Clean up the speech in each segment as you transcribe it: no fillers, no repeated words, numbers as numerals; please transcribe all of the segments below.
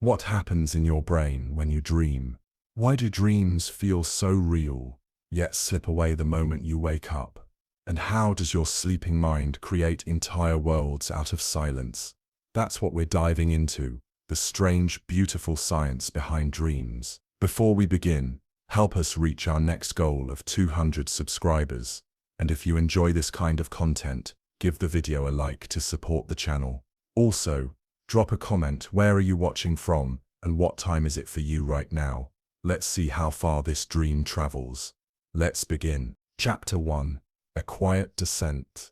What happens in your brain when you dream? Why do dreams feel so real, yet slip away the moment you wake up? And how does your sleeping mind create entire worlds out of silence? That's what we're diving into, the strange, beautiful science behind dreams. Before we begin, help us reach our next goal of 200 subscribers. And if you enjoy this kind of content, give the video a like to support the channel. Also, drop a comment. Where are you watching from, and what time is it for you right now? Let's see how far this dream travels. Let's begin. Chapter 1. A Quiet Descent.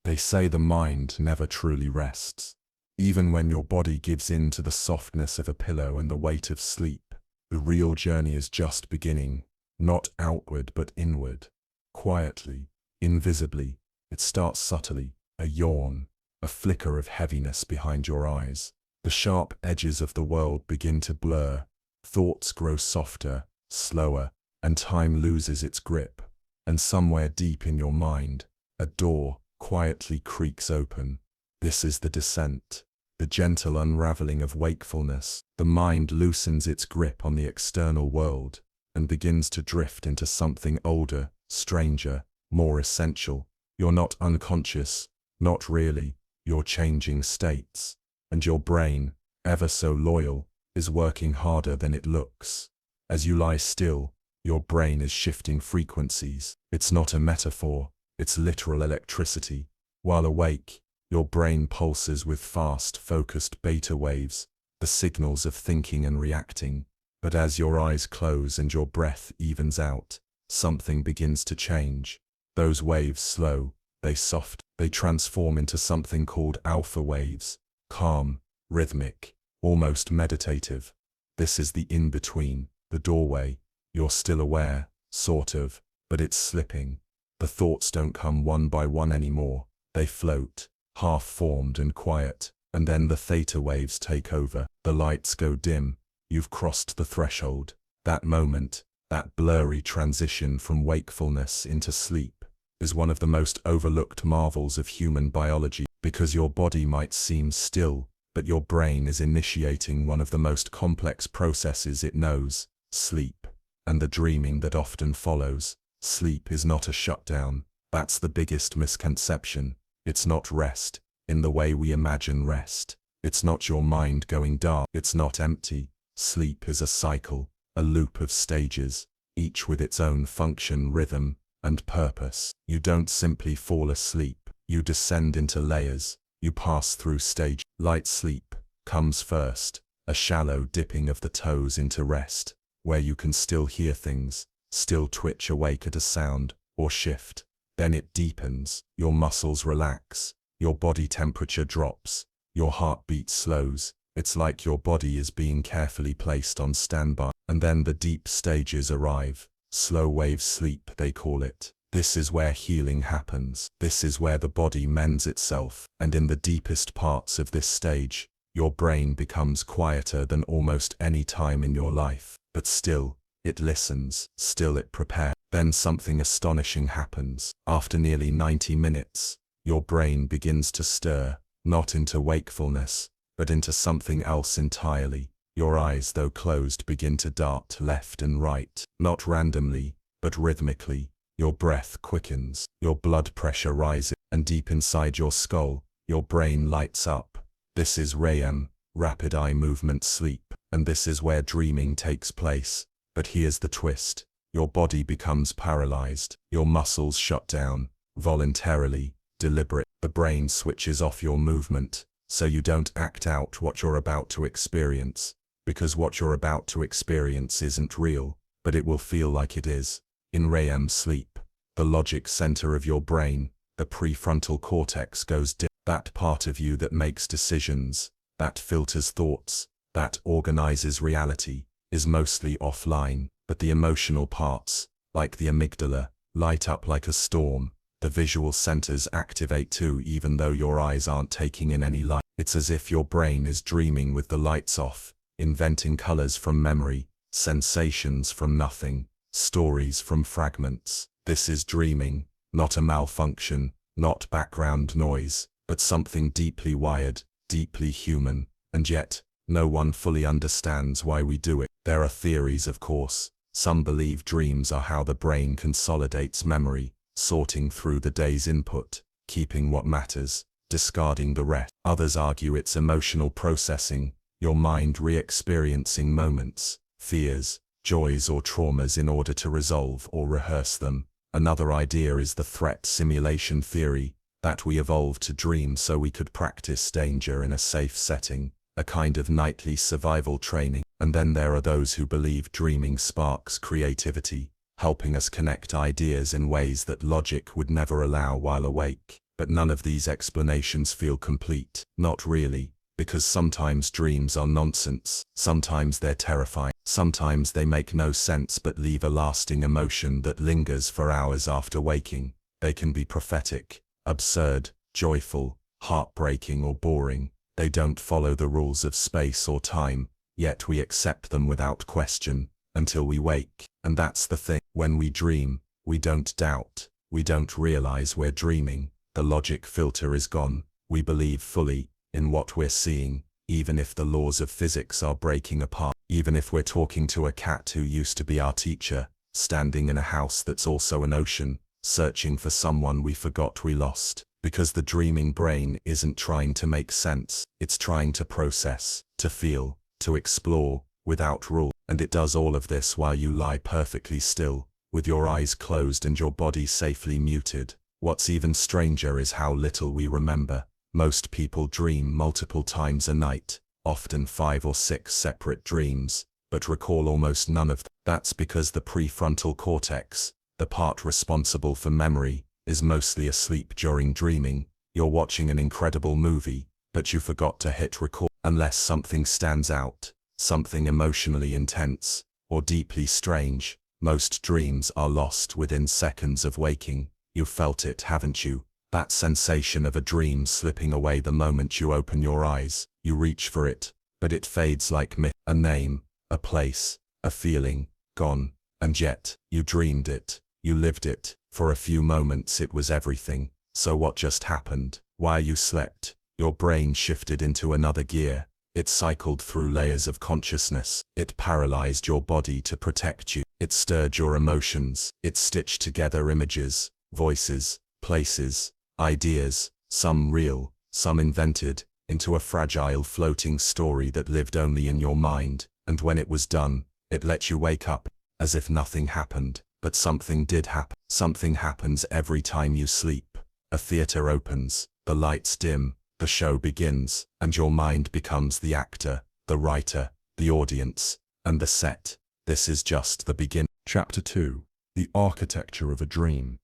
They say the mind never truly rests. Even when your body gives in to the softness of a pillow and the weight of sleep, the real journey is just beginning, not outward but inward. Quietly, invisibly, it starts subtly, a yawn, a flicker of heaviness behind your eyes. The sharp edges of the world begin to blur, thoughts grow softer, slower, and time loses its grip. And somewhere deep in your mind, a door quietly creaks open. This is the descent, the gentle unraveling of wakefulness. The mind loosens its grip on the external world and begins to drift into something older, stranger, more essential. You're not unconscious, not really. You're changing states, and your brain, ever so loyal, is working harder than it looks. As you lie still, your brain is shifting frequencies. It's not a metaphor, it's literal electricity. While awake, your brain pulses with fast, focused beta waves, the signals of thinking and reacting. But as your eyes close and your breath evens out, something begins to change. Those waves slow, they soften, they transform into something called alpha waves, calm, rhythmic, almost meditative. This is the in-between, the doorway. You're still aware, sort of, but it's slipping. The thoughts don't come one by one anymore. They float, half-formed and quiet, and then the theta waves take over. The lights go dim. You've crossed the threshold. That moment, that blurry transition from wakefulness into sleep, is one of the most overlooked marvels of human biology, because your body might seem still, but your brain is initiating one of the most complex processes it knows, sleep. And the dreaming that often follows. Sleep is not a shutdown. That's the biggest misconception. It's not rest, in the way we imagine rest. It's not your mind going dark. It's not empty. Sleep is a cycle, a loop of stages, each with its own function, rhythm, and purpose. You don't simply fall asleep. You descend into layers. You pass through stage. Light sleep comes first, a shallow dipping of the toes into rest, where you can still hear things, still twitch awake at a sound, or shift. Then it deepens, your muscles relax, your body temperature drops, your heartbeat slows. It's like your body is being carefully placed on standby. And then the deep stages arrive, slow wave sleep they call it. This is where healing happens. This is where the body mends itself. And in the deepest parts of this stage, your brain becomes quieter than almost any time in your life. But still, it listens, still it prepares. Then something astonishing happens. After nearly 90 minutes, your brain begins to stir, not into wakefulness, but into something else entirely. Your eyes, though closed, begin to dart left and right, not randomly, but rhythmically. Your breath quickens, your blood pressure rises, and deep inside your skull, your brain lights up. This is REM, rapid eye movement sleep. And this is where dreaming takes place. But here's the twist. Your body becomes paralyzed. Your muscles shut down, voluntarily, deliberate. The brain switches off your movement, so you don't act out what you're about to experience. Because what you're about to experience isn't real, but it will feel like it is. In REM sleep, the logic center of your brain, the prefrontal cortex, goes dim. That part of you that makes decisions, that filters thoughts, that organizes reality, is mostly offline, but the emotional parts, like the amygdala, light up like a storm. The visual centers activate too, even though your eyes aren't taking in any light. It's as if your brain is dreaming with the lights off, inventing colors from memory, sensations from nothing, stories from fragments. This is dreaming, not a malfunction, not background noise, but something deeply wired, deeply human. And yet, No one fully understands why we do it. There are theories, of course. Some believe dreams are how the brain consolidates memory, sorting through the day's input, keeping what matters, discarding the rest. Others argue it's emotional processing, your mind re-experiencing moments, fears, joys or traumas in order to resolve or rehearse them. Another idea is the threat simulation theory, that we evolved to dream so we could practice danger in a safe setting, a kind of nightly survival training. And then there are those who believe dreaming sparks creativity, helping us connect ideas in ways that logic would never allow while awake. But none of these explanations feel complete. Not really, because sometimes dreams are nonsense, sometimes they're terrifying, sometimes they make no sense but leave a lasting emotion that lingers for hours after waking. They can be prophetic, absurd, joyful, heartbreaking or boring. They don't follow the rules of space or time, yet we accept them without question, until we wake. And that's the thing. When we dream, we don't doubt, we don't realize we're dreaming. The logic filter is gone. We believe fully in what we're seeing, even if the laws of physics are breaking apart. Even if we're talking to a cat who used to be our teacher, standing in a house that's also an ocean, searching for someone we forgot we lost. Because the dreaming brain isn't trying to make sense, it's trying to process, to feel, to explore, without rule. And it does all of this while you lie perfectly still, with your eyes closed and your body safely muted. What's even stranger is how little we remember. Most people dream multiple times a night, often 5 or 6 separate dreams, but recall almost none of them. That's because the prefrontal cortex, the part responsible for memory, is mostly asleep during dreaming. You're watching an incredible movie, but you forgot to hit record. Unless something stands out, something emotionally intense, or deeply strange, most dreams are lost within seconds of waking. You felt it, haven't you? That sensation of a dream slipping away the moment you open your eyes. You reach for it, but it fades like mist. A name, a place, a feeling, gone. And yet, you dreamed it, you lived it. For a few moments it was everything. So what just happened? While you slept, your brain shifted into another gear. It cycled through layers of consciousness. It paralyzed your body to protect you. It stirred your emotions. It stitched together images, voices, places, ideas, some real, some invented, into a fragile floating story that lived only in your mind. And when it was done, it let you wake up, as if nothing happened. But something did happen. Something happens every time you sleep. A theater opens, the lights dim, the show begins, and your mind becomes the actor, the writer, the audience, and the set. This is just the beginning. Chapter 2. The Architecture of a Dream.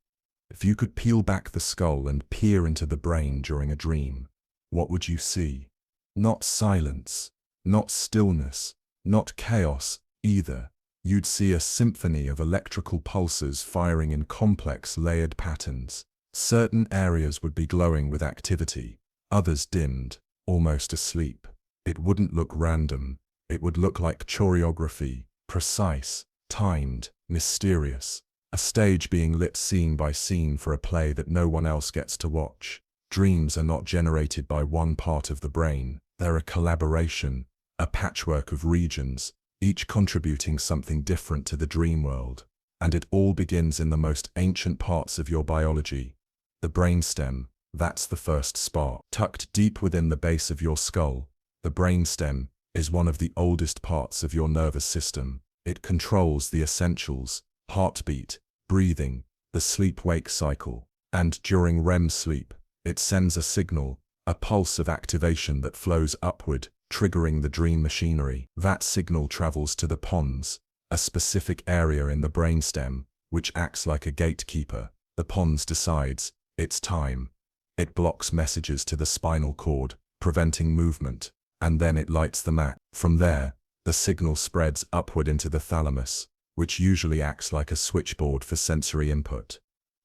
If you could peel back the skull and peer into the brain during a dream, what would you see? Not silence, not stillness, not chaos either. You'd see a symphony of electrical pulses firing in complex layered patterns. Certain areas would be glowing with activity, others dimmed, almost asleep. It wouldn't look random. It would look like choreography, precise, timed, mysterious. A stage being lit scene by scene for a play that no one else gets to watch. Dreams are not generated by one part of the brain. They're a collaboration, a patchwork of regions, each contributing something different to the dream world. And it all begins in the most ancient parts of your biology. The brainstem, that's the first spark. Tucked deep within the base of your skull, the brainstem is one of the oldest parts of your nervous system. It controls the essentials, heartbeat, breathing, the sleep-wake cycle. And during REM sleep, it sends a signal, a pulse of activation that flows upward, triggering the dream machinery. That signal travels to the pons, a specific area in the brainstem, which acts like a gatekeeper. The pons decides, it's time. It blocks messages to the spinal cord, preventing movement, and then it lights the match. From there, the signal spreads upward into the thalamus, which usually acts like a switchboard for sensory input.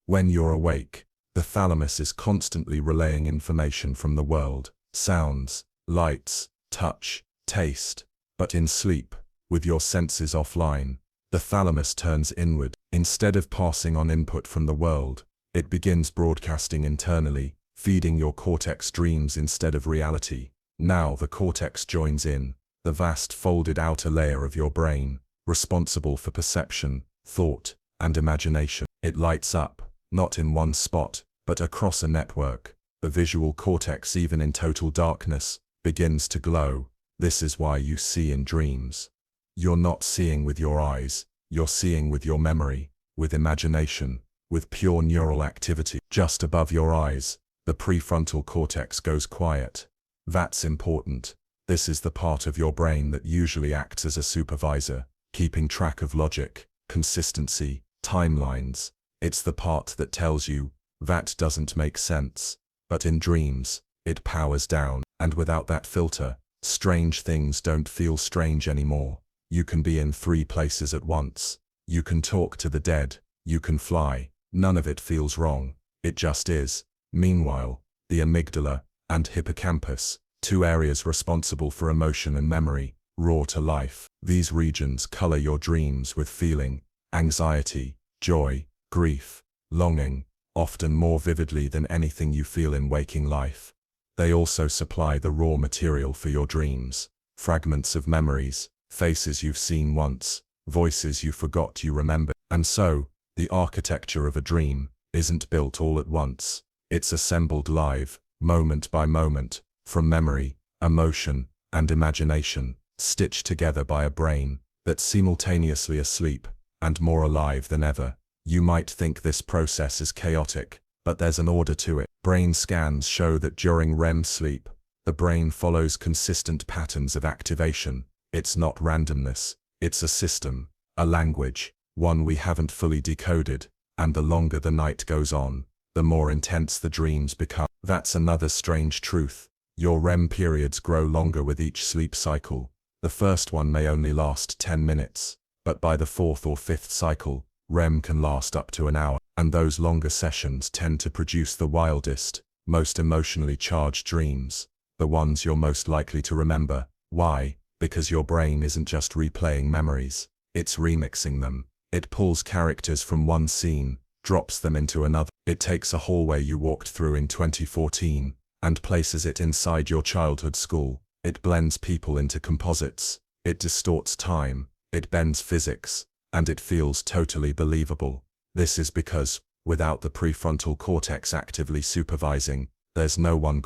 When you're awake, the thalamus is constantly relaying information from the world, sounds, lights, touch, taste. But in sleep, with your senses offline, the thalamus turns inward. Instead of passing on input from the world, it begins broadcasting internally, feeding your cortex dreams instead of reality. Now the cortex joins in, the vast folded outer layer of your brain, responsible for perception, thought, and imagination. It lights up, not in one spot, but across a network. The visual cortex, even in total darkness, begins to glow. This is why you see in dreams. You're not seeing with your eyes, you're seeing with your memory, with imagination, with pure neural activity. Just above your eyes, the prefrontal cortex goes quiet. That's important. This is the part of your brain that usually acts as a supervisor, keeping track of logic, consistency, timelines. It's the part that tells you, that doesn't make sense. But in dreams, it powers down, and without that filter, strange things don't feel strange anymore. You can be in 3 places at once. You can talk to the dead. You can fly. None of it feels wrong. It just is. Meanwhile, the amygdala and hippocampus, 2 areas responsible for emotion and memory, roar to life. These regions color your dreams with feeling, anxiety, joy, grief, longing, often more vividly than anything you feel in waking life. They also supply the raw material for your dreams, fragments of memories, faces you've seen once, voices you forgot you remember. And so, the architecture of a dream isn't built all at once. It's assembled live, moment by moment, from memory, emotion, and imagination, stitched together by a brain that's simultaneously asleep and more alive than ever. You might think this process is chaotic, but there's an order to it. Brain scans show that during REM sleep, the brain follows consistent patterns of activation. It's not randomness, it's a system, a language, one we haven't fully decoded, and the longer the night goes on, the more intense the dreams become. That's another strange truth. Your REM periods grow longer with each sleep cycle. The first one may only last 10 minutes, but by the 4th or 5th cycle, REM can last up to an hour, and those longer sessions tend to produce the wildest, most emotionally charged dreams, the ones you're most likely to remember. Why? Because your brain isn't just replaying memories, it's remixing them. It pulls characters from one scene, drops them into another. It takes a hallway you walked through in 2014, and places it inside your childhood school. It blends people into composites. It distorts time. It bends physics. And it feels totally believable. This is because, without the prefrontal cortex actively supervising, there's no one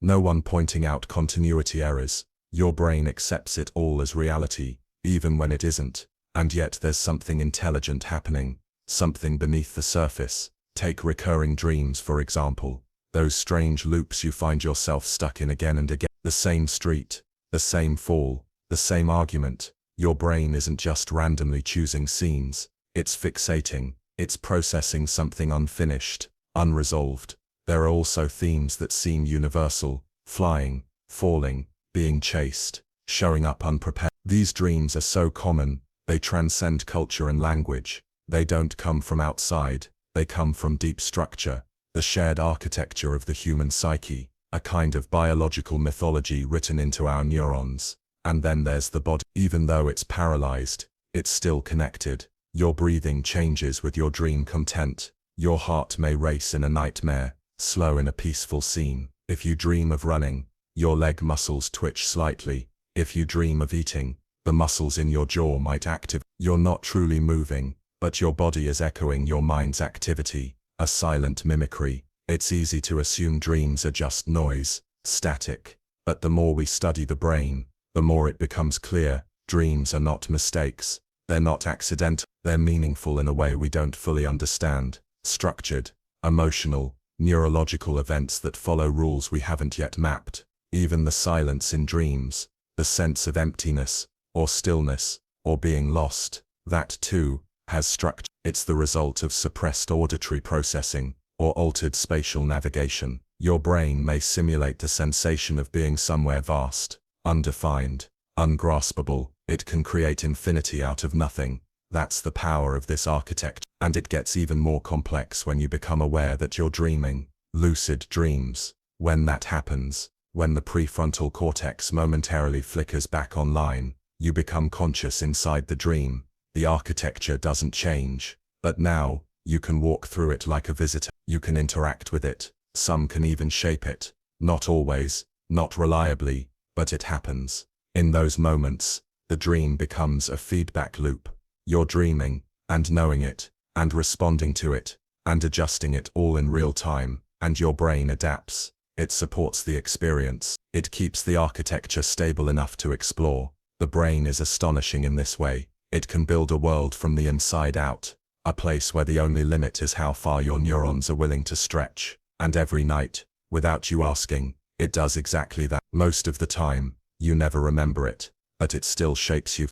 no one pointing out continuity errors. Your brain accepts it all as reality, even when it isn't. And yet there's something intelligent happening, something beneath the surface. Take recurring dreams, for example. Those strange loops you find yourself stuck in again and again. The same street, the same fall, the same argument. Your brain isn't just randomly choosing scenes, it's fixating, it's processing something unfinished, unresolved. There are also themes that seem universal: flying, falling, being chased, showing up unprepared. These dreams are so common, they transcend culture and language. They don't come from outside, they come from deep structure, the shared architecture of the human psyche, a kind of biological mythology written into our neurons. And then there's the body. Even though it's paralyzed, it's still connected. Your breathing changes with your dream content. Your heart may race in a nightmare, slow in a peaceful scene. If you dream of running, your leg muscles twitch slightly. If you dream of eating, the muscles in your jaw might activate. You're not truly moving, but your body is echoing your mind's activity, a silent mimicry. It's easy to assume dreams are just noise, static. But the more we study the brain, the more it becomes clear, dreams are not mistakes. They're not accidental. They're meaningful in a way we don't fully understand. Structured, emotional, neurological events that follow rules we haven't yet mapped. Even the silence in dreams, the sense of emptiness, or stillness, or being lost, that too, has structure. It's the result of suppressed auditory processing, or altered spatial navigation. Your brain may simulate the sensation of being somewhere vast, undefined, ungraspable. It can create infinity out of nothing. That's the power of this architecture. And it gets even more complex when you become aware that you're dreaming. Lucid dreams. When that happens, when the prefrontal cortex momentarily flickers back online, you become conscious inside the dream. The architecture doesn't change, but now, you can walk through it like a visitor. You can interact with it. Some can even shape it. Not always, not reliably, but it happens. In those moments, the dream becomes a feedback loop. You're dreaming, and knowing it, and responding to it, and adjusting it all in real time, and your brain adapts. It supports the experience. It keeps the architecture stable enough to explore. The brain is astonishing in this way. It can build a world from the inside out, a place where the only limit is how far your neurons are willing to stretch. And every night, without you asking, it does exactly that. Most of the time, you never remember it, but it still shapes you.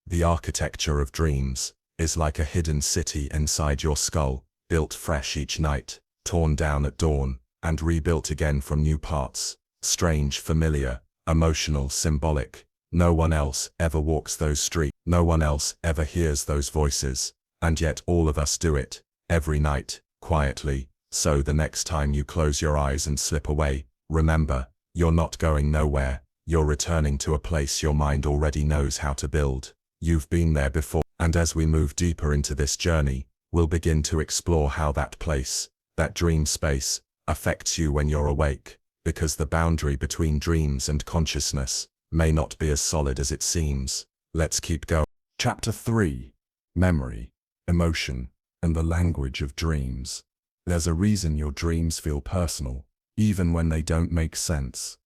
The architecture of dreams is like a hidden city inside your skull, built fresh each night, torn down at dawn, and rebuilt again from new parts. Strange, familiar, emotional, symbolic. No one else ever walks those streets. No one else ever hears those voices. And yet all of us do it, every night, quietly. So the next time you close your eyes and slip away, remember, you're not going nowhere. You're returning to a place your mind already knows how to build. You've been there before. And as we move deeper into this journey, we'll begin to explore how that place, that dream space, affects you when you're awake, because the boundary between dreams and consciousness may not be as solid as it seems. Let's keep going. Chapter 3. Memory, Emotion, and the Language of Dreams. There's a reason your dreams feel personal, even when they don't make sense.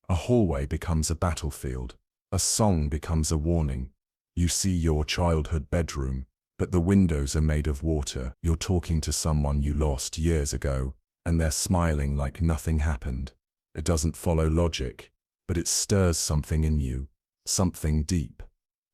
A hallway becomes a battlefield. A song becomes a warning. You see your childhood bedroom, but the windows are made of water. You're talking to someone you lost years ago, and they're smiling like nothing happened. It doesn't follow logic, but it stirs something in you, something deep.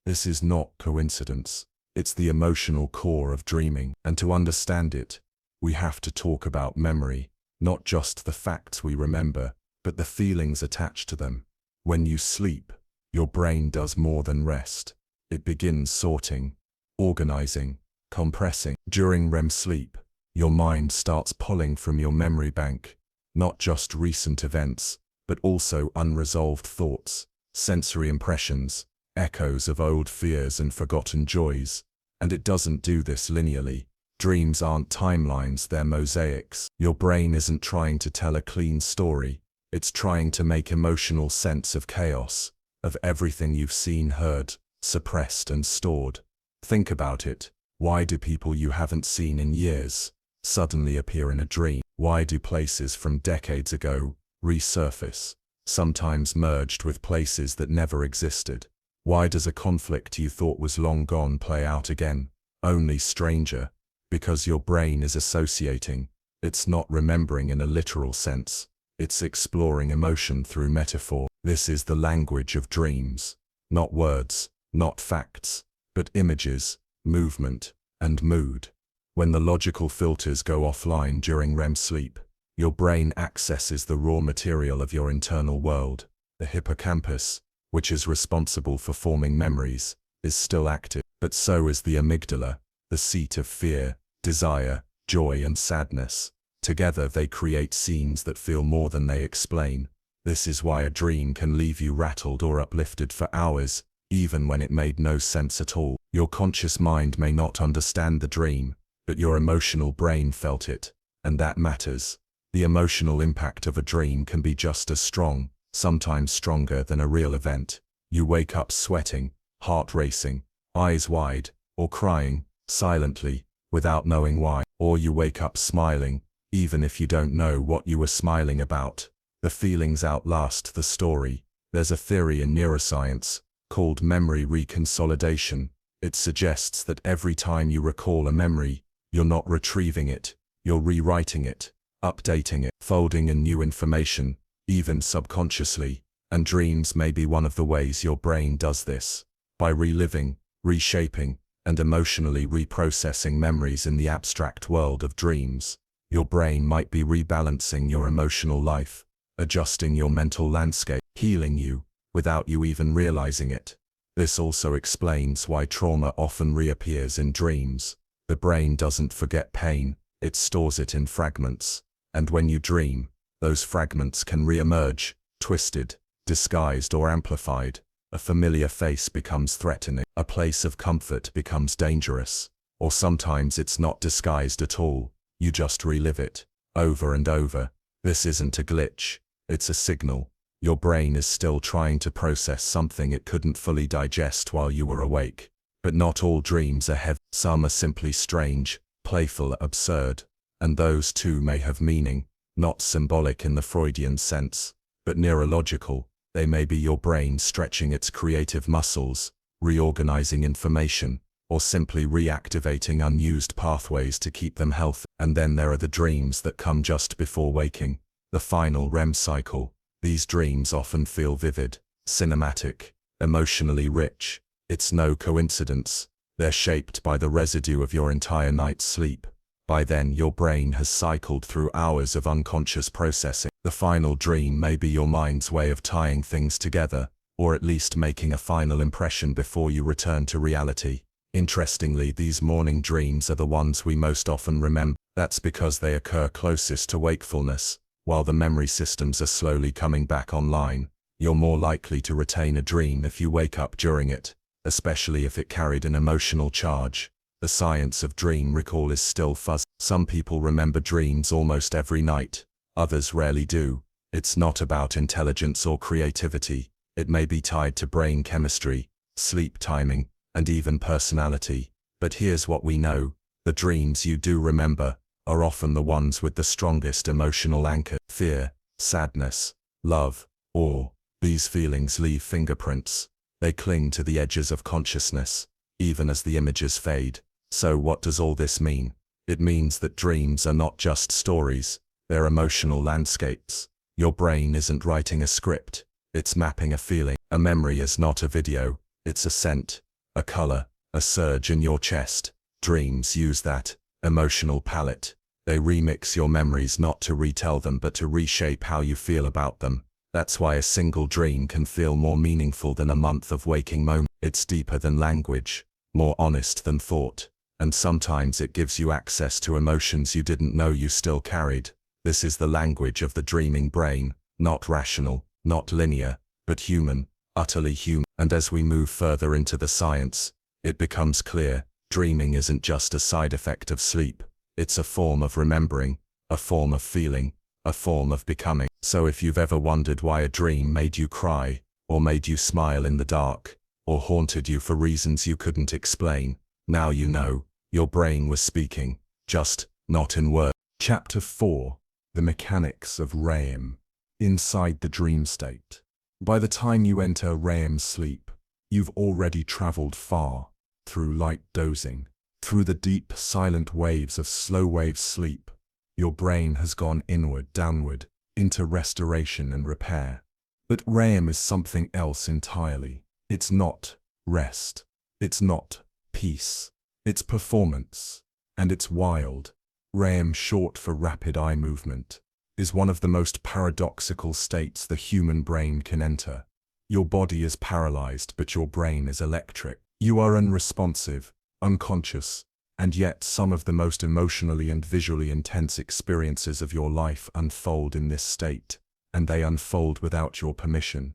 This is not coincidence. It's the emotional core of dreaming, and to understand it, we have to talk about memory, not just the facts we remember, but the feelings attached to them. When you sleep, your brain does more than rest. It begins sorting, organizing, compressing. During REM sleep, your mind starts pulling from your memory bank, not just recent events, but also unresolved thoughts, sensory impressions, echoes of old fears and forgotten joys. And it doesn't do this linearly. Dreams aren't timelines, they're mosaics. Your brain isn't trying to tell a clean story. It's trying to make emotional sense of chaos, of everything you've seen, heard, suppressed and stored. Think about it. Why do people you haven't seen in years suddenly appear in a dream? Why do places from decades ago resurface, sometimes merged with places that never existed? Why does a conflict you thought was long gone play out again, only stranger? Because your brain is associating. It's not remembering in a literal sense. It's exploring emotion through metaphor. This is the language of dreams. Not words, not facts, but images, movement, and mood. When the logical filters go offline during REM sleep, your brain accesses the raw material of your internal world. The hippocampus, which is responsible for forming memories, is still active, but so is the amygdala, the seat of fear, desire, joy and sadness. Together they create scenes that feel more than they explain. This is why a dream can leave you rattled or uplifted for hours, even when it made no sense at all. Your conscious mind may not understand the dream, but your emotional brain felt it, and that matters. The emotional impact of a dream can be just as strong, sometimes stronger than a real event. You wake up sweating, heart racing, eyes wide, or crying, silently, without knowing why. Or you wake up smiling, even if you don't know what you were smiling about. The feelings outlast the story. There's a theory in neuroscience called memory reconsolidation. It suggests that every time you recall a memory, you're not retrieving it, you're rewriting it, updating it, folding in new information, even subconsciously. And dreams may be one of the ways your brain does this. By reliving, reshaping, and emotionally reprocessing memories in the abstract world of dreams, your brain might be rebalancing your emotional life, adjusting your mental landscape, healing you, without you even realizing it. This also explains why trauma often reappears in dreams. The brain doesn't forget pain, it stores it in fragments. And when you dream, those fragments can re-emerge, twisted, disguised or amplified. A familiar face becomes threatening, a place of comfort becomes dangerous. Or sometimes it's not disguised at all, you just relive it, over and over. This isn't a glitch, it's a signal. Your brain is still trying to process something it couldn't fully digest while you were awake. But not all dreams are heavy. Some are simply strange, playful, absurd. And those too may have meaning, not symbolic in the Freudian sense, but neurological. They may be your brain stretching its creative muscles, reorganizing information, or simply reactivating unused pathways to keep them healthy. And then there are the dreams that come just before waking, the final REM cycle. These dreams often feel vivid, cinematic, emotionally rich. It's no coincidence. They're shaped by the residue of your entire night's sleep. By then, your brain has cycled through hours of unconscious processing. The final dream may be your mind's way of tying things together, or at least making a final impression before you return to reality. Interestingly, these morning dreams are the ones we most often remember. That's because they occur closest to wakefulness. While the memory systems are slowly coming back online, you're more likely to retain a dream if you wake up during it, especially if it carried an emotional charge. The science of dream recall is still fuzzy. Some people remember dreams almost every night, others rarely do. It's not about intelligence or creativity. It may be tied to brain chemistry, sleep timing, and even personality. But here's what we know: the dreams you do remember are often the ones with the strongest emotional anchor. Fear, sadness, love, awe. These feelings leave fingerprints. They cling to the edges of consciousness, even as the images fade. So what does all this mean? It means that dreams are not just stories, they're emotional landscapes. Your brain isn't writing a script, it's mapping a feeling. A memory is not a video, it's a scent, a color, a surge in your chest. Dreams use that emotional palette. They remix your memories not to retell them but to reshape how you feel about them. That's why a single dream can feel more meaningful than a month of waking moments. It's deeper than language, more honest than thought, and sometimes it gives you access to emotions you didn't know you still carried. This is the language of the dreaming brain, not rational, not linear, but human, utterly human. And as we move further into the science, it becomes clear, dreaming isn't just a side effect of sleep. It's a form of remembering, a form of feeling, a form of becoming. So if you've ever wondered why a dream made you cry, or made you smile in the dark, or haunted you for reasons you couldn't explain, now you know, your brain was speaking, just not in words. Chapter 4: The Mechanics of REM. Inside the dream state. By the time you enter REM sleep, you've already traveled far, through light dozing, through the deep, silent waves of slow-wave sleep. Your brain has gone inward, downward, into restoration and repair. But REM is something else entirely. It's not rest. It's not peace. It's performance. And it's wild. REM, short for rapid eye movement, is one of the most paradoxical states the human brain can enter. Your body is paralyzed, but your brain is electric. You are unresponsive, unconscious, and yet some of the most emotionally and visually intense experiences of your life unfold in this state, and they unfold without your permission.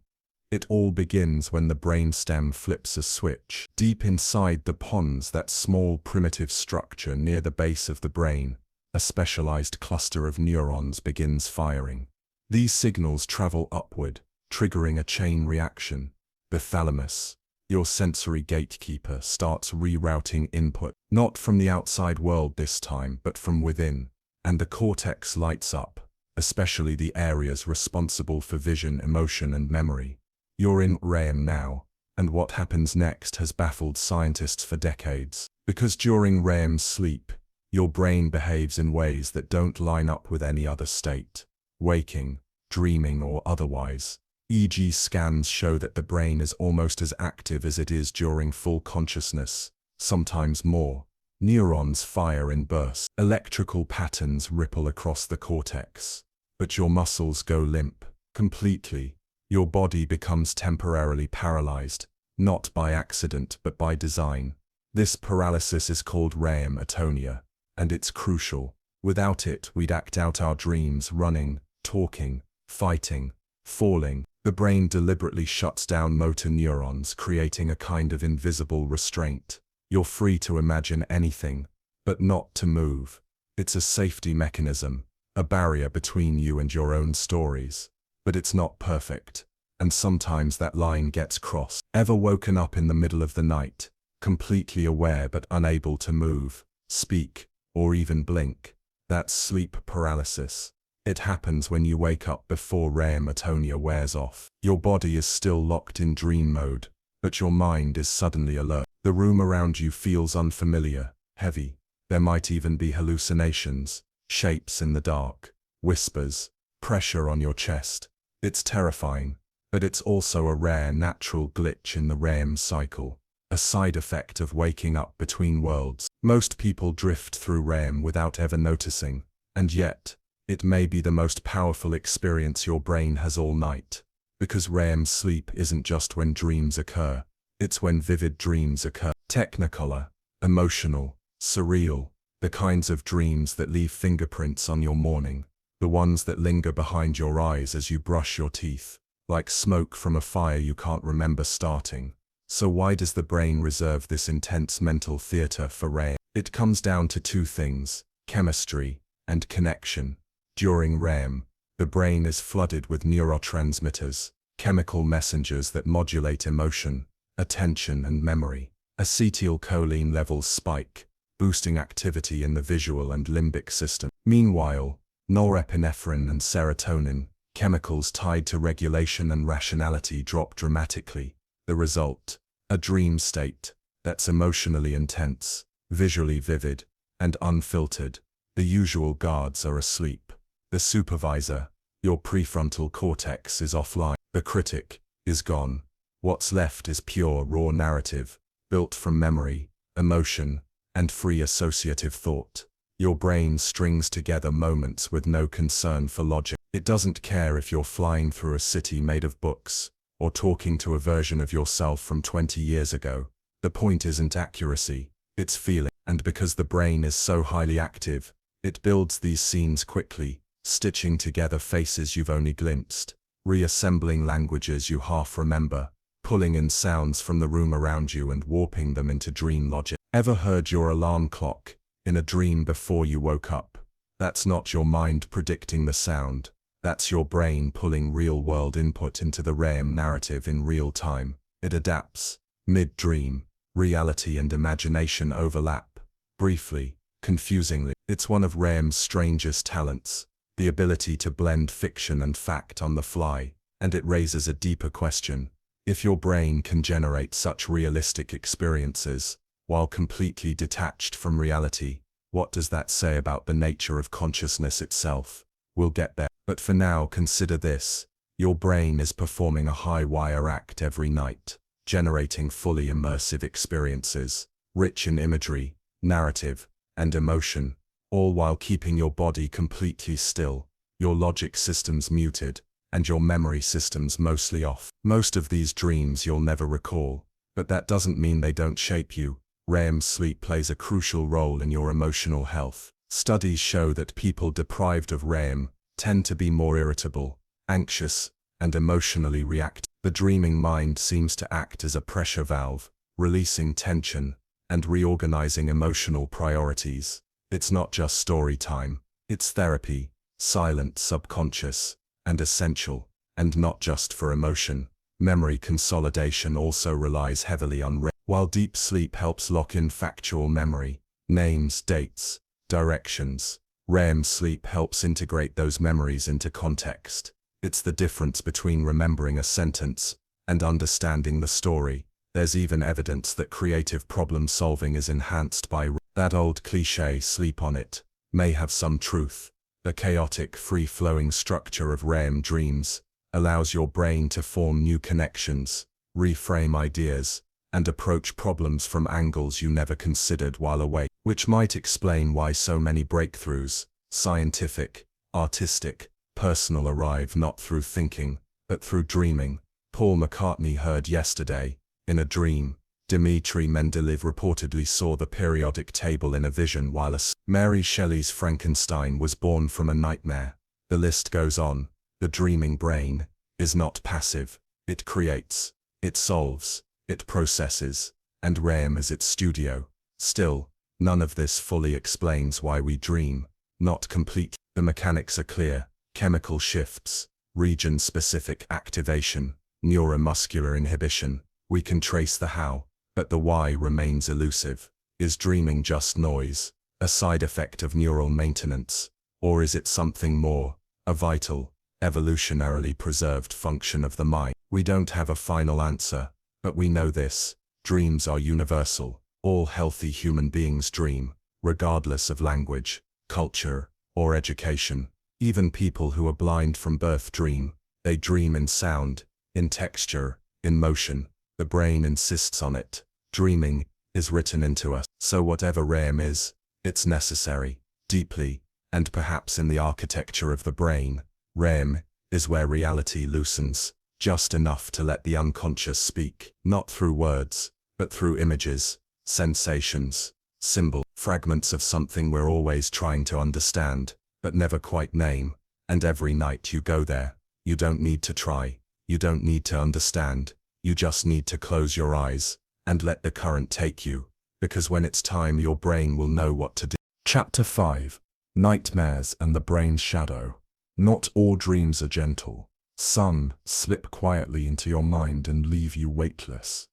It all begins when the brainstem flips a switch. Deep inside the pons, that small primitive structure near the base of the brain, a specialized cluster of neurons begins firing. These signals travel upward, triggering a chain reaction. The thalamus, your sensory gatekeeper, starts rerouting input, not from the outside world this time, but from within, and the cortex lights up, especially the areas responsible for vision, emotion, and memory. You're in REM now, and what happens next has baffled scientists for decades. Because during REM sleep, your brain behaves in ways that don't line up with any other state, waking, dreaming, or otherwise. EEG scans show that the brain is almost as active as it is during full consciousness, sometimes more. Neurons fire in bursts. Electrical patterns ripple across the cortex. But your muscles go limp, completely. Your body becomes temporarily paralyzed, not by accident but by design. This paralysis is called REM atonia, and it's crucial. Without it, we'd act out our dreams, running, talking, fighting, falling. The brain deliberately shuts down motor neurons, creating a kind of invisible restraint. You're free to imagine anything, but not to move. It's a safety mechanism, a barrier between you and your own stories. but it's not perfect. And sometimes that line gets crossed. Ever woken up in the middle of the night, completely aware but unable to move, speak, or even blink? That's sleep paralysis. It happens when you wake up before REM atonia wears off. Your body is still locked in dream mode, but your mind is suddenly alert. The room around you feels unfamiliar, heavy. There might even be hallucinations, shapes in the dark, whispers, pressure on your chest. It's terrifying, but it's also a rare natural glitch in the REM cycle, a side effect of waking up between worlds. Most people drift through REM without ever noticing, and yet, it may be the most powerful experience your brain has all night. Because REM sleep isn't just when dreams occur, it's when vivid dreams occur. Technicolor, emotional, surreal, the kinds of dreams that leave fingerprints on your morning, the ones that linger behind your eyes as you brush your teeth, like smoke from a fire you can't remember starting. So why does the brain reserve this intense mental theater for REM? It comes down to two things: chemistry and connection. During REM, the brain is flooded with neurotransmitters, chemical messengers that modulate emotion, attention, and memory. Acetylcholine levels spike, boosting activity in the visual and limbic system. Meanwhile, norepinephrine and serotonin, chemicals tied to regulation and rationality, drop dramatically. The result: a dream state that's emotionally intense, visually vivid, and unfiltered. The usual guards are asleep. The supervisor, your prefrontal cortex, is offline. The critic is gone. What's left is pure, raw narrative, built from memory, emotion, and free associative thought. Your brain strings together moments with no concern for logic. It doesn't care if you're flying through a city made of books, or talking to a version of yourself from 20 years ago. The point isn't accuracy, it's feeling. And because the brain is so highly active, it builds these scenes quickly, stitching together faces you've only glimpsed, reassembling languages you half remember, pulling in sounds from the room around you and warping them into dream logic. Ever heard your alarm clock in a dream before you woke up? That's not your mind predicting the sound. That's your brain pulling real-world input into the REM narrative in real time. It adapts. Mid-dream, reality and imagination overlap. Briefly, confusingly. It's one of REM's strangest talents, the ability to blend fiction and fact on the fly. And it raises a deeper question. If your brain can generate such realistic experiences, while completely detached from reality, what does that say about the nature of consciousness itself? We'll get there. But for now, consider this. Your brain is performing a high-wire act every night, generating fully immersive experiences, rich in imagery, narrative, and emotion, all while keeping your body completely still, your logic systems muted, and your memory systems mostly off. Most of these dreams you'll never recall, but that doesn't mean they don't shape you. REM sleep plays a crucial role in your emotional health. Studies show that people deprived of REM tend to be more irritable, anxious, and emotionally reactive. The dreaming mind seems to act as a pressure valve, releasing tension and reorganizing emotional priorities. It's not just story time, it's therapy, silent, subconscious, and essential, and not just for emotion. Memory consolidation also relies heavily on REM. While deep sleep helps lock in factual memory, names, dates, directions, REM sleep helps integrate those memories into context. It's the difference between remembering a sentence and understanding the story. There's even evidence that creative problem solving is enhanced by REM. That old cliché, sleep on it, may have some truth. The chaotic, free-flowing structure of REM dreams allows your brain to form new connections, reframe ideas, and approach problems from angles you never considered while awake, which might explain why so many breakthroughs, scientific, artistic, personal, arrive not through thinking, but through dreaming. Paul McCartney heard yesterday, in a dream. Dmitri Mendeleev reportedly saw the periodic table in a vision while Mary Shelley's Frankenstein was born from a nightmare. The list goes on. The dreaming brain is not passive. It creates, it solves, it processes, and REM is its studio. Still, none of this fully explains why we dream. Not completely. The mechanics are clear: chemical shifts, region-specific activation, neuromuscular inhibition. We can trace the how, but the why remains elusive. Is dreaming just noise, a side effect of neural maintenance, or is it something more, a vital, evolutionarily preserved function of the mind? We don't have a final answer, but we know this: dreams are universal. All healthy human beings dream, regardless of language, culture, or education. Even people who are blind from birth dream. They dream in sound, in texture, in motion. The brain insists on it. Dreaming is written into us. So whatever REM is, it's necessary, deeply, and perhaps in the architecture of the brain. REM is where reality loosens, just enough to let the unconscious speak, not through words, but through images, sensations, symbols, fragments of something we're always trying to understand, but never quite name. And every night you go there, you don't need to try, you don't need to understand, you just need to close your eyes and let the current take you, because when it's time your brain will know what to do. Chapter 5. Nightmares and the Brain's Shadow. Not all dreams are gentle. Some slip quietly into your mind and leave you weightless.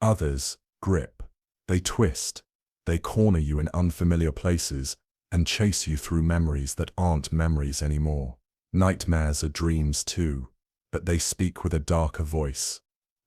Others grip. They twist. They corner you in unfamiliar places and chase you through memories that aren't memories anymore. Nightmares are dreams too, but they speak with a darker voice.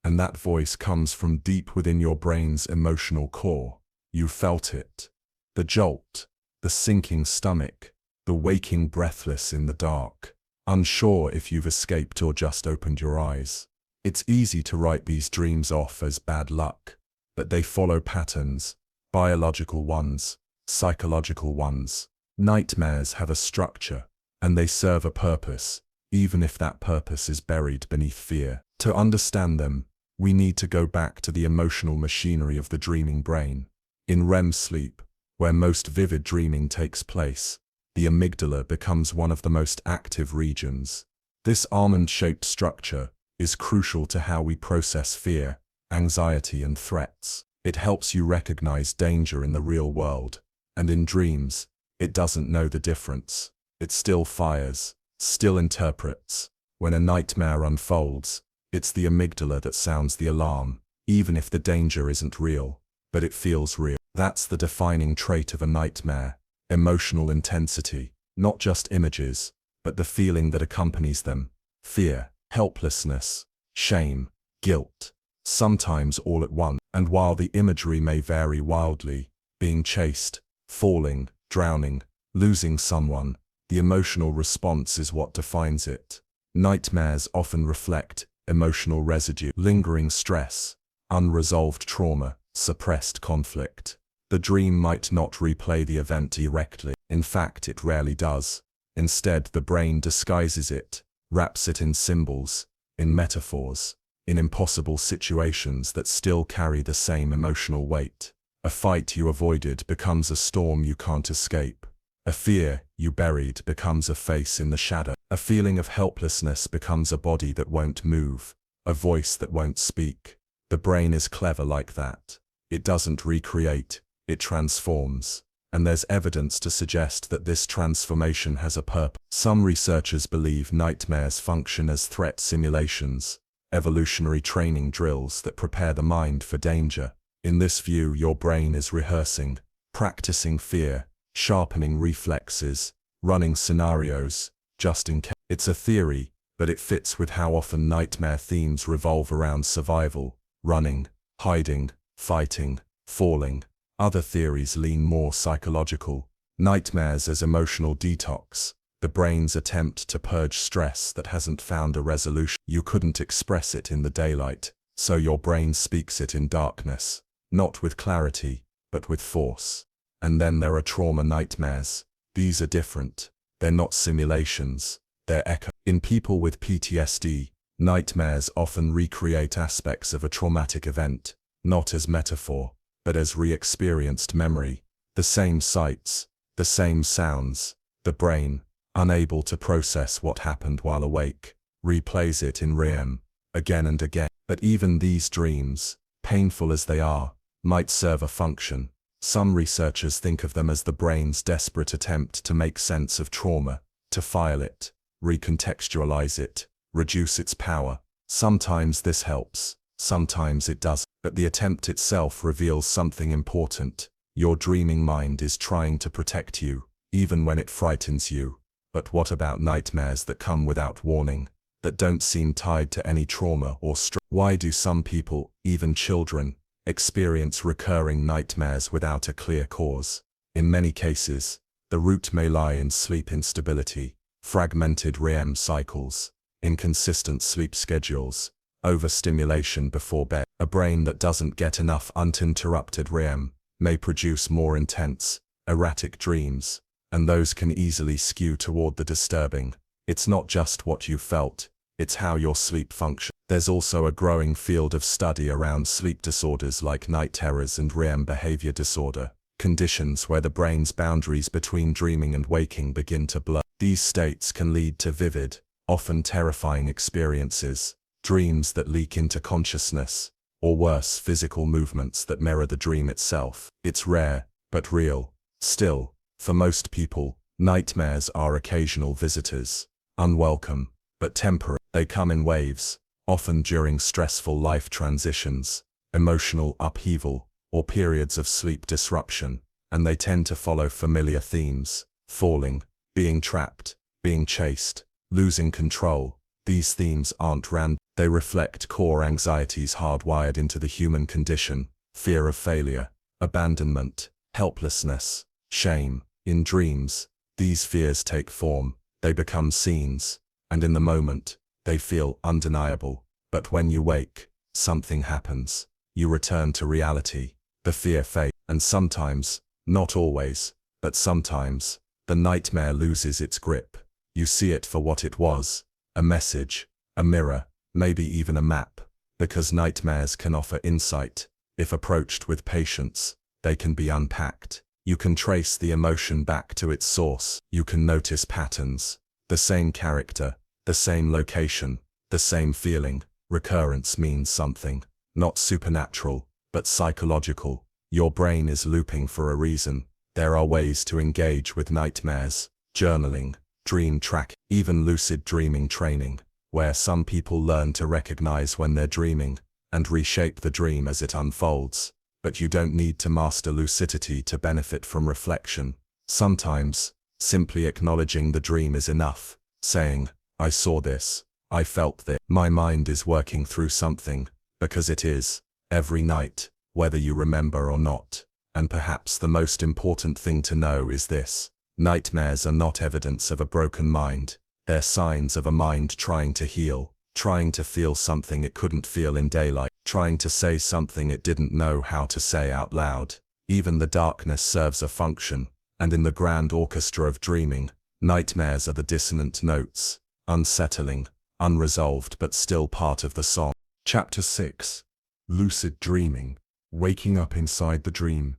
And that voice comes from deep within your brain's emotional core. You felt it. The jolt, the sinking stomach, the waking breathless in the dark, unsure if you've escaped or just opened your eyes. It's easy to write these dreams off as bad luck, but they follow patterns, biological ones, psychological ones. Nightmares have a structure, and they serve a purpose, even if that purpose is buried beneath fear. To understand them, we need to go back to the emotional machinery of the dreaming brain. In REM sleep, where most vivid dreaming takes place, the amygdala becomes one of the most active regions. This almond-shaped structure is crucial to how we process fear, anxiety, and threats. It helps you recognize danger in the real world, and in dreams, it doesn't know the difference. It still fires, still interprets. When a nightmare unfolds, it's the amygdala that sounds the alarm, even if the danger isn't real, but it feels real. That's the defining trait of a nightmare: emotional intensity, not just images, but the feeling that accompanies them: fear, helplessness, shame, guilt, sometimes all at once. And while the imagery may vary wildly, being chased, falling, drowning, losing someone, the emotional response is what defines it. Nightmares often reflect emotional residue, lingering stress, unresolved trauma, suppressed conflict. The dream might not replay the event directly. In fact, it rarely does. Instead, the brain disguises it, wraps it in symbols, in metaphors, in impossible situations that still carry the same emotional weight. A fight you avoided becomes a storm you can't escape. A fear you buried becomes a face in the shadow. A feeling of helplessness becomes a body that won't move, a voice that won't speak. The brain is clever like that. It doesn't recreate, it transforms. And there's evidence to suggest that this transformation has a purpose. Some researchers believe nightmares function as threat simulations, evolutionary training drills that prepare the mind for danger. In this view, your brain is rehearsing, practicing fear, sharpening reflexes, running scenarios, just in case. It's a theory, but it fits with how often nightmare themes revolve around survival, running, hiding, fighting, falling. Other theories lean more psychological. Nightmares as emotional detox, the brain's attempt to purge stress that hasn't found a resolution. You couldn't express it in the daylight, so your brain speaks it in darkness, not with clarity, but with force. And then there are trauma nightmares. These are different. They're not simulations, they're echo. In people with PTSD, nightmares often recreate aspects of a traumatic event, not as metaphor, but as re-experienced memory. The same sights, the same sounds. The brain, unable to process what happened while awake, replays it in REM, again and again. But even these dreams, painful as they are, might serve a function. Some researchers think of them as the brain's desperate attempt to make sense of trauma, to file it, recontextualize it, reduce its power. Sometimes this helps, sometimes it doesn't, but the attempt itself reveals something important. Your dreaming mind is trying to protect you, even when it frightens you. But what about nightmares that come without warning, that don't seem tied to any trauma or stress? Why do some people, even children, experience recurring nightmares without a clear cause? In many cases, the root may lie in sleep instability, fragmented REM cycles, inconsistent sleep schedules, overstimulation before bed. A brain that doesn't get enough uninterrupted REM may produce more intense, erratic dreams, and those can easily skew toward the disturbing. It's not just what you felt, it's how your sleep functions. There's also a growing field of study around sleep disorders like night terrors and REM behavior disorder, conditions where the brain's boundaries between dreaming and waking begin to blur. These states can lead to vivid, often terrifying experiences, dreams that leak into consciousness, or worse, physical movements that mirror the dream itself. It's rare, but real. Still, for most people, nightmares are occasional visitors, unwelcome, but temporary. They come in waves, often during stressful life transitions, emotional upheaval, or periods of sleep disruption, and they tend to follow familiar themes: falling, being trapped, being chased, losing control. These themes aren't random. They reflect core anxieties hardwired into the human condition: fear of failure, abandonment, helplessness, shame. In dreams, these fears take form, they become scenes, and in the moment, they feel undeniable. But when you wake, something happens. You return to reality. The fear fades, and sometimes, not always, but sometimes, the nightmare loses its grip. You see it for what it was: a message, a mirror, maybe even a map. Because nightmares can offer insight, if approached with patience, they can be unpacked. You can trace the emotion back to its source. You can notice patterns, the same character, the same location, the same feeling. Recurrence means something, not supernatural, but psychological. Your brain is looping for a reason. There are ways to engage with nightmares: journaling, dream track, even lucid dreaming training, where some people learn to recognize when they're dreaming and reshape the dream as it unfolds. But you don't need to master lucidity to benefit from reflection. Sometimes, simply acknowledging the dream is enough, saying, "I saw this, I felt this, my mind is working through something," because it is, every night, whether you remember or not. And perhaps the most important thing to know is this: nightmares are not evidence of a broken mind. They're signs of a mind trying to heal, trying to feel something it couldn't feel in daylight, trying to say something it didn't know how to say out loud. Even the darkness serves a function, and in the grand orchestra of dreaming, nightmares are the dissonant notes, unsettling, unresolved but still part of the song. Chapter 6. Lucid Dreaming. Waking up inside the dream.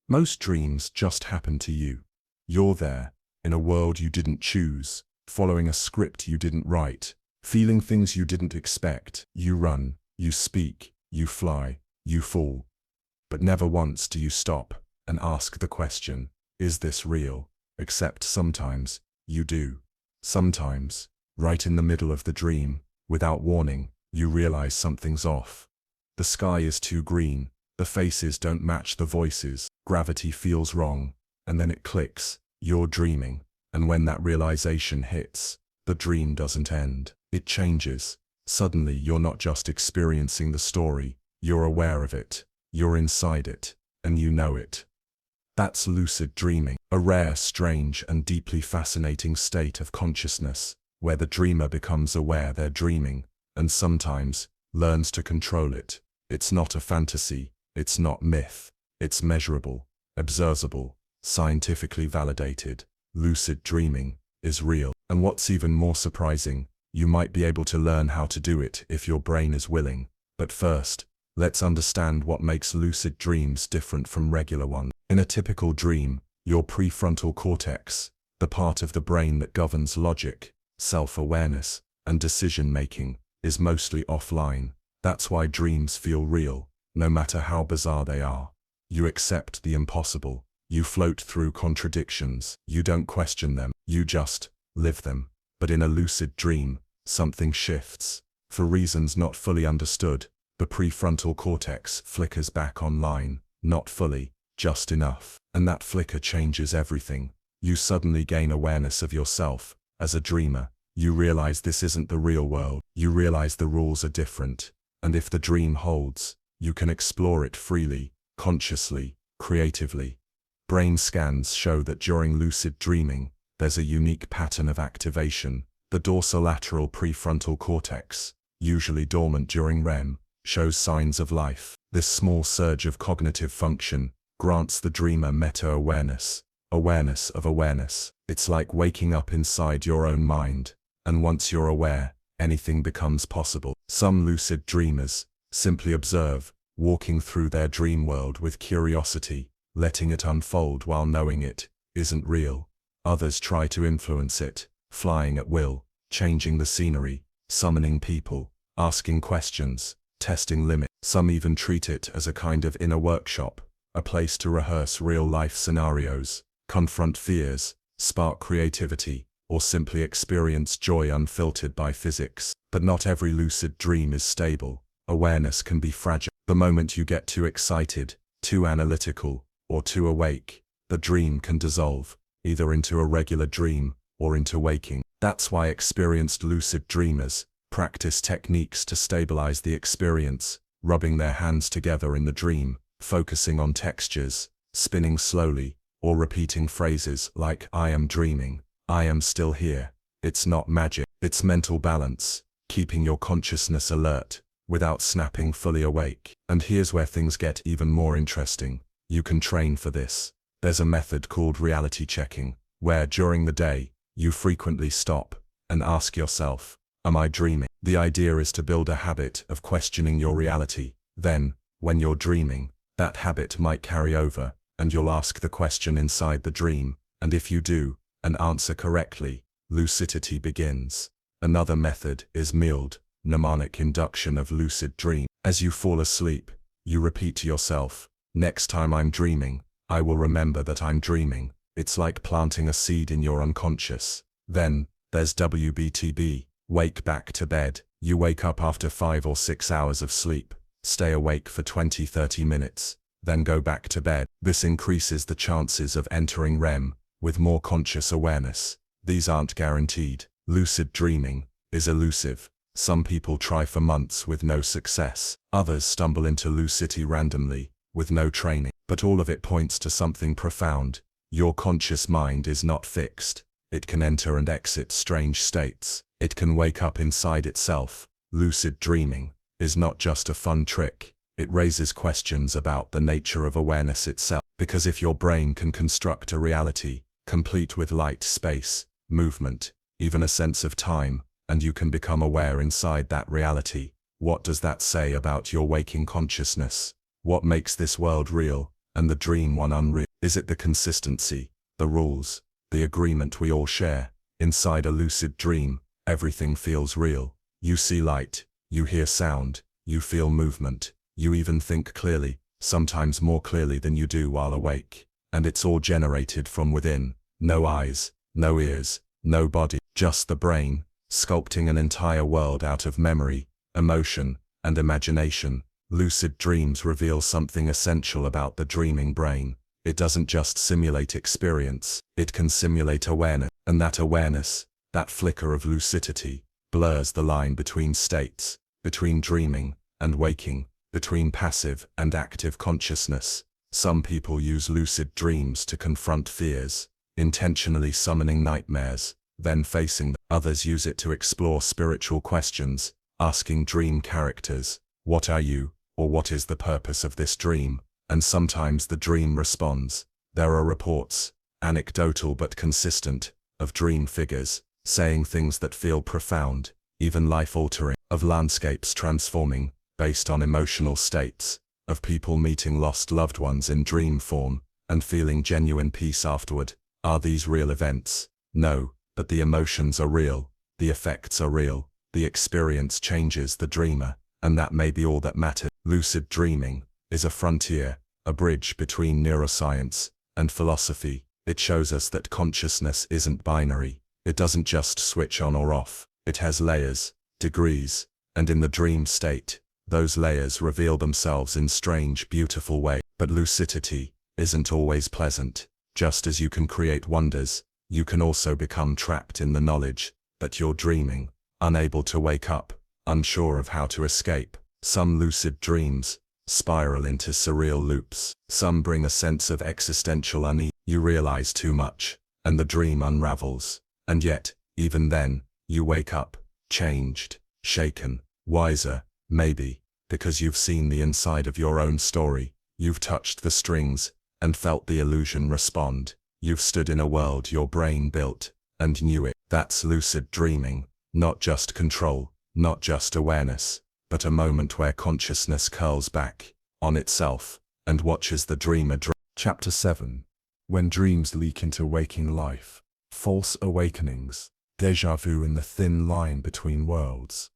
Most dreams just happen to you. You're there, in a world you didn't choose, following a script you didn't write, feeling things you didn't expect. You run, you speak, you fly, you fall. But never once do you stop and ask the question, is this real? Except sometimes, you do. Sometimes, right in the middle of the dream, without warning, you realize something's off. The sky is too green, the faces don't match the voices, gravity feels wrong, and then it clicks: you're dreaming. And when that realization hits, the dream doesn't end, it changes. Suddenly you're not just experiencing the story, you're aware of it, you're inside it, and you know it. That's lucid dreaming, a rare, strange, and deeply fascinating state of consciousness, where the dreamer becomes aware they're dreaming, and sometimes, learns to control it. It's not a fantasy, it's not myth, it's measurable, observable, scientifically validated. Lucid dreaming is real. And what's even more surprising, you might be able to learn how to do it if your brain is willing. But first, let's understand what makes lucid dreams different from regular ones. In a typical dream, your prefrontal cortex, the part of the brain that governs logic, self-awareness, and decision-making, is mostly offline. That's why dreams feel real, no matter how bizarre they are. You accept the impossible. You float through contradictions. You don't question them. You just live them. But in a lucid dream, something shifts. For reasons not fully understood, the prefrontal cortex flickers back online, not fully, just enough. And that flicker changes everything. You suddenly gain awareness of yourself. As a dreamer, you realize this isn't the real world. You realize the rules are different. And if the dream holds, you can explore it freely, consciously, creatively. Brain scans show that during lucid dreaming, there's a unique pattern of activation. The dorsolateral prefrontal cortex, usually dormant during REM, shows signs of life. This small surge of cognitive function grants the dreamer meta-awareness, awareness of awareness. It's like waking up inside your own mind, and once you're aware, anything becomes possible. Some lucid dreamers simply observe, walking through their dream world with curiosity, letting it unfold while knowing it isn't real. Others try to influence it, flying at will, changing the scenery, summoning people, asking questions, testing limits. Some even treat it as a kind of inner workshop, a place to rehearse real-life scenarios, confront fears, spark creativity, or simply experience joy unfiltered by physics. But not every lucid dream is stable. Awareness can be fragile. The moment you get too excited, too analytical, or too awake, the dream can dissolve, either into a regular dream or into waking. That's why experienced lucid dreamers practice techniques to stabilize the experience, rubbing their hands together in the dream, focusing on textures, spinning slowly, or repeating phrases like "I am dreaming," "I am still here." It's not magic, it's mental balance, keeping your consciousness alert, without snapping fully awake. And here's where things get even more interesting. You can train for this. There's a method called reality checking, where during the day, you frequently stop and ask yourself, am I dreaming? The idea is to build a habit of questioning your reality. Then, when you're dreaming, that habit might carry over, and you'll ask the question inside the dream, and if you do, and answer correctly, lucidity begins. Another method is mild, mnemonic induction of lucid dream. As you fall asleep, you repeat to yourself, next time I'm dreaming, I will remember that I'm dreaming. It's like planting a seed in your unconscious. Then, there's WBTB, wake back to bed. You wake up after 5 or 6 hours of sleep, stay awake for 20-30 minutes, then go back to bed. This increases the chances of entering REM, with more conscious awareness. These aren't guaranteed. Lucid dreaming is elusive. Some people try for months with no success. Others stumble into lucidity randomly, with no training. But all of it points to something profound. Your conscious mind is not fixed. It can enter and exit strange states. It can wake up inside itself. Lucid dreaming is not just a fun trick. It raises questions about the nature of awareness itself. Because if your brain can construct a reality, complete with light, space, movement, even a sense of time, and you can become aware inside that reality, what does that say about your waking consciousness? What makes this world real, and the dream one unreal? Is it the consistency, the rules, the agreement we all share? Inside a lucid dream, everything feels real. You see light, you hear sound, you feel movement, you even think clearly, sometimes more clearly than you do while awake. And it's all generated from within. No eyes, no ears, no body, just the brain, sculpting an entire world out of memory, emotion, and imagination. Lucid dreams reveal something essential about the dreaming brain. It doesn't just simulate experience, it can simulate awareness. And that awareness, that flicker of lucidity, blurs the line between states, between dreaming and waking, between passive and active consciousness. Some people use lucid dreams to confront fears, intentionally summoning nightmares, then facing them. Others use it to explore spiritual questions, asking dream characters, what are you, or what is the purpose of this dream? And sometimes the dream responds. There are reports, anecdotal but consistent, of dream figures, saying things that feel profound, even life-altering, of landscapes transforming, based on emotional states, of people meeting lost loved ones in dream form, and feeling genuine peace afterward. Are these real events? No, but the emotions are real, the effects are real, the experience changes the dreamer, and that may be all that matters. Lucid dreaming is a frontier, a bridge between neuroscience and philosophy. It shows us that consciousness isn't binary. It doesn't just switch on or off. It has layers, degrees, and in the dream state, those layers reveal themselves in strange, beautiful ways. But lucidity isn't always pleasant. Just as you can create wonders, you can also become trapped in the knowledge that you're dreaming, unable to wake up, unsure of how to escape. Some lucid dreams spiral into surreal loops. Some bring a sense of existential unease. You realize too much, and the dream unravels. And yet, even then, you wake up, changed, shaken, wiser, maybe, because you've seen the inside of your own story. You've touched the strings, and felt the illusion respond. You've stood in a world your brain built, and knew it. That's lucid dreaming, not just control, not just awareness, but a moment where consciousness curls back on itself and watches the dreamer dream. Chapter 7. When dreams leak into waking life. False awakenings. Déjà vu in the thin line between worlds.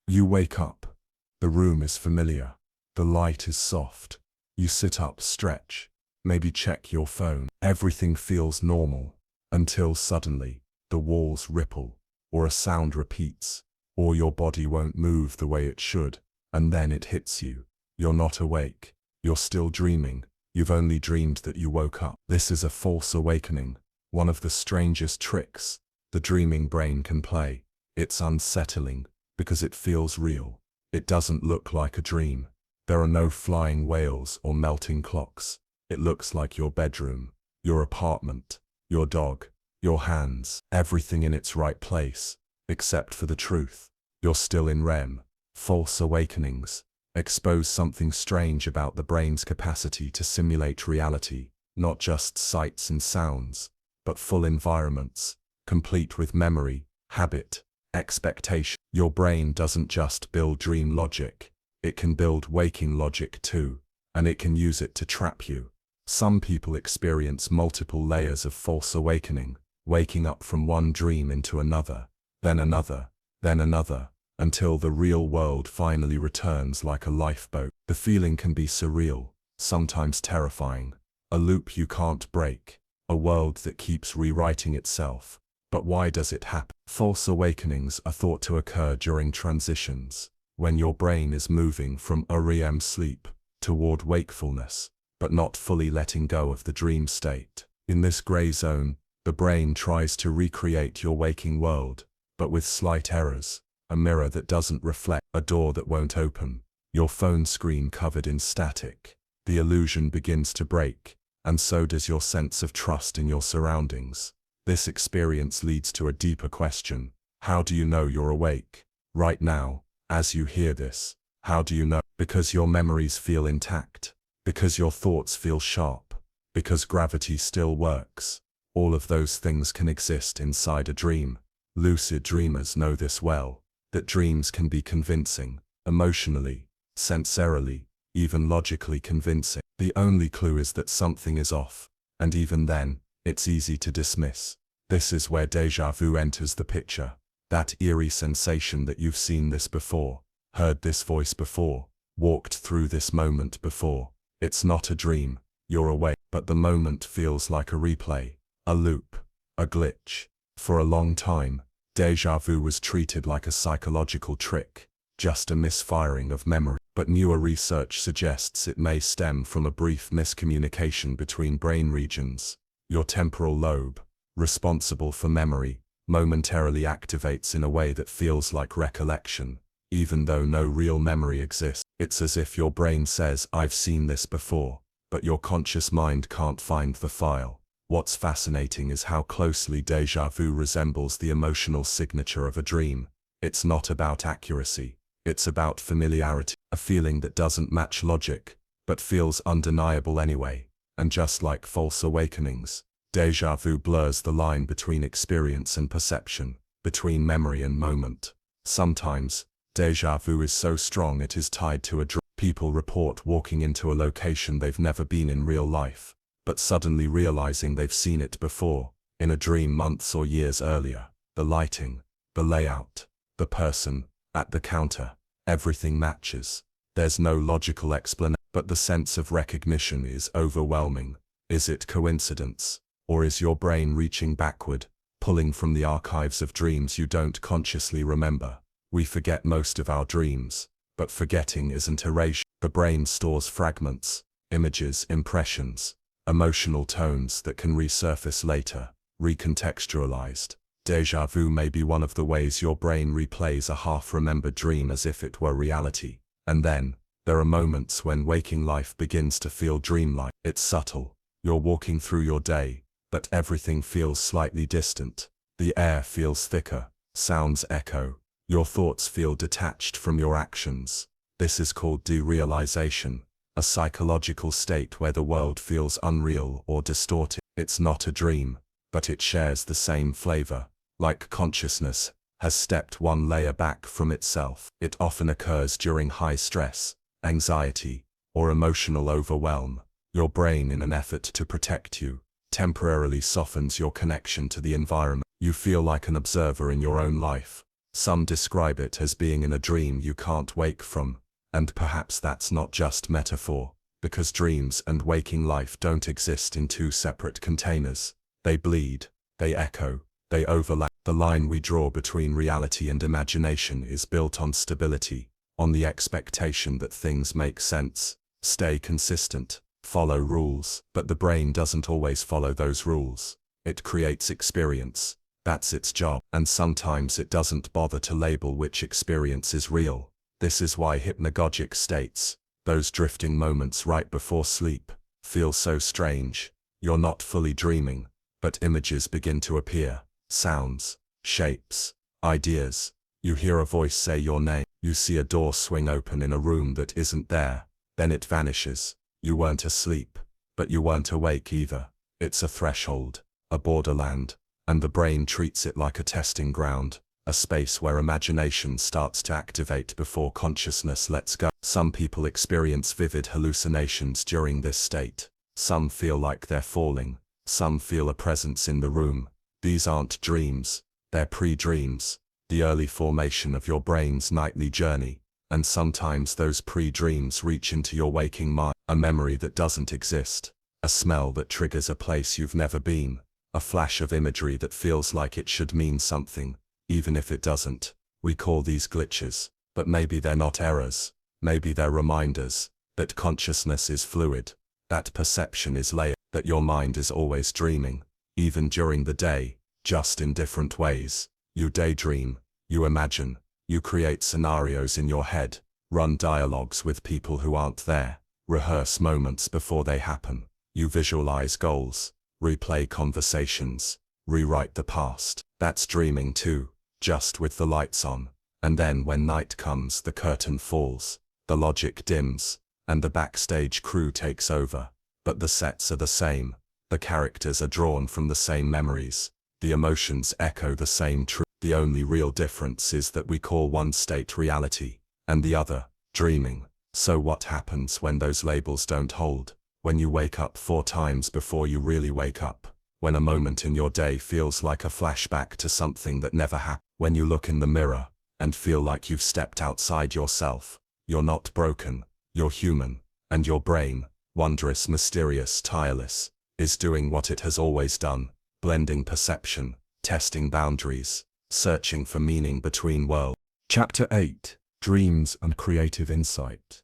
You wake up. The room is familiar. The light is soft. You sit up, stretch, maybe check your phone. Everything feels normal, until suddenly, the walls ripple, or a sound repeats, or your body won't move the way it should, and then it hits you. You're not awake. You're still dreaming. You've only dreamed that you woke up. This is a false awakening, one of the strangest tricks the dreaming brain can play. It's unsettling, because it feels real. It doesn't look like a dream. There are no flying whales or melting clocks. It looks like your bedroom, your apartment, your dog, your hands, everything in its right place, except for the truth. You're still in REM. False awakenings expose something strange about the brain's capacity to simulate reality, not just sights and sounds, but full environments, complete with memory, habit, expectation. Your brain doesn't just build dream logic, it can build waking logic too, and it can use it to trap you. Some people experience multiple layers of false awakening, waking up from one dream into another, then another, then another, until the real world finally returns like a lifeboat. The feeling can be surreal, sometimes terrifying, a loop you can't break, a world that keeps rewriting itself. But why does it happen? False awakenings are thought to occur during transitions, when your brain is moving from REM sleep toward wakefulness, but not fully letting go of the dream state. In this gray zone, the brain tries to recreate your waking world, but with slight errors. A mirror that doesn't reflect, a door that won't open, your phone screen covered in static. The illusion begins to break, and so does your sense of trust in your surroundings. This experience leads to a deeper question. How do you know you're awake? Right now, as you hear this, how do you know? Because your memories feel intact, because your thoughts feel sharp, because gravity still works. All of those things can exist inside a dream. Lucid dreamers know this well, that dreams can be convincing, emotionally, sensorily, even logically convincing. The only clue is that something is off, and even then, it's easy to dismiss. This is where déjà vu enters the picture. That eerie sensation that you've seen this before, heard this voice before, walked through this moment before. It's not a dream, you're awake, but the moment feels like a replay, a loop, a glitch. For a long time, déjà vu was treated like a psychological trick, just a misfiring of memory. But newer research suggests it may stem from a brief miscommunication between brain regions. Your temporal lobe, responsible for memory, momentarily activates in a way that feels like recollection, even though no real memory exists. It's as if your brain says, "I've seen this before," but your conscious mind can't find the file. What's fascinating is how closely déjà vu resembles the emotional signature of a dream. It's not about accuracy, it's about familiarity, a feeling that doesn't match logic, but feels undeniable anyway. And just like false awakenings, déjà vu blurs the line between experience and perception, between memory and moment. Sometimes, déjà vu is so strong it is tied to a dream. People report walking into a location they've never been in real life, but suddenly realizing they've seen it before, in a dream months or years earlier. The lighting, the layout, the person, at the counter, everything matches. There's no logical explanation, but the sense of recognition is overwhelming. Is it coincidence? Or is your brain reaching backward, pulling from the archives of dreams you don't consciously remember. We forget most of our dreams, but forgetting isn't erasure. The brain stores fragments, images, impressions, emotional tones that can resurface later, recontextualized. Déjà vu may be one of the ways your brain replays a half-remembered dream as if it were reality. And then, there are moments when waking life begins to feel dreamlike. It's subtle. You're walking through your day, but everything feels slightly distant. The air feels thicker, sounds echo. Your thoughts feel detached from your actions. This is called derealization, a psychological state where the world feels unreal or distorted. It's not a dream, but it shares the same flavor. Like consciousness has stepped one layer back from itself. It often occurs during high stress, anxiety, or emotional overwhelm. Your brain, in an effort to protect you, temporarily softens your connection to the environment. You feel like an observer in your own life. Some describe it as being in a dream you can't wake from, and perhaps that's not just metaphor, because dreams and waking life don't exist in two separate containers. They bleed, they echo, they overlap. The line we draw between reality and imagination is built on stability, on the expectation that things make sense, stay consistent, follow rules. But the brain doesn't always follow those rules. It creates experience. That's its job. And sometimes it doesn't bother to label which experience is real. This is why hypnagogic states, those drifting moments right before sleep, feel so strange. You're not fully dreaming, but images begin to appear. Sounds, shapes, ideas. You hear a voice say your name. You see a door swing open in a room that isn't there. Then it vanishes. You weren't asleep, but you weren't awake either. It's a threshold, a borderland, and the brain treats it like a testing ground, a space where imagination starts to activate before consciousness lets go. Some people experience vivid hallucinations during this state. Some feel like they're falling. Some feel a presence in the room. These aren't dreams, they're pre-dreams, the early formation of your brain's nightly journey, and sometimes those pre-dreams reach into your waking mind. A memory that doesn't exist, a smell that triggers a place you've never been, a flash of imagery that feels like it should mean something, even if it doesn't. We call these glitches, but maybe they're not errors, maybe they're reminders that consciousness is fluid, that perception is layered, that your mind is always dreaming. Even during the day, just in different ways. You daydream, you imagine, you create scenarios in your head, run dialogues with people who aren't there, rehearse moments before they happen. You visualize goals, replay conversations, rewrite the past. That's dreaming too, just with the lights on. And then when night comes, the curtain falls, the logic dims, and the backstage crew takes over. But the sets are the same. The characters are drawn from the same memories. The emotions echo the same truth. The only real difference is that we call one state reality, and the other, dreaming. So what happens when those labels don't hold? When you wake up 4 times before you really wake up? When a moment in your day feels like a flashback to something that never happened? When you look in the mirror, and feel like you've stepped outside yourself? You're not broken, you're human, and your brain, wondrous, mysterious, tireless, is doing what it has always done, blending perception, testing boundaries, searching for meaning between worlds. Chapter 8. Dreams and Creative Insight.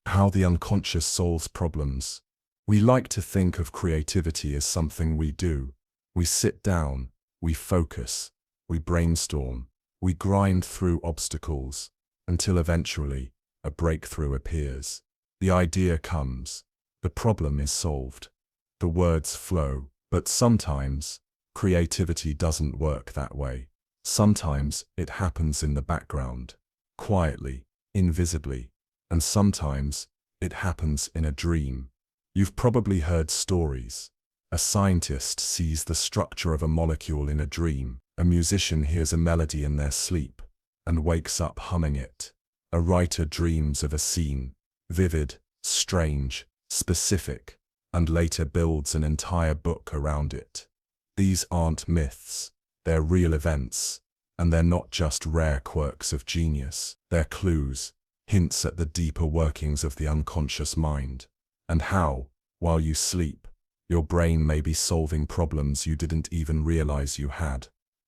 How the unconscious solves problems. We like to think of creativity as something we do. We sit down, we focus, we brainstorm, we grind through obstacles, until eventually, a breakthrough appears. The idea comes, the problem is solved. The words flow, but sometimes, creativity doesn't work that way. Sometimes it happens in the background, quietly, invisibly, and sometimes it happens in a dream. You've probably heard stories. A scientist sees the structure of a molecule in a dream. A musician hears a melody in their sleep and wakes up humming it. A writer dreams of a scene, vivid, strange, specific, and later builds an entire book around it. These aren't myths, they're real events, and they're not just rare quirks of genius. They're clues, hints at the deeper workings of the unconscious mind, and how, while you sleep, Your brain may be solving problems you didn't even realize you had.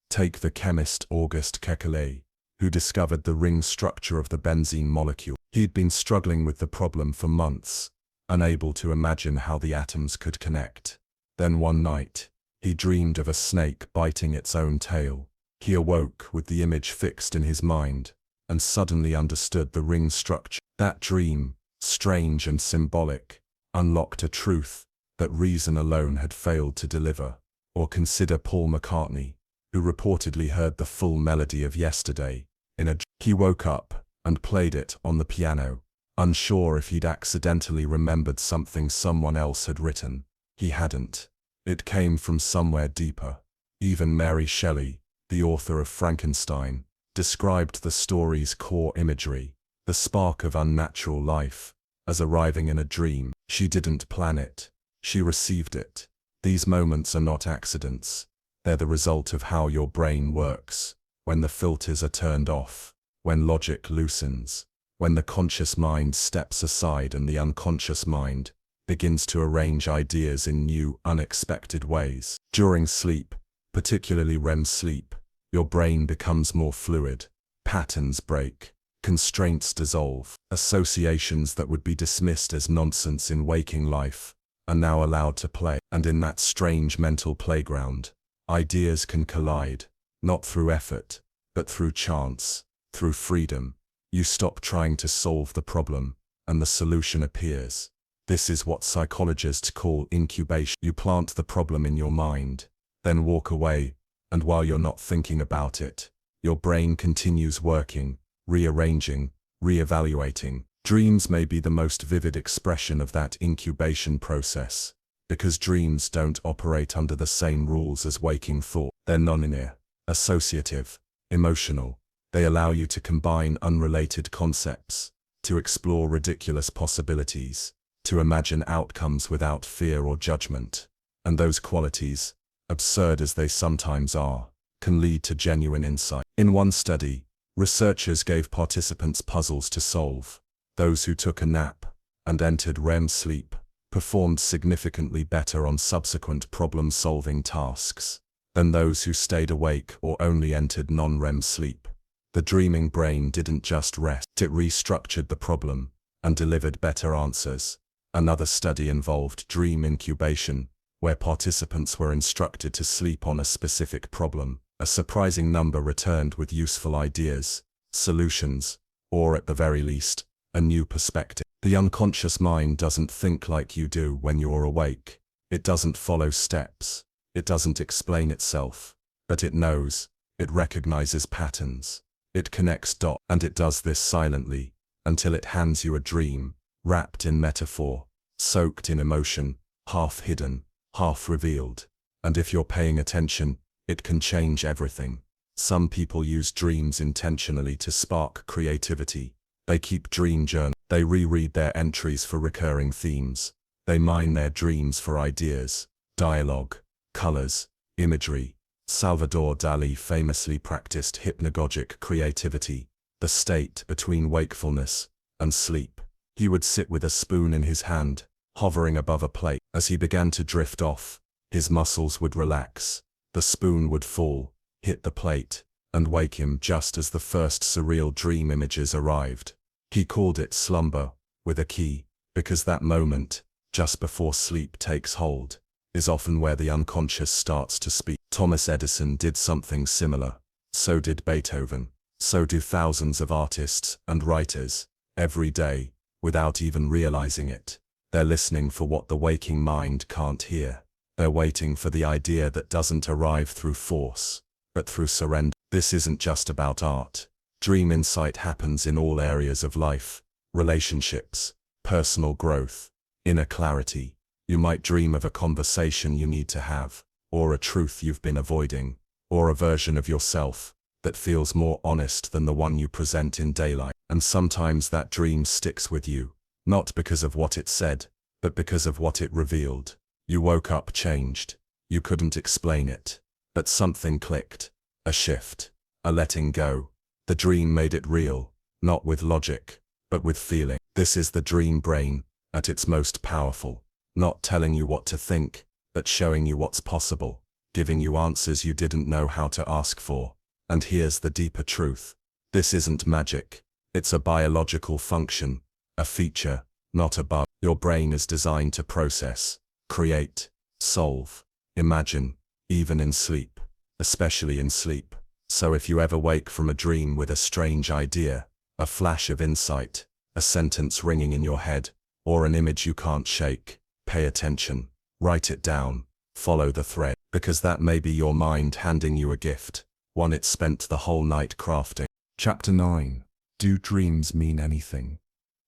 Take the chemist Auguste Kekule, who discovered the ring structure of the benzene molecule. He'd been struggling with the problem for months, unable to imagine how the atoms could connect. Then one night, he dreamed of a snake biting its own tail. He awoke with the image fixed in his mind, and suddenly understood the ring structure. That dream, strange and symbolic, unlocked a truth that reason alone had failed to deliver. Or consider Paul McCartney, who reportedly heard the full melody of Yesterday in a dream. He woke up and played it on the piano, unsure if he'd accidentally remembered something someone else had written. He hadn't. It came from somewhere deeper. Even Mary Shelley, the author of Frankenstein, described the story's core imagery, the spark of unnatural life, as arriving in a dream. She didn't plan it. She received it. These moments are not accidents. They're the result of how your brain works, when the filters are turned off, when logic loosens, when the conscious mind steps aside and the unconscious mind begins to arrange ideas in new, unexpected ways. During sleep, particularly REM sleep, your brain becomes more fluid, patterns break, constraints dissolve. Associations that would be dismissed as nonsense in waking life are now allowed to play. And in that strange mental playground, ideas can collide, not through effort, but through chance, through freedom. You stop trying to solve the problem, and the solution appears. This is what psychologists call incubation. You plant the problem in your mind, then walk away, and while you're not thinking about it, your brain continues working, rearranging, re-evaluating. Dreams may be the most vivid expression of that incubation process, because dreams don't operate under the same rules as waking thought. They're nonlinear, associative, emotional. They allow you to combine unrelated concepts, to explore ridiculous possibilities, to imagine outcomes without fear or judgment. And those qualities, absurd as they sometimes are, can lead to genuine insight. In one study, researchers gave participants puzzles to solve. Those who took a nap and entered REM sleep performed significantly better on subsequent problem-solving tasks than those who stayed awake or only entered non-REM sleep. The dreaming brain didn't just rest, it restructured the problem and delivered better answers. Another study involved dream incubation, where participants were instructed to sleep on a specific problem. A surprising number returned with useful ideas, solutions, or at the very least, a new perspective. The unconscious mind doesn't think like you do when you're awake. It doesn't follow steps. It doesn't explain itself. But it knows. It recognizes patterns. It connects dots. And it does this silently, until it hands you a dream, wrapped in metaphor, soaked in emotion, half hidden, half revealed. And if you're paying attention, it can change everything. Some people use dreams intentionally to spark creativity. They keep dream journals. They reread their entries for recurring themes. They mine their dreams for ideas, dialogue, colors, imagery. Salvador Dali famously practiced hypnagogic creativity, the state between wakefulness and sleep. He would sit with a spoon in his hand, hovering above a plate. As he began to drift off, his muscles would relax. The spoon would fall, hit the plate, and wake him just as the first surreal dream images arrived. He called it slumber, with a key, because that moment, just before sleep takes hold, is often where the unconscious starts to speak. Thomas Edison did something similar. So did Beethoven. So do thousands of artists and writers, every day, without even realizing it. They're listening for what the waking mind can't hear. They're waiting for the idea that doesn't arrive through force, but through surrender. This isn't just about art. Dream insight happens in all areas of life: relationships, personal growth, inner clarity. You might dream of a conversation you need to have, or a truth you've been avoiding, or a version of yourself that feels more honest than the one you present in daylight. And sometimes that dream sticks with you, not because of what it said, but because of what it revealed. You woke up changed. You couldn't explain it, but something clicked. A shift, a letting go. The dream made it real, not with logic, but with feeling. This is the dream brain, at its most powerful, not telling you what to think, at showing you what's possible, giving you answers you didn't know how to ask for. And here's the deeper truth. This isn't magic. It's a biological function, a feature, not a bug. Your brain is designed to process, create, solve, imagine, even in sleep, especially in sleep. So if you ever wake from a dream with a strange idea, a flash of insight, a sentence ringing in your head, or an image you can't shake, pay attention, write it down, follow the thread, because that may be your mind handing you a gift, one it spent the whole night crafting. Chapter 9. Do dreams mean anything?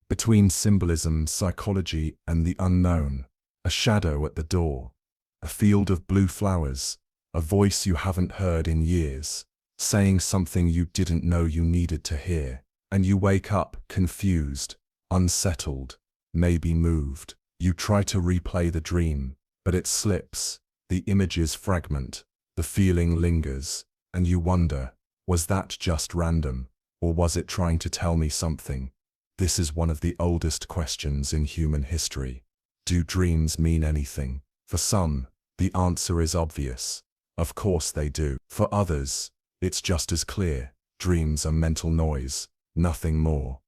Between symbolism, psychology, and the unknown, a shadow at the door, a field of blue flowers, a voice you haven't heard in years, saying something you didn't know you needed to hear, and you wake up confused, unsettled, maybe moved. You try to replay the dream, but it slips, the images fragment, the feeling lingers, and you wonder, was that just random, or was it trying to tell me something? This is one of the oldest questions in human history. Do dreams mean anything? For some, the answer is obvious. Of course they do. For others, it's just as clear. Dreams are mental noise, nothing more.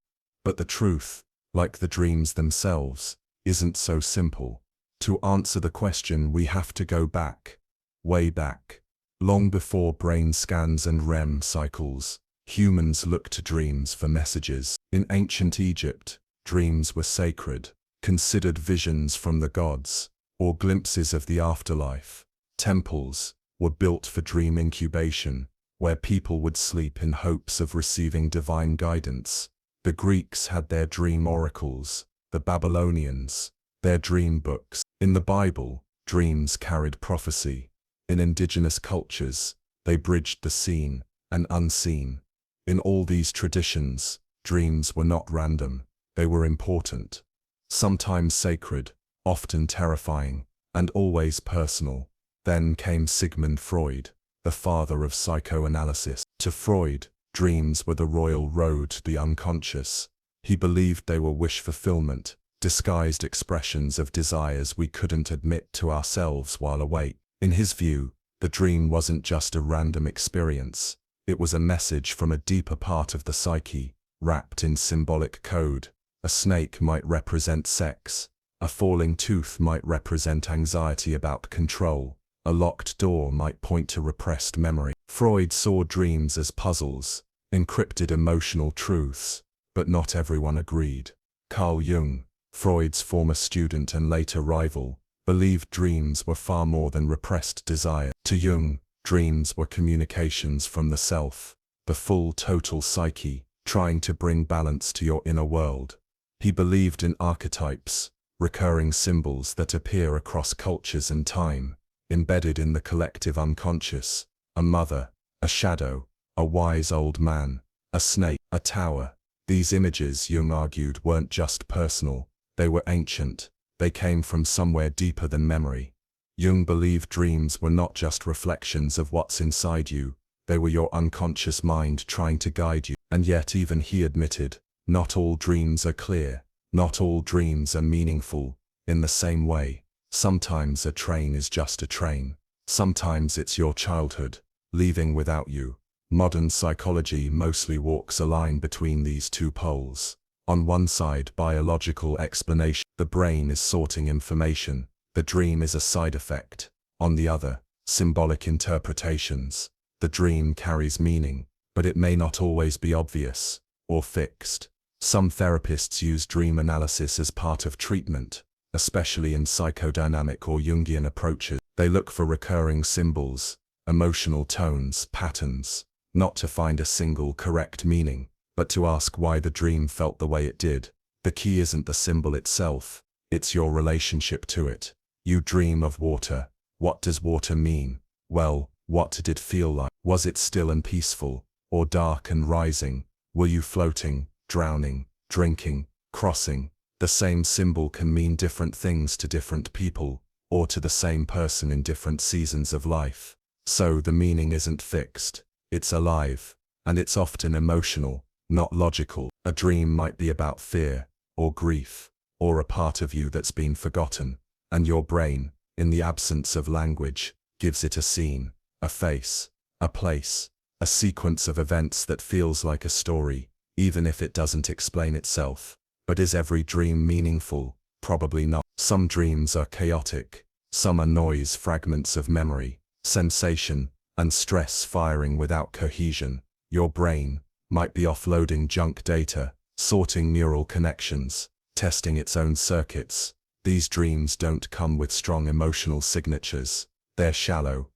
But the truth, like the dreams themselves, isn't so simple. To answer the question, we have to go back, way back. Long before brain scans and REM cycles, humans looked to dreams for messages. In ancient Egypt, dreams were sacred, considered visions from the gods, or glimpses of the afterlife. Temples were built for dream incubation, where people would sleep in hopes of receiving divine guidance. The Greeks had their dream oracles, the Babylonians, their dream books. In the Bible, dreams carried prophecy. In indigenous cultures, they bridged the seen and unseen. In all these traditions, dreams were not random, they were important. Sometimes sacred, often terrifying, and always personal. Then came Sigmund Freud, the father of psychoanalysis. To Freud, dreams were the royal road to the unconscious. He believed they were wish fulfillment, disguised expressions of desires we couldn't admit to ourselves while awake. In his view, the dream wasn't just a random experience, it was a message from a deeper part of the psyche, wrapped in symbolic code. A snake might represent sex, a falling tooth might represent anxiety about control, a locked door might point to repressed memory. Freud saw dreams as puzzles, encrypted emotional truths, but not everyone agreed. Carl Jung, Freud's former student and later rival, believed dreams were far more than repressed desire. To Jung, dreams were communications from the self, the full total psyche, trying to bring balance to your inner world. He believed in archetypes, recurring symbols that appear across cultures and time, embedded in the collective unconscious. A mother, a shadow, a wise old man, a snake, a tower. These images, Jung argued, weren't just personal, they were ancient. They came from somewhere deeper than memory. Jung believed dreams were not just reflections of what's inside you, they were your unconscious mind trying to guide you. And yet even he admitted, not all dreams are clear, not all dreams are meaningful. In the same way, sometimes a train is just a train. Sometimes it's your childhood, leaving without you. Modern psychology mostly walks a line between these two poles. On one side, biological explanation, the brain is sorting information, the dream is a side effect. On the other, symbolic interpretations, the dream carries meaning, but it may not always be obvious or fixed. Some therapists use dream analysis as part of treatment, especially in psychodynamic or Jungian approaches. They look for recurring symbols, emotional tones, patterns, not to find a single correct meaning, but to ask why the dream felt the way it did. The key isn't the symbol itself, it's your relationship to it. You dream of water. What does water mean? Well, what did it feel like? Was it still and peaceful, or dark and rising? Were you floating, drowning, drinking, crossing? The same symbol can mean different things to different people, or to the same person in different seasons of life. So the meaning isn't fixed, it's alive, and it's often emotional, not logical. A dream might be about fear, or grief, or a part of you that's been forgotten, and your brain, in the absence of language, gives it a scene, a face, a place, a sequence of events that feels like a story, even if it doesn't explain itself. But is every dream meaningful? Probably not. Some dreams are chaotic, some are noise fragments of memory, sensation, and stress firing without cohesion. Your brain might be offloading junk data, sorting neural connections, testing its own circuits. These dreams don't come with strong emotional signatures. They're shallow,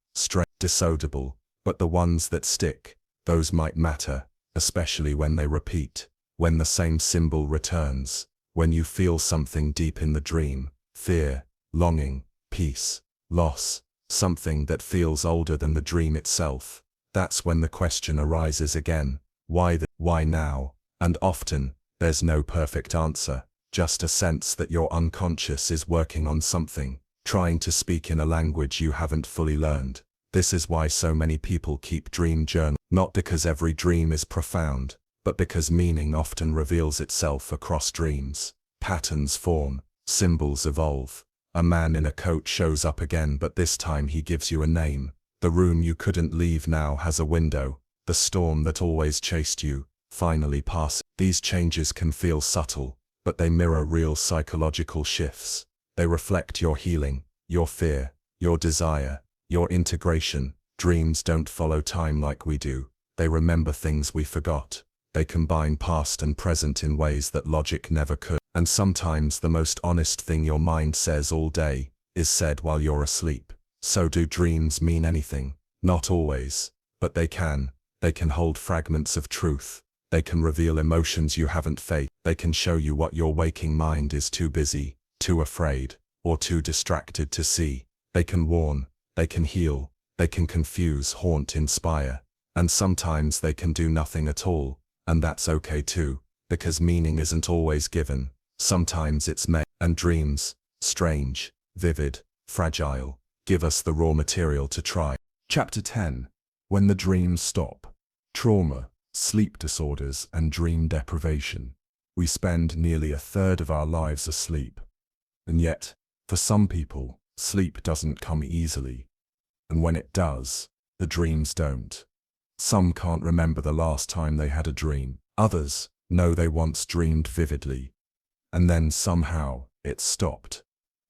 disodable, but the ones that stick, those might matter, especially when they repeat, when the same symbol returns, when you feel something deep in the dream, fear, longing, peace, loss, something that feels older than the dream itself. That's when the question arises again, why now? And often, there's no perfect answer, just a sense that your unconscious is working on something, trying to speak in a language you haven't fully learned. This is why so many people keep dream journal, not because every dream is profound, but because meaning often reveals itself across dreams. Patterns form, symbols evolve. A man in a coat shows up again, but this time he gives you a name. The room you couldn't leave now has a window. The storm that always chased you finally passes. These changes can feel subtle, but they mirror real psychological shifts. They reflect your healing, your fear, your desire, your integration. Dreams don't follow time like we do. They remember things we forgot. They combine past and present in ways that logic never could. And sometimes the most honest thing your mind says all day is said while you're asleep. So do dreams mean anything? Not always, but they can. They can hold fragments of truth. They can reveal emotions you haven't faced. They can show you what your waking mind is too busy, too afraid, or too distracted to see. They can warn, they can heal, they can confuse, haunt, inspire. And sometimes they can do nothing at all, and that's okay too, because meaning isn't always given. Sometimes it's made. And dreams, strange, vivid, fragile, give us the raw material to try. Chapter 10. When the dreams stop. Trauma, sleep disorders, and dream deprivation. We spend nearly a third of our lives asleep. And yet, for some people, sleep doesn't come easily. And when it does, the dreams don't. Some can't remember the last time they had a dream. Others know they once dreamed vividly. And then somehow, it stopped.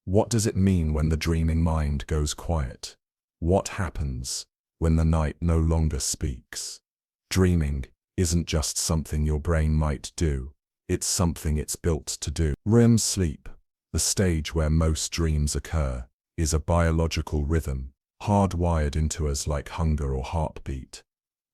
What does it mean when the dreaming mind goes quiet? What happens when the night no longer speaks? Dreaming isn't just something your brain might do. It's something it's built to do. REM sleep, the stage where most dreams occur, is a biological rhythm, hardwired into us like hunger or heartbeat.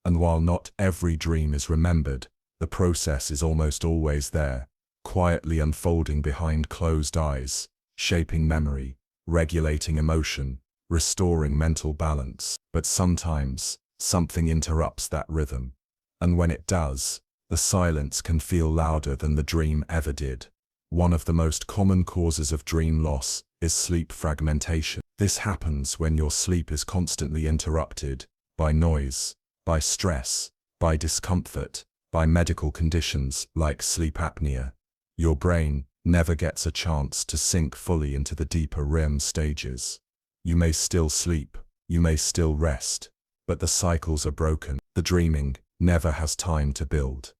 And while not every dream is remembered, the process is almost always there, quietly unfolding behind closed eyes, shaping memory, regulating emotion, restoring mental balance. But sometimes, something interrupts that rhythm. And when it does, the silence can feel louder than the dream ever did. One of the most common causes of dream loss is sleep fragmentation. This happens when your sleep is constantly interrupted by noise, by stress, by discomfort, by medical conditions like sleep apnea. Your brain never gets a chance to sink fully into the deeper REM stages. You may still sleep, you may still rest, but the cycles are broken. The dreaming never has time to build.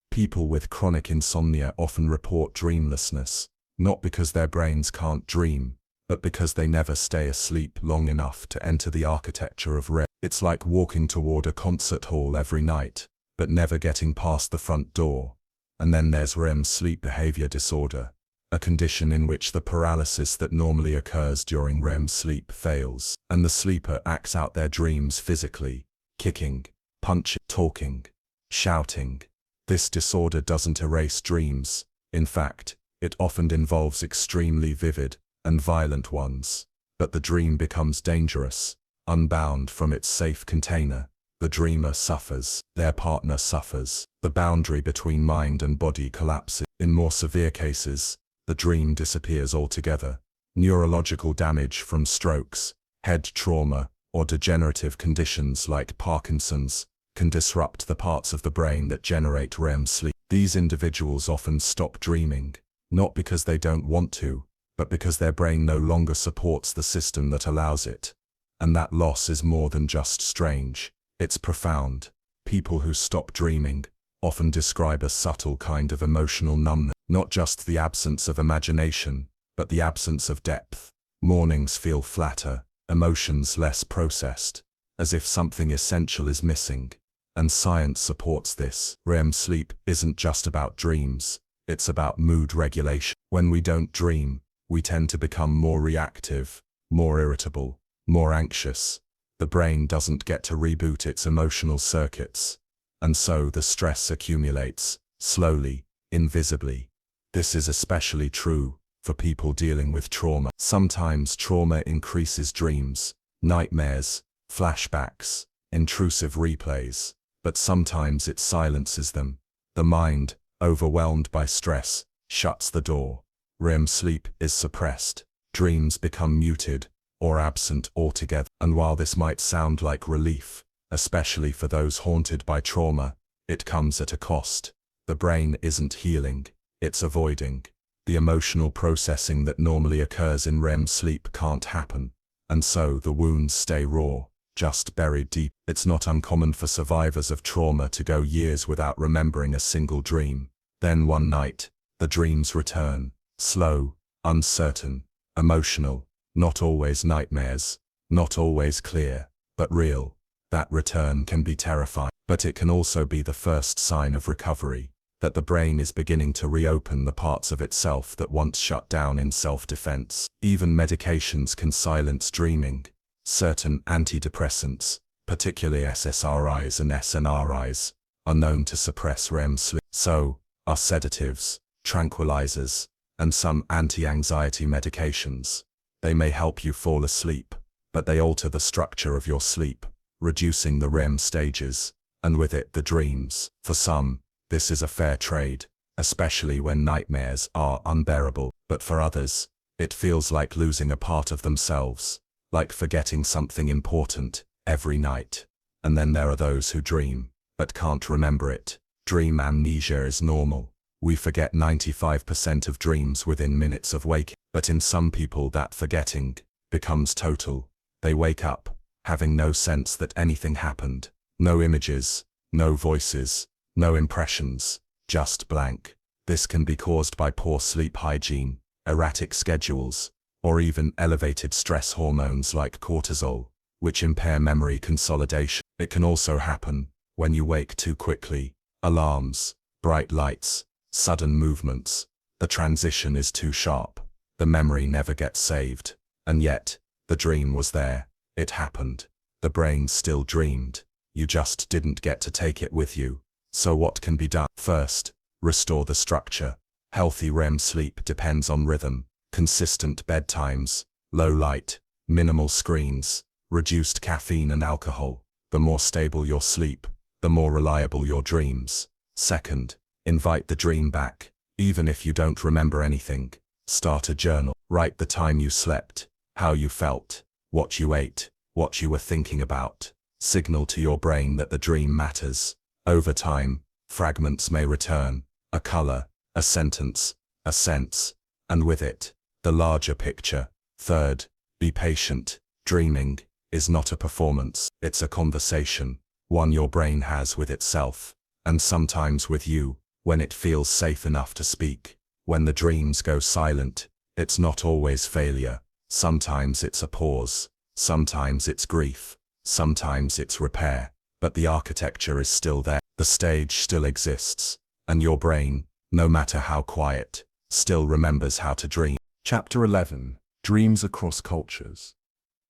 People with chronic insomnia often report dreamlessness, not because their brains can't dream, but because they never stay asleep long enough to enter the architecture of REM. It's like walking toward a concert hall every night, but never getting past the front door. And then there's REM sleep behavior disorder, a condition in which the paralysis that normally occurs during REM sleep fails, and the sleeper acts out their dreams physically, kicking, punching, talking, shouting. This disorder doesn't erase dreams. In fact, it often involves extremely vivid and violent ones. But the dream becomes dangerous, unbound from its safe container. The dreamer suffers, their partner suffers, the boundary between mind and body collapses. In more severe cases, the dream disappears altogether. Neurological damage from strokes, head trauma, or degenerative conditions like Parkinson's can disrupt the parts of the brain that generate REM sleep. These individuals often stop dreaming, not because they don't want to, but because their brain no longer supports the system that allows it. And that loss is more than just strange, it's profound. People who stop dreaming often describe a subtle kind of emotional numbness, not just the absence of imagination, but the absence of depth. Mornings feel flatter, emotions less processed, as if something essential is missing. And science supports this. REM sleep isn't just about dreams, it's about mood regulation. When we don't dream, we tend to become more reactive, more irritable, more anxious. The brain doesn't get to reboot its emotional circuits, and so the stress accumulates, slowly, invisibly. This is especially true for people dealing with trauma. Sometimes trauma increases dreams, nightmares, flashbacks, intrusive replays, but sometimes it silences them. The mind, overwhelmed by stress, shuts the door. REM sleep is suppressed, dreams become muted or absent altogether. And while this might sound like relief, especially for those haunted by trauma, it comes at a cost. The brain isn't healing, it's avoiding. The emotional processing that normally occurs in REM sleep can't happen, and so the wounds stay raw, just buried deep. It's not uncommon for survivors of trauma to go years without remembering a single dream. Then one night, the dreams return, slow, uncertain, emotional, not always nightmares, not always clear, but real. That return can be terrifying, but it can also be the first sign of recovery, that the brain is beginning to reopen the parts of itself that once shut down in self-defense. Even medications can silence dreaming. Certain antidepressants, particularly SSRIs and SNRIs, are known to suppress REM sleep. So are sedatives, tranquilizers, and some anti-anxiety medications. They may help you fall asleep, but they alter the structure of your sleep, reducing the REM stages, and with it the dreams. For some, this is a fair trade, especially when nightmares are unbearable, but for others, it feels like losing a part of themselves, like forgetting something important every night. And then there are those who dream, but can't remember it. Dream amnesia is normal. We forget 95% of dreams within minutes of waking, but in some people that forgetting becomes total. They wake up, having no sense that anything happened. No images, no voices, no impressions, just blank. This can be caused by poor sleep hygiene, erratic schedules, or even elevated stress hormones like cortisol, which impair memory consolidation. It can also happen when you wake too quickly. Alarms, bright lights, sudden movements. The transition is too sharp. The memory never gets saved. And yet, the dream was there. It happened. The brain still dreamed. You just didn't get to take it with you. So what can be done? First, restore the structure. Healthy REM sleep depends on rhythm, consistent bedtimes, low light, minimal screens, reduced caffeine and alcohol. The more stable your sleep, the more reliable your dreams. Second, invite the dream back. Even if you don't remember anything, start a journal. Write the time you slept, how you felt, what you ate, what you were thinking about. Signal to your brain that the dream matters. Over time, fragments may return, a color, a sentence, a sense, and with it, the larger picture. Third, be patient. Dreaming is not a performance, it's a conversation, one your brain has with itself, and sometimes with you, when it feels safe enough to speak. When the dreams go silent, it's not always failure. Sometimes it's a pause, sometimes it's grief, sometimes it's repair, but the architecture is still there. The stage still exists, and your brain, no matter how quiet, still remembers how to dream. Chapter 11. Dreams Across Cultures.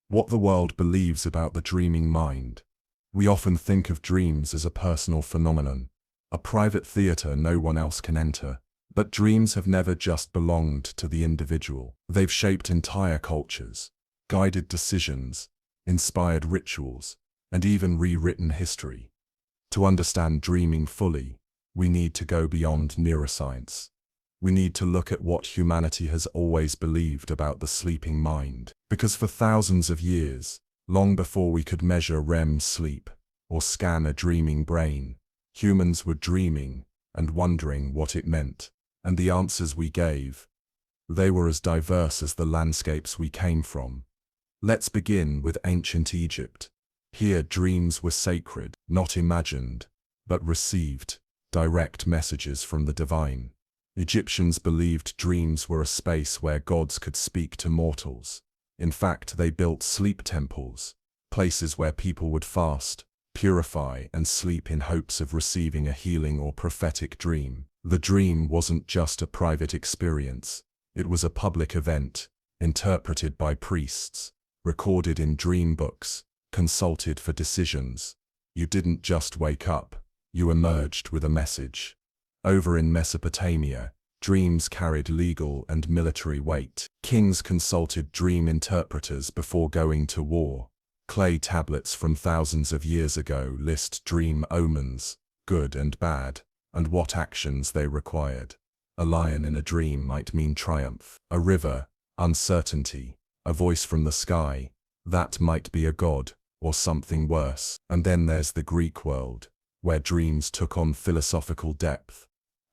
What the world believes about the dreaming mind. We often think of dreams as a personal phenomenon, a private theater no one else can enter. But dreams have never just belonged to the individual. They've shaped entire cultures, guided decisions, inspired rituals, and even rewritten history. To understand dreaming fully, we need to go beyond neuroscience. We need to look at what humanity has always believed about the sleeping mind. Because for thousands of years, long before we could measure REM sleep or scan a dreaming brain, humans were dreaming and wondering what it meant. And the answers we gave They were as diverse as the landscapes we came from. Let's begin with ancient Egypt. Here dreams were sacred, not imagined, but received, direct messages from the divine. Egyptians believed dreams were a space where gods could speak to mortals. In fact, they built sleep temples, places where people would fast, purify, and sleep in hopes of receiving a healing or prophetic dream. The dream wasn't just a private experience, it was a public event, interpreted by priests, recorded in dream books, consulted for decisions. You didn't just wake up, you emerged with a message. Over in Mesopotamia, dreams carried legal and military weight. Kings consulted dream interpreters before going to war. Clay tablets from thousands of years ago list dream omens, good and bad, and what actions they required. A lion in a dream might mean triumph. A river, uncertainty. A voice from the sky, that might be a god, or something worse. And then there's the Greek world, where dreams took on philosophical depth.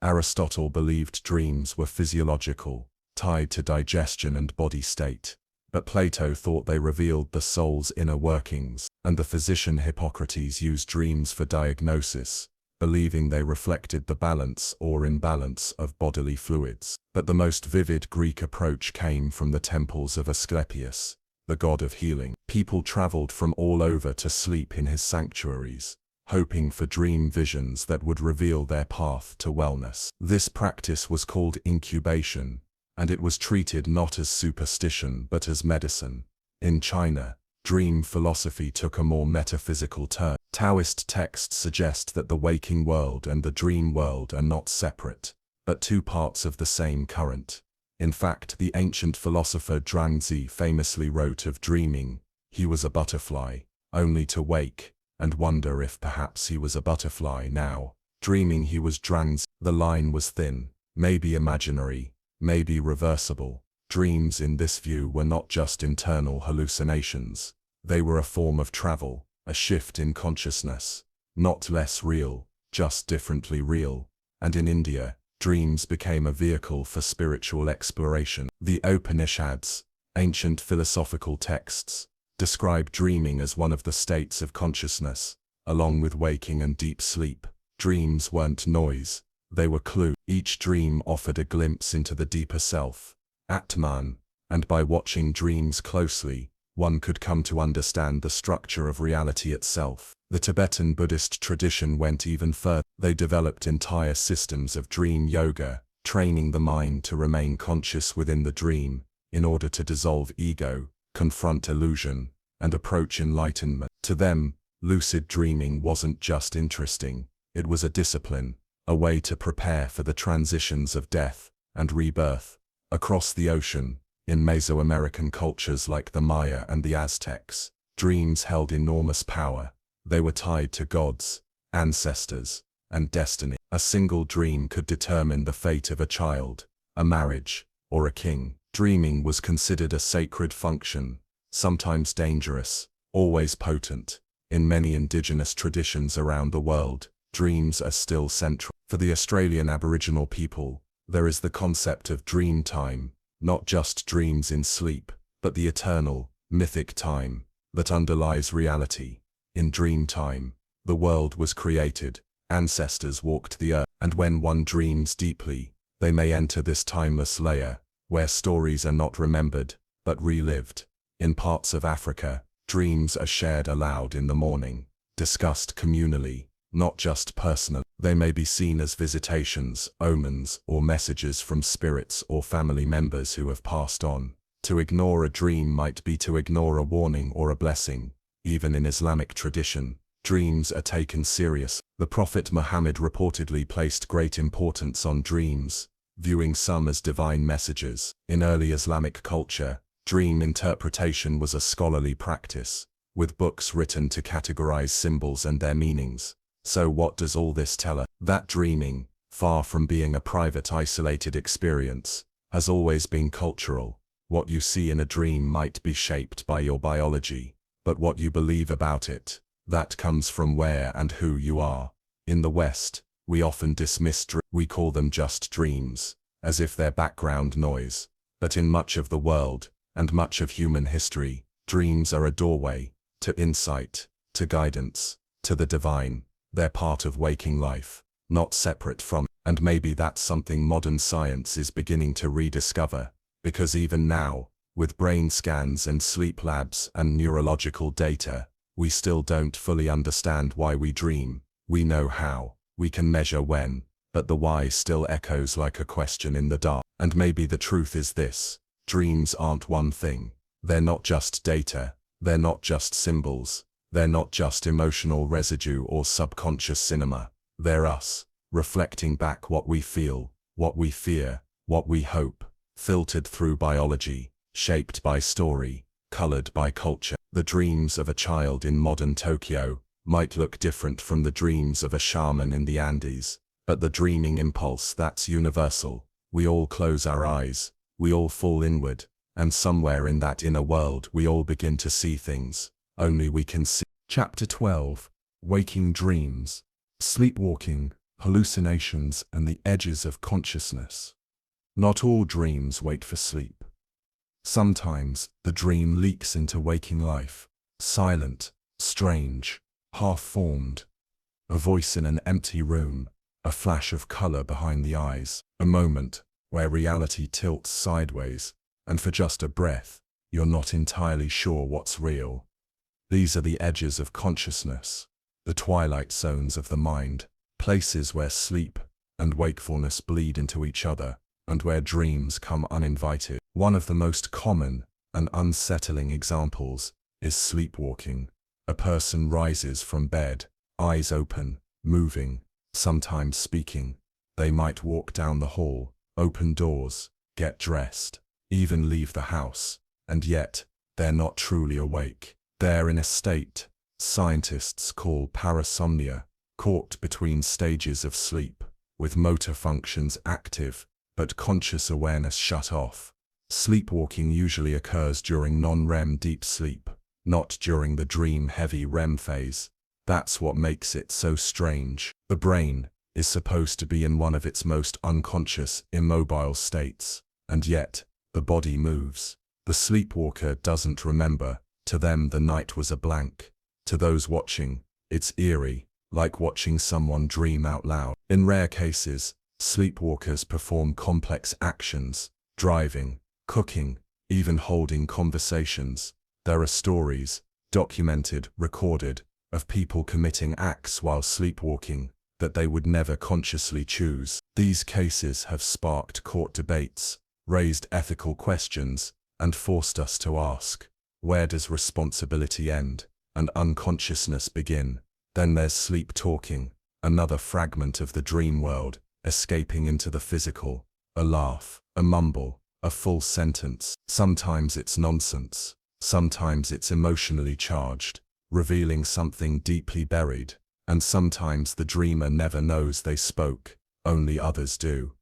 Aristotle believed dreams were physiological, tied to digestion and body state. But Plato thought they revealed the soul's inner workings, and the physician Hippocrates used dreams for diagnosis, believing they reflected the balance or imbalance of bodily fluids. But the most vivid Greek approach came from the temples of Asclepius, the god of healing. People traveled from all over to sleep in his sanctuaries, hoping for dream visions that would reveal their path to wellness. This practice was called incubation, and it was treated not as superstition but as medicine. In China, dream philosophy took a more metaphysical turn. Taoist texts suggest that the waking world and the dream world are not separate, but two parts of the same current. In fact, the ancient philosopher Zhuangzi famously wrote of dreaming, he was a butterfly, only to wake and wonder if perhaps he was a butterfly now. Dreaming he was Zhuangzi. The line was thin, maybe imaginary, maybe reversible. Dreams in this view were not just internal hallucinations. They were a form of travel, a shift in consciousness. Not less real, just differently real. And in India, dreams became a vehicle for spiritual exploration. The Upanishads, ancient philosophical texts, describe dreaming as one of the states of consciousness, along with waking and deep sleep. Dreams weren't noise, they were clue. Each dream offered a glimpse into the deeper self, Atman, and by watching dreams closely, one could come to understand the structure of reality itself. The Tibetan Buddhist tradition went even further. They developed entire systems of dream yoga, training the mind to remain conscious within the dream, in order to dissolve ego, confront illusion, and approach enlightenment. To them, lucid dreaming wasn't just interesting, it was a discipline, a way to prepare for the transitions of death and rebirth. Across the ocean, in Mesoamerican cultures like the Maya and the Aztecs, dreams held enormous power. They were tied to gods, ancestors, and destiny. A single dream could determine the fate of a child, a marriage, or a king. Dreaming was considered a sacred function, sometimes dangerous, always potent. In many indigenous traditions around the world, dreams are still central. For the Australian Aboriginal people, there is the concept of dream time, not just dreams in sleep, but the eternal, mythic time that underlies reality. In dream time, the world was created, ancestors walked the earth, and when one dreams deeply, they may enter this timeless layer, where stories are not remembered, but relived. In parts of Africa, dreams are shared aloud in the morning, discussed communally, not just personally. They may be seen as visitations, omens, or messages from spirits or family members who have passed on. To ignore a dream might be to ignore a warning or a blessing. Even in Islamic tradition, dreams are taken seriously. The Prophet Muhammad reportedly placed great importance on dreams, viewing some as divine messages. In early Islamic culture, dream interpretation was a scholarly practice, with books written to categorize symbols and their meanings. So what does all this tell us? That dreaming, far from being a private isolated experience, has always been cultural. What you see in a dream might be shaped by your biology, but what you believe about it, that comes from where and who you are. In the West, we often dismiss dreams. We call them just dreams, as if they're background noise. But in much of the world, and much of human history, dreams are a doorway to insight, to guidance, to the divine. They're part of waking life, not separate from it. And maybe that's something modern science is beginning to rediscover, because even now, with brain scans and sleep labs and neurological data, we still don't fully understand why we dream. We know how, we can measure when, but the why still echoes like a question in the dark. And maybe the truth is this: dreams aren't one thing. They're not just data, they're not just symbols, they're not just emotional residue or subconscious cinema. They're us, reflecting back what we feel, what we fear, what we hope, filtered through biology, shaped by story, colored by culture. The dreams of a child in modern Tokyo might look different from the dreams of a shaman in the Andes, but the dreaming impulse, that's universal. We all close our eyes, we all fall inward, and somewhere in that inner world we all begin to see things only we can see. Chapter 12. Waking Dreams. Sleepwalking, hallucinations, and the edges of consciousness. Not all dreams wait for sleep. Sometimes the dream leaks into waking life, silent, strange, half-formed. A voice in an empty room, a flash of color behind the eyes, a moment where reality tilts sideways, and for just a breath, you're not entirely sure what's real. These are the edges of consciousness, the twilight zones of the mind, places where sleep and wakefulness bleed into each other, and where dreams come uninvited. One of the most common and unsettling examples is sleepwalking. A person rises from bed, eyes open, moving, sometimes speaking. They might walk down the hall, open doors, get dressed, even leave the house, and yet, they're not truly awake. They're in a state scientists call parasomnia, caught between stages of sleep, with motor functions active, but conscious awareness shut off. Sleepwalking usually occurs during non-REM deep sleep, not during the dream-heavy REM phase. That's what makes it so strange. The brain is supposed to be in one of its most unconscious, immobile states, and yet, the body moves. The sleepwalker doesn't remember. To them, the night was a blank. To those watching, it's eerie, like watching someone dream out loud. In rare cases, sleepwalkers perform complex actions, driving, cooking, even holding conversations. There are stories, documented, recorded, of people committing acts while sleepwalking that they would never consciously choose. These cases have sparked court debates, raised ethical questions, and forced us to ask, where does responsibility end and unconsciousness begin? Then there's sleep talking, another fragment of the dream world, escaping into the physical. A laugh, a mumble, a full sentence. Sometimes it's nonsense, sometimes it's emotionally charged, revealing something deeply buried, and sometimes the dreamer never knows they spoke, only others do.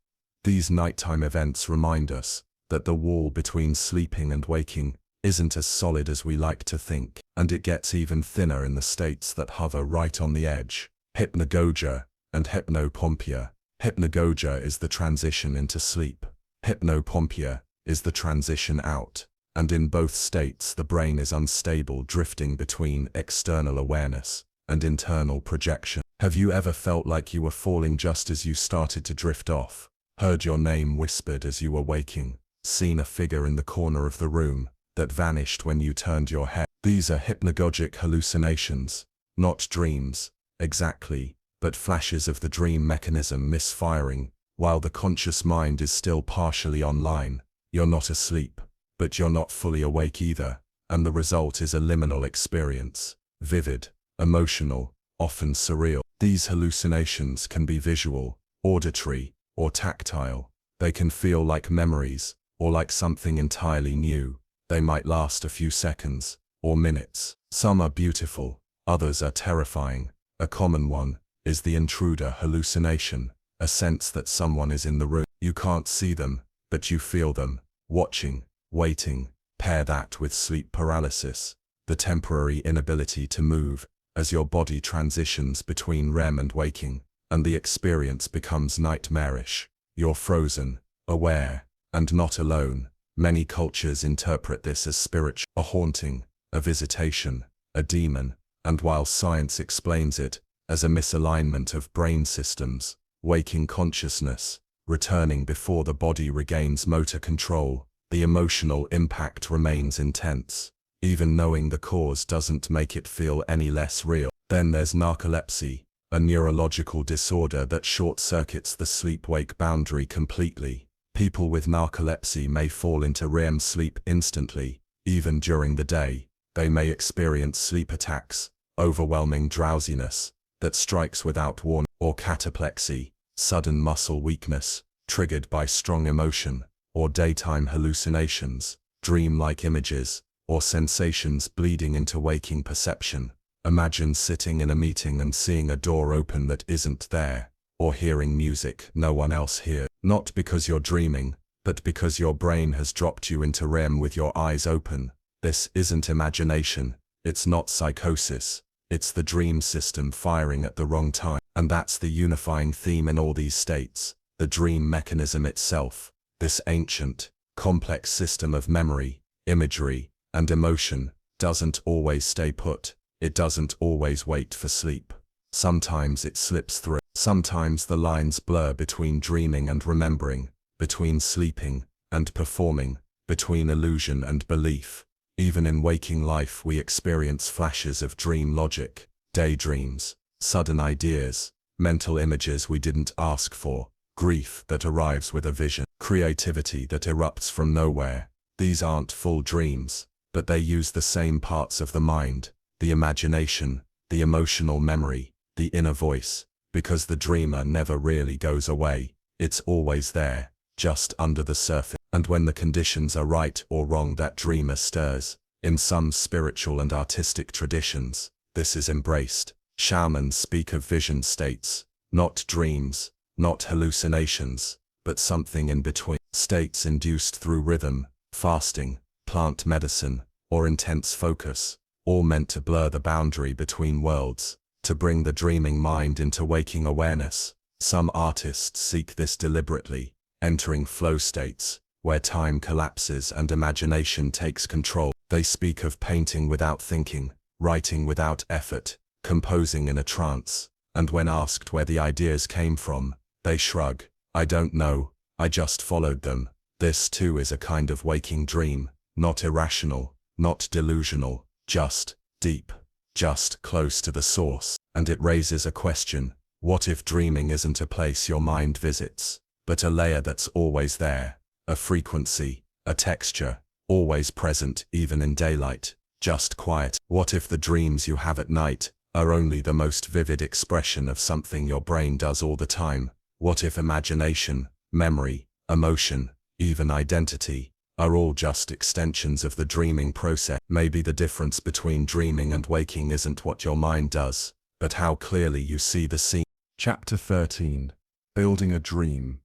These nighttime events remind us that the wall between sleeping and waking isn't as solid as we like to think, and it gets even thinner in the states that hover right on the edge. Hypnagogia and hypnopompia. Hypnagogia is the transition into sleep. Hypnopompia is the transition out, and in both states the brain is unstable, drifting between external awareness and internal projection. Have you ever felt like you were falling just as you started to drift off? Heard your name whispered as you were waking? Seen a figure in the corner of the room that vanished when you turned your head? These are hypnagogic hallucinations, not dreams, exactly, but flashes of the dream mechanism misfiring while the conscious mind is still partially online. You're not asleep, but you're not fully awake either, and the result is a liminal experience, vivid, emotional, often surreal. These hallucinations can be visual, auditory, or tactile. They can feel like memories, or like something entirely new. They might last a few seconds, or minutes. Some are beautiful, others are terrifying. A common one is the intruder hallucination, a sense that someone is in the room. You can't see them, but you feel them, watching, waiting. Pair that with sleep paralysis, the temporary inability to move, as your body transitions between REM and waking, and the experience becomes nightmarish. You're frozen, aware, and not alone. Many cultures interpret this as spiritual, a haunting, a visitation, a demon, and while science explains it as a misalignment of brain systems, waking consciousness, returning before the body regains motor control, the emotional impact remains intense. Even knowing the cause doesn't make it feel any less real. Then there's narcolepsy, a neurological disorder that short-circuits the sleep-wake boundary completely. People with narcolepsy may fall into REM sleep instantly, even during the day. They may experience sleep attacks, overwhelming drowsiness that strikes without warning, or cataplexy, sudden muscle weakness, triggered by strong emotion, or daytime hallucinations, dream-like images, or sensations bleeding into waking perception. Imagine sitting in a meeting and seeing a door open that isn't there, or hearing music no one else hears. Not because you're dreaming, but because your brain has dropped you into REM with your eyes open. This isn't imagination, it's not psychosis, it's the dream system firing at the wrong time. And that's the unifying theme in all these states, the dream mechanism itself, this ancient, complex system of memory, imagery, and emotion, doesn't always stay put. It doesn't always wait for sleep. Sometimes it slips through. Sometimes the lines blur between dreaming and remembering, between sleeping and performing, between illusion and belief. Even in waking life we experience flashes of dream logic, daydreams, sudden ideas, mental images we didn't ask for, grief that arrives with a vision, creativity that erupts from nowhere. These aren't full dreams, but they use the same parts of the mind, the imagination, the emotional memory, the inner voice, because the dreamer never really goes away. It's always there, just under the surface. And when the conditions are right or wrong, that dreamer stirs. In some spiritual and artistic traditions, this is embraced. Shamans speak of vision states, not dreams, not hallucinations, but something in between. States induced through rhythm, fasting, plant medicine, or intense focus, all meant to blur the boundary between worlds, to bring the dreaming mind into waking awareness. Some artists seek this deliberately, entering flow states, where time collapses and imagination takes control. They speak of painting without thinking, writing without effort, composing in a trance, and when asked where the ideas came from, they shrug. I don't know, I just followed them. This too is a kind of waking dream, not irrational, not delusional, just deep, just close to the source. And it raises a question: what if dreaming isn't a place your mind visits, but a layer that's always there, a frequency, a texture, always present even in daylight, just quiet? What if the dreams you have at night are only the most vivid expression of something your brain does all the time? What if imagination, memory, emotion, even identity, are all just extensions of the dreaming process? Maybe the difference between dreaming and waking isn't what your mind does, but how clearly you see the scene. Chapter 13. Building a Dream.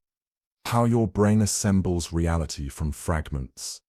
How your brain assembles reality from fragments.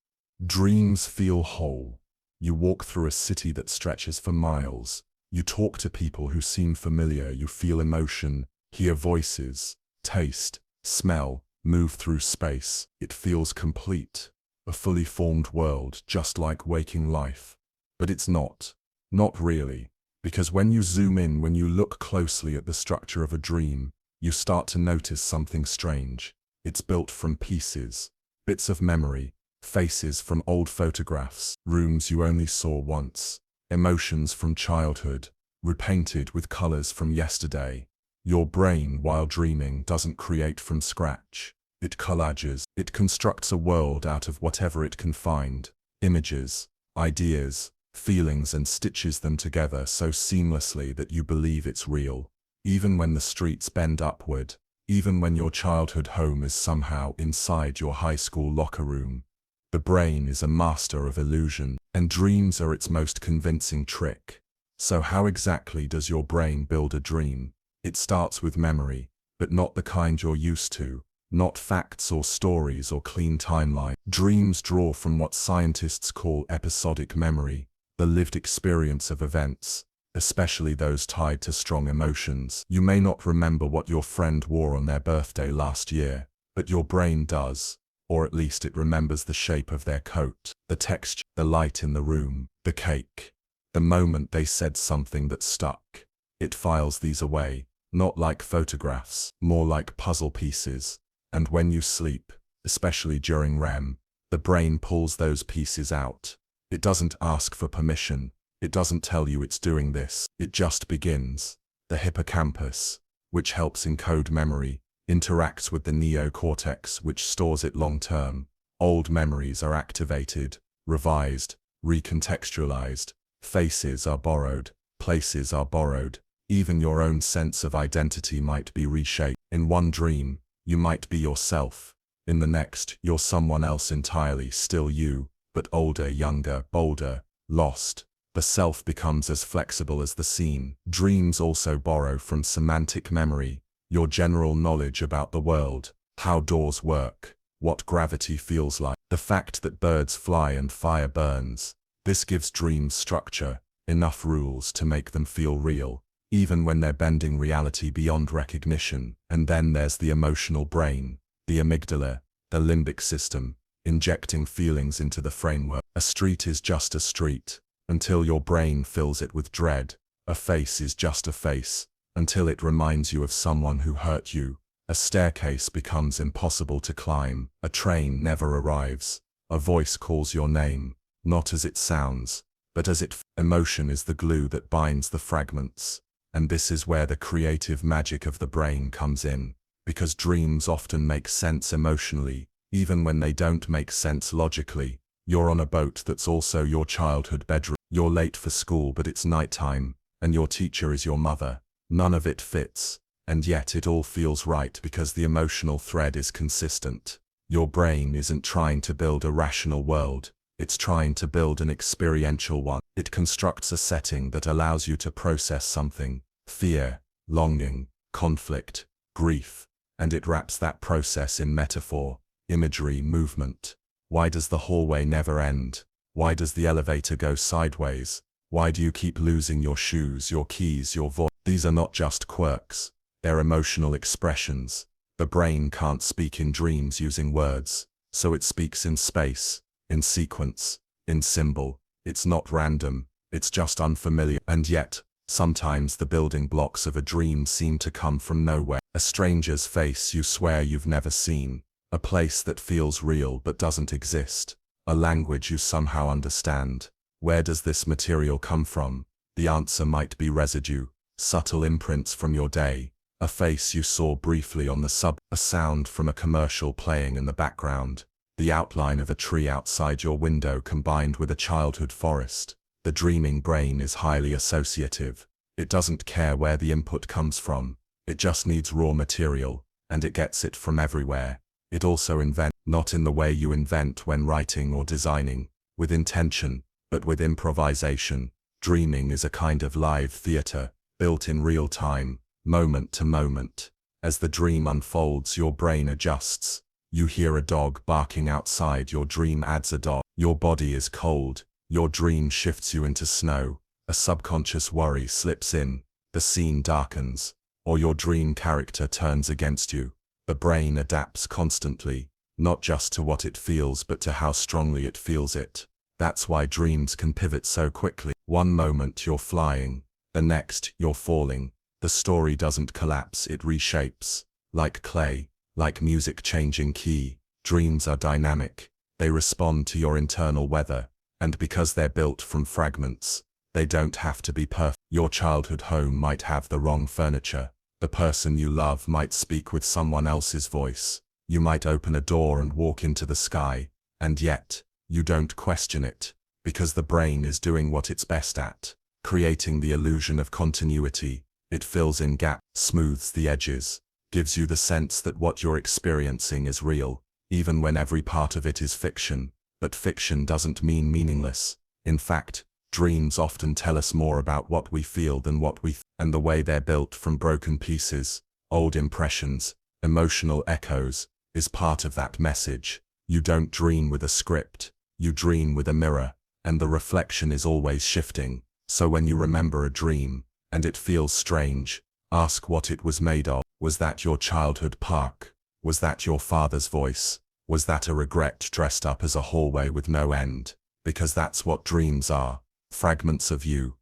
Dreams feel whole. You walk through a city that stretches for miles. You talk to people who seem familiar. You feel emotion, hear voices, taste, smell, move through space. It feels complete. A fully formed world, just like waking life. But it's not. Not really. Because when you zoom in, when you look closely at the structure of a dream, you start to notice something strange. It's built from pieces, bits of memory, faces from old photographs, rooms you only saw once, emotions from childhood, repainted with colors from yesterday. Your brain, while dreaming, doesn't create from scratch. It collages. It constructs a world out of whatever it can find, images, ideas, feelings, and stitches them together so seamlessly that you believe it's real. Even when the streets bend upward, even when your childhood home is somehow inside your high school locker room. The brain is a master of illusion, and dreams are its most convincing trick. So how exactly does your brain build a dream? It starts with memory, but not the kind you're used to. Not facts or stories or clean timeline. Dreams draw from what scientists call episodic memory, the lived experience of events, especially those tied to strong emotions. You may not remember what your friend wore on their birthday last year, but your brain does. or at least it remembers the shape of their coat, the texture, the light in the room, the cake. The moment they said something that stuck, it files these away, not like photographs, more like puzzle pieces. And when you sleep, especially during REM, the brain pulls those pieces out. It doesn't ask for permission. It doesn't tell you it's doing this. It just begins. The hippocampus, which helps encode memory, interacts with the neocortex, which stores it long-term. Old memories are activated, revised, recontextualized. Faces are borrowed. Places are borrowed. Even your own sense of identity might be reshaped. In one dream, you might be yourself. In the next, you're someone else entirely, still you, but older, younger, bolder, lost. The self becomes as flexible as the scene. Dreams also borrow from semantic memory, your general knowledge about the world, how doors work, what gravity feels like, the fact that birds fly and fire burns. This gives dreams structure, enough rules to make them feel real, even when they're bending reality beyond recognition. And then there's the emotional brain, the amygdala, the limbic system, injecting feelings into the framework. A street is just a street, until your brain fills it with dread. A face is just a face, until it reminds you of someone who hurt you. A staircase becomes impossible to climb. A train never arrives. A voice calls your name, not as it sounds, but as it. Emotion is the glue that binds the fragments. And this is where the creative magic of the brain comes in, because dreams often make sense emotionally, even when they don't make sense logically. You're on a boat that's also your childhood bedroom. You're late for school but it's nighttime, and your teacher is your mother. None of it fits, and yet it all feels right because the emotional thread is consistent. Your brain isn't trying to build a rational world, it's trying to build an experiential one. It constructs a setting that allows you to process something, fear, longing, conflict, grief, and it wraps that process in metaphor, imagery, movement. Why does the hallway never end? Why does the elevator go sideways? Why do you keep losing your shoes, your keys, your voice? These are not just quirks, they're emotional expressions. The brain can't speak in dreams using words, so it speaks in space, in sequence, in symbol. It's not random, it's just unfamiliar. And yet, sometimes the building blocks of a dream seem to come from nowhere. A stranger's face you swear you've never seen. A place that feels real but doesn't exist. A language you somehow understand. Where does this material come from? The answer might be residue, subtle imprints from your day, a face you saw briefly on the subway, a sound from a commercial playing in the background, the outline of a tree outside your window combined with a childhood forest. The dreaming brain is highly associative. It doesn't care where the input comes from. It just needs raw material, and it gets it from everywhere. It also invents, not in the way you invent when writing or designing, with intention, but with improvisation. Dreaming is a kind of live theater, built in real time, moment to moment. As the dream unfolds, your brain adjusts. You hear a dog barking outside, your dream adds a dog. Your body is cold, your dream shifts you into snow. A subconscious worry slips in, the scene darkens, or your dream character turns against you. The brain adapts constantly, not just to what it feels but to how strongly it feels it. That's why dreams can pivot so quickly. One moment you're flying, the next you're falling. The story doesn't collapse, it reshapes. Like clay, like music changing key, dreams are dynamic. They respond to your internal weather, and because they're built from fragments, they don't have to be perfect. Your childhood home might have the wrong furniture. The person you love might speak with someone else's voice. You might open a door and walk into the sky, and yet, you don't question it, because the brain is doing what it's best at, creating the illusion of continuity. It fills in gaps, smooths the edges, gives you the sense that what you're experiencing is real, even when every part of it is fiction. But fiction doesn't mean meaningless. In fact, dreams often tell us more about what we feel than what we and the way they're built from broken pieces, old impressions, emotional echoes, is part of that message. You don't dream with a script, you dream with a mirror, and the reflection is always shifting. So when you remember a dream, and it feels strange, ask what it was made of. Was that your childhood park? Was that your father's voice? Was that a regret dressed up as a hallway with no end? Because that's what dreams are. Fragments of you.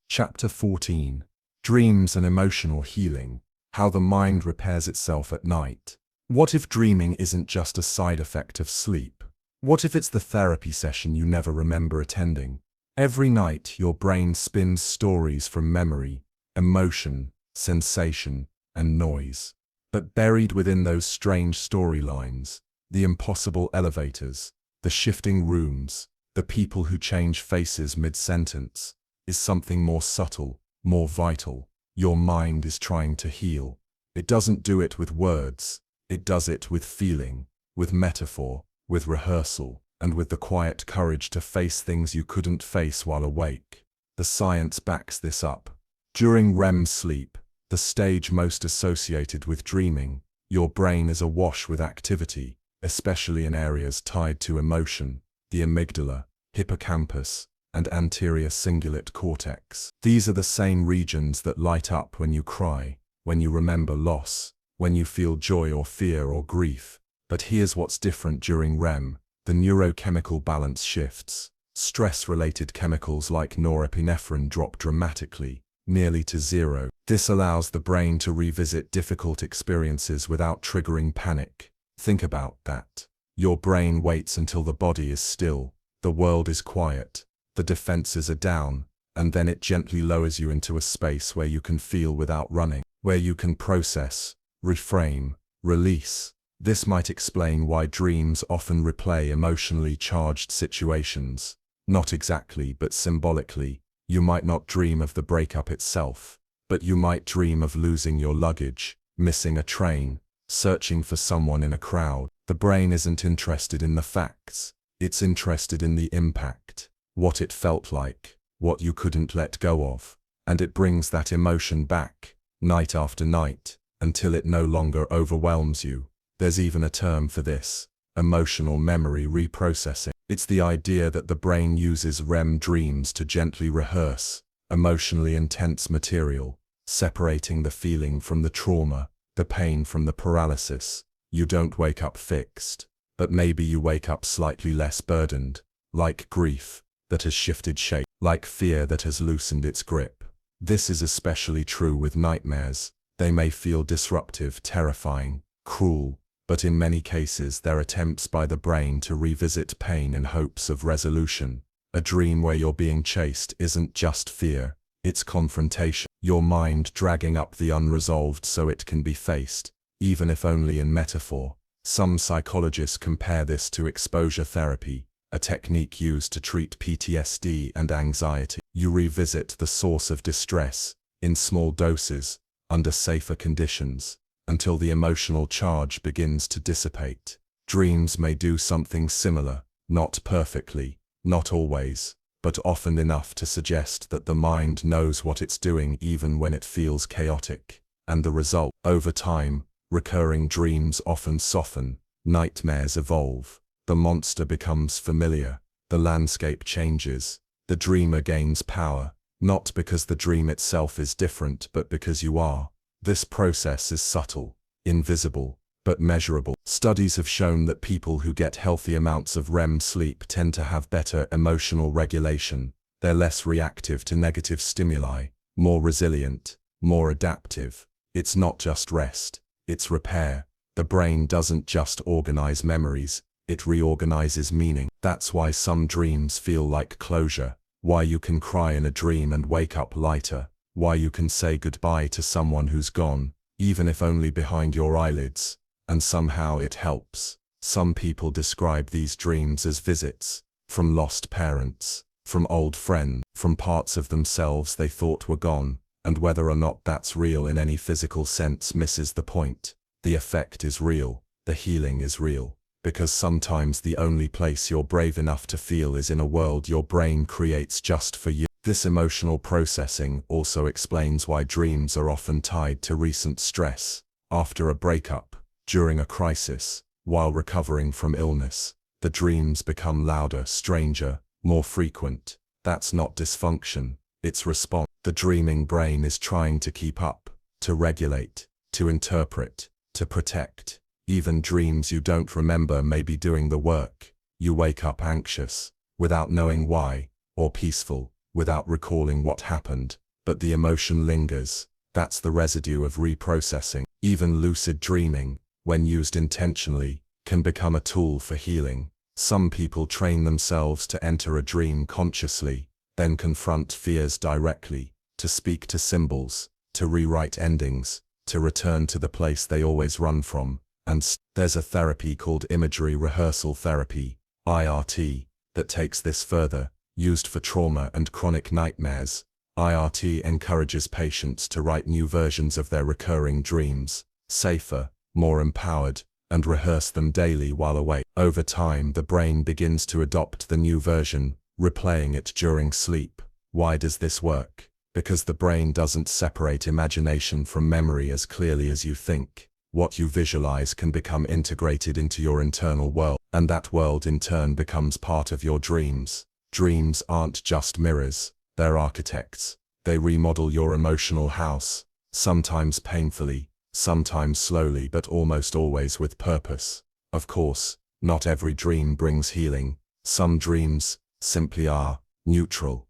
Chapter 14. Dreams and Emotional Healing. How the Mind Repairs Itself at Night. What if dreaming isn't just a side effect of sleep? What if it's the therapy session you never remember attending? Every night your brain spins stories from memory, emotion, sensation, and noise. But buried within those strange storylines, the impossible elevators, the shifting rooms, the people who change faces mid-sentence, is something more subtle, more vital. Your mind is trying to heal. It doesn't do it with words. It does it with feeling, with metaphor, with rehearsal, and with the quiet courage to face things you couldn't face while awake. The science backs this up. During REM sleep, the stage most associated with dreaming, your brain is awash with activity, especially in areas tied to emotion, the amygdala, hippocampus, and anterior cingulate cortex. These are the same regions that light up when you cry, when you remember loss, when you feel joy or fear or grief. But here's what's different during REM. The neurochemical balance shifts. Stress-related chemicals like norepinephrine drop dramatically, nearly to zero. This allows the brain to revisit difficult experiences without triggering panic. Think about that. Your brain waits until the body is still, the world is quiet, the defenses are down, and then it gently lowers you into a space where you can feel without running, where you can process, reframe, release. This might explain why dreams often replay emotionally charged situations. Not exactly, but symbolically. You might not dream of the breakup itself, but you might dream of losing your luggage, missing a train, searching for someone in a crowd. The brain isn't interested in the facts. It's interested in the impact, what it felt like, what you couldn't let go of. And it brings that emotion back, night after night, until it no longer overwhelms you. There's even a term for this: emotional memory reprocessing. It's the idea that the brain uses REM dreams to gently rehearse emotionally intense material, separating the feeling from the trauma, the pain from the paralysis. You don't wake up fixed, but maybe you wake up slightly less burdened, like grief that has shifted shape, like fear that has loosened its grip. This is especially true with nightmares. They may feel disruptive, terrifying, cruel, but in many cases they're attempts by the brain to revisit pain in hopes of resolution. A dream where you're being chased isn't just fear, it's confrontation. Your mind dragging up the unresolved so it can be faced, even if only in metaphor. Some psychologists compare this to exposure therapy, a technique used to treat PTSD and anxiety. You revisit the source of distress, in small doses, under safer conditions, until the emotional charge begins to dissipate. Dreams may do something similar, not perfectly, not always, but often enough to suggest that the mind knows what it's doing even when it feels chaotic. And the result: over time, recurring dreams often soften, nightmares evolve, the monster becomes familiar, the landscape changes, the dreamer gains power, not because the dream itself is different but because you are. This process is subtle, invisible, but measurable. Studies have shown that people who get healthy amounts of REM sleep tend to have better emotional regulation. They're less reactive to negative stimuli, more resilient, more adaptive. It's not just rest, it's repair. The brain doesn't just organize memories, it reorganizes meaning. That's why some dreams feel like closure, why you can cry in a dream and wake up lighter, why you can say goodbye to someone who's gone, even if only behind your eyelids, and somehow it helps. Some people describe these dreams as visits, from lost parents, from old friends, from parts of themselves they thought were gone, and whether or not that's real in any physical sense misses the point. The effect is real, the healing is real, because sometimes the only place you're brave enough to feel is in a world your brain creates just for you. This emotional processing also explains why dreams are often tied to recent stress. After a breakup, during a crisis, while recovering from illness, the dreams become louder, stranger, more frequent. That's not dysfunction, it's response. The dreaming brain is trying to keep up, to regulate, to interpret, to protect. Even dreams you don't remember may be doing the work. You wake up anxious, without knowing why, or peaceful, without recalling what happened, but the emotion lingers. That's the residue of reprocessing. Even lucid dreaming, when used intentionally, can become a tool for healing. Some people train themselves to enter a dream consciously, then confront fears directly, to speak to symbols, to rewrite endings, to return to the place they always run from. And there's a therapy called imagery rehearsal therapy, IRT, that takes this further, used for trauma and chronic nightmares. IRT encourages patients to write new versions of their recurring dreams, safer, more empowered, and rehearse them daily while awake. Over time, the brain begins to adopt the new version, replaying it during sleep. Why does this work? Because the brain doesn't separate imagination from memory as clearly as you think. What you visualize can become integrated into your internal world, and that world in turn becomes part of your dreams. Dreams aren't just mirrors, they're architects. They remodel your emotional house, sometimes painfully, sometimes slowly, but almost always with purpose. Of course, not every dream brings healing. Some dreams simply are neutral,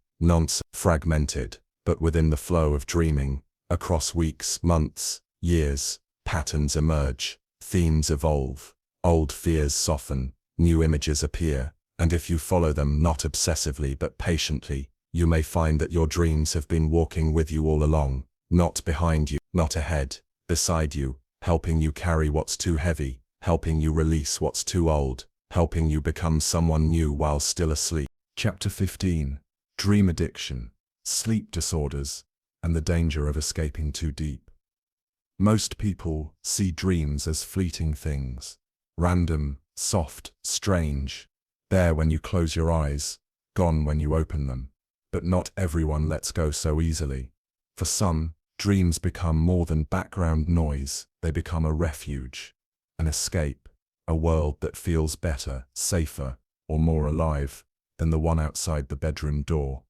fragmented, but within the flow of dreaming, across weeks, months, years, patterns emerge, themes evolve, old fears soften, new images appear, and if you follow them not obsessively but patiently, you may find that your dreams have been walking with you all along, not behind you, not ahead, beside you, helping you carry what's too heavy, helping you release what's too old, helping you become someone new while still asleep. Chapter 15. Dream Addiction, Sleep Disorders, and the Danger of Escaping Too Deep. Most people see dreams as fleeting things, random, soft, strange, there when you close your eyes, gone when you open them. But not everyone lets go so easily. For some, dreams become more than background noise. They become a refuge, an escape, a world that feels better, safer, or more alive than the one outside the bedroom door.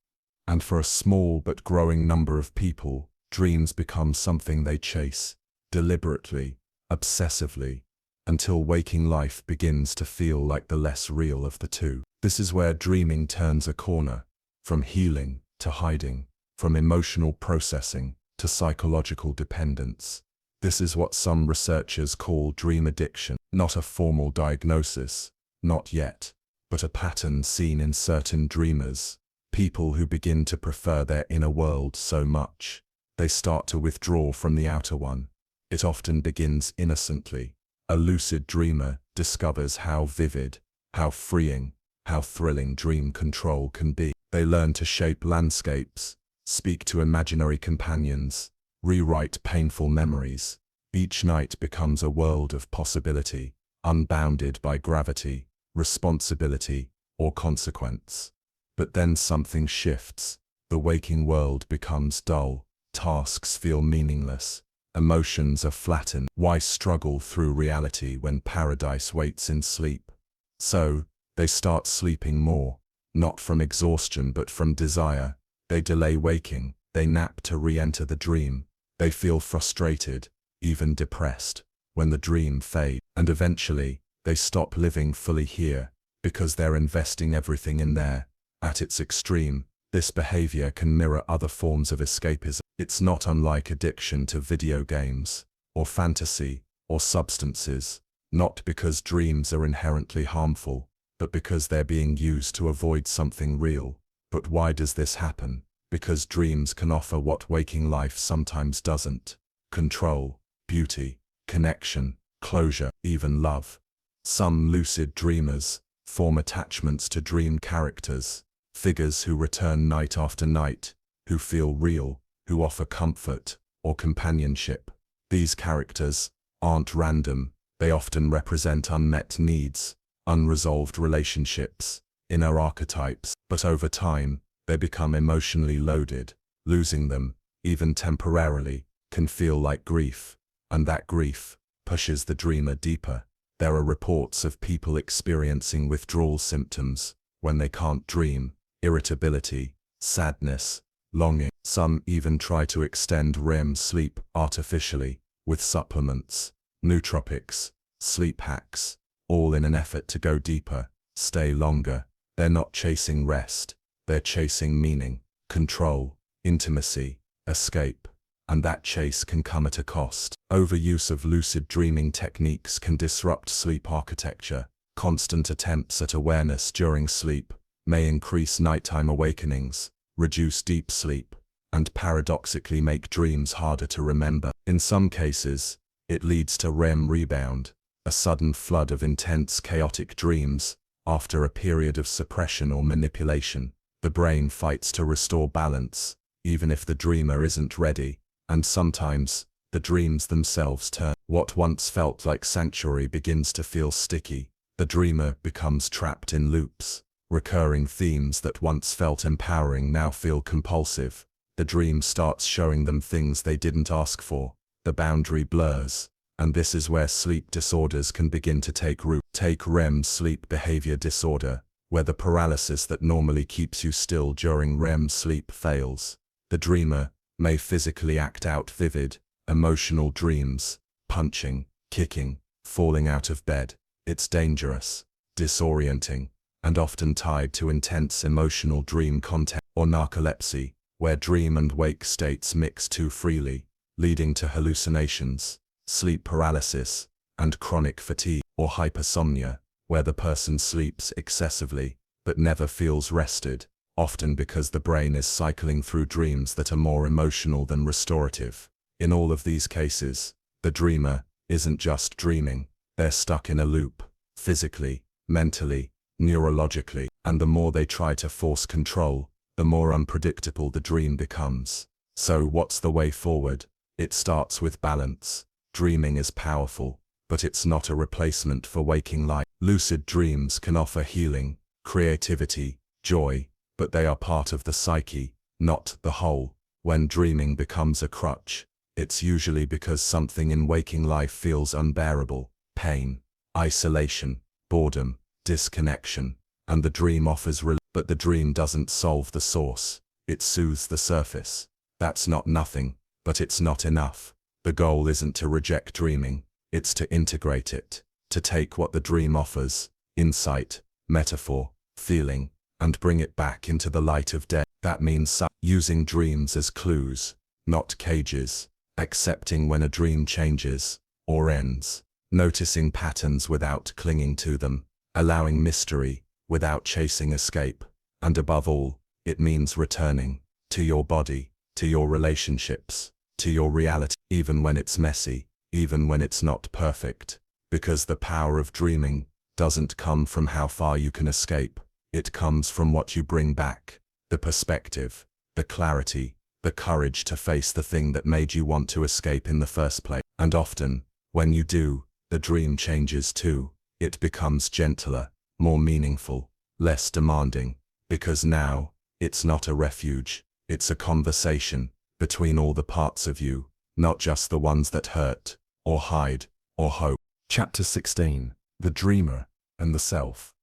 And for a small but growing number of people, dreams become something they chase, deliberately, obsessively, until waking life begins to feel like the less real of the two. This is where dreaming turns a corner. From healing to hiding, from emotional processing to psychological dependence. This is what some researchers call dream addiction. Not a formal diagnosis, not yet, but a pattern seen in certain dreamers. People who begin to prefer their inner world so much, they start to withdraw from the outer one. It often begins innocently. A lucid dreamer discovers how vivid, how freeing, how thrilling dream control can be. They learn to shape landscapes, speak to imaginary companions, rewrite painful memories. Each night becomes a world of possibility, unbounded by gravity, responsibility, or consequence. But then something shifts. The waking world becomes dull, tasks feel meaningless, emotions are flattened. Why struggle through reality when paradise waits in sleep? So, they start sleeping more. Not from exhaustion but from desire. They delay waking, they nap to re-enter the dream. They feel frustrated, even depressed, when the dream fades. And eventually, they stop living fully here, because they're investing everything in there. At its extreme, this behavior can mirror other forms of escapism. It's not unlike addiction to video games, or fantasy, or substances, not because dreams are inherently harmful, but because they're being used to avoid something real. But why does this happen? Because dreams can offer what waking life sometimes doesn't: control, beauty, connection, closure, even love. Some lucid dreamers form attachments to dream characters, figures who return night after night, who feel real, who offer comfort or companionship. These characters aren't random. They often represent unmet needs, unresolved relationships, inner archetypes. But over time, they become emotionally loaded. Losing them, even temporarily, can feel like grief, and that grief pushes the dreamer deeper. There are reports of people experiencing withdrawal symptoms when they can't dream: irritability, sadness, longing. Some even try to extend REM sleep artificially, with supplements, nootropics, sleep hacks, all in an effort to go deeper, stay longer. They're not chasing rest, they're chasing meaning, control, intimacy, escape. And that chase can come at a cost. Overuse of lucid dreaming techniques can disrupt sleep architecture. Constant attempts at awareness during sleep may increase nighttime awakenings, reduce deep sleep, and paradoxically make dreams harder to remember. In some cases, it leads to REM rebound, a sudden flood of intense chaotic dreams. After a period of suppression or manipulation, the brain fights to restore balance, even if the dreamer isn't ready. And sometimes, the dreams themselves turn. What once felt like sanctuary begins to feel sticky. The dreamer becomes trapped in loops. Recurring themes that once felt empowering now feel compulsive. The dream starts showing them things they didn't ask for. The boundary blurs. And this is where sleep disorders can begin to take root. Take REM sleep behavior disorder, where the paralysis that normally keeps you still during REM sleep fails. The dreamer may physically act out vivid, emotional dreams, punching, kicking, falling out of bed. It's dangerous, disorienting, and often tied to intense emotional dream content. Or narcolepsy, where dream and wake states mix too freely, leading to hallucinations, sleep paralysis, and chronic fatigue. Or hypersomnia, where the person sleeps excessively, but never feels rested, often because the brain is cycling through dreams that are more emotional than restorative. In all of these cases, the dreamer isn't just dreaming, they're stuck in a loop, physically, mentally, neurologically, and the more they try to force control, the more unpredictable the dream becomes. So what's the way forward? It starts with balance. Dreaming is powerful, but it's not a replacement for waking life. Lucid dreams can offer healing, creativity, joy, but they are part of the psyche, not the whole. When dreaming becomes a crutch, it's usually because something in waking life feels unbearable: pain, isolation, boredom, disconnection, and the dream offers relief. But the dream doesn't solve the source, it soothes the surface. That's not nothing, but it's not enough. The goal isn't to reject dreaming, it's to integrate it, to take what the dream offers, insight, metaphor, feeling, and bring it back into the light of day. That means using dreams as clues, not cages, accepting when a dream changes or ends, noticing patterns without clinging to them, allowing mystery without chasing escape, and above all, it means returning to your body, to your relationships, to your reality, even when it's messy, even when it's not perfect, because the power of dreaming doesn't come from how far you can escape, it comes from what you bring back, the perspective, the clarity, the courage to face the thing that made you want to escape in the first place. And often, when you do, the dream changes too. It becomes gentler, more meaningful, less demanding, because now, it's not a refuge, it's a conversation between all the parts of you, not just the ones that hurt, or hide, or hope. Chapter 16. The Dreamer and the Self.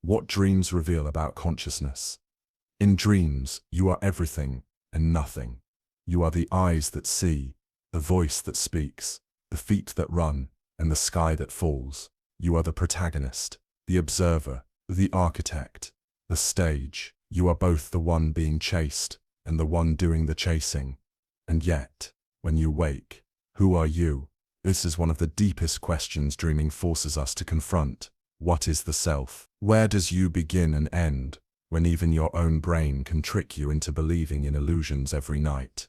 What dreams reveal about consciousness. In dreams, you are everything and nothing. You are the eyes that see, the voice that speaks, the feet that run, and the sky that falls. You are the protagonist, the observer, the architect, the stage. You are both the one being chased and the one doing the chasing. And yet, when you wake, who are you? This is one of the deepest questions dreaming forces us to confront. What is the self? Where does you begin and end, when even your own brain can trick you into believing in illusions every night?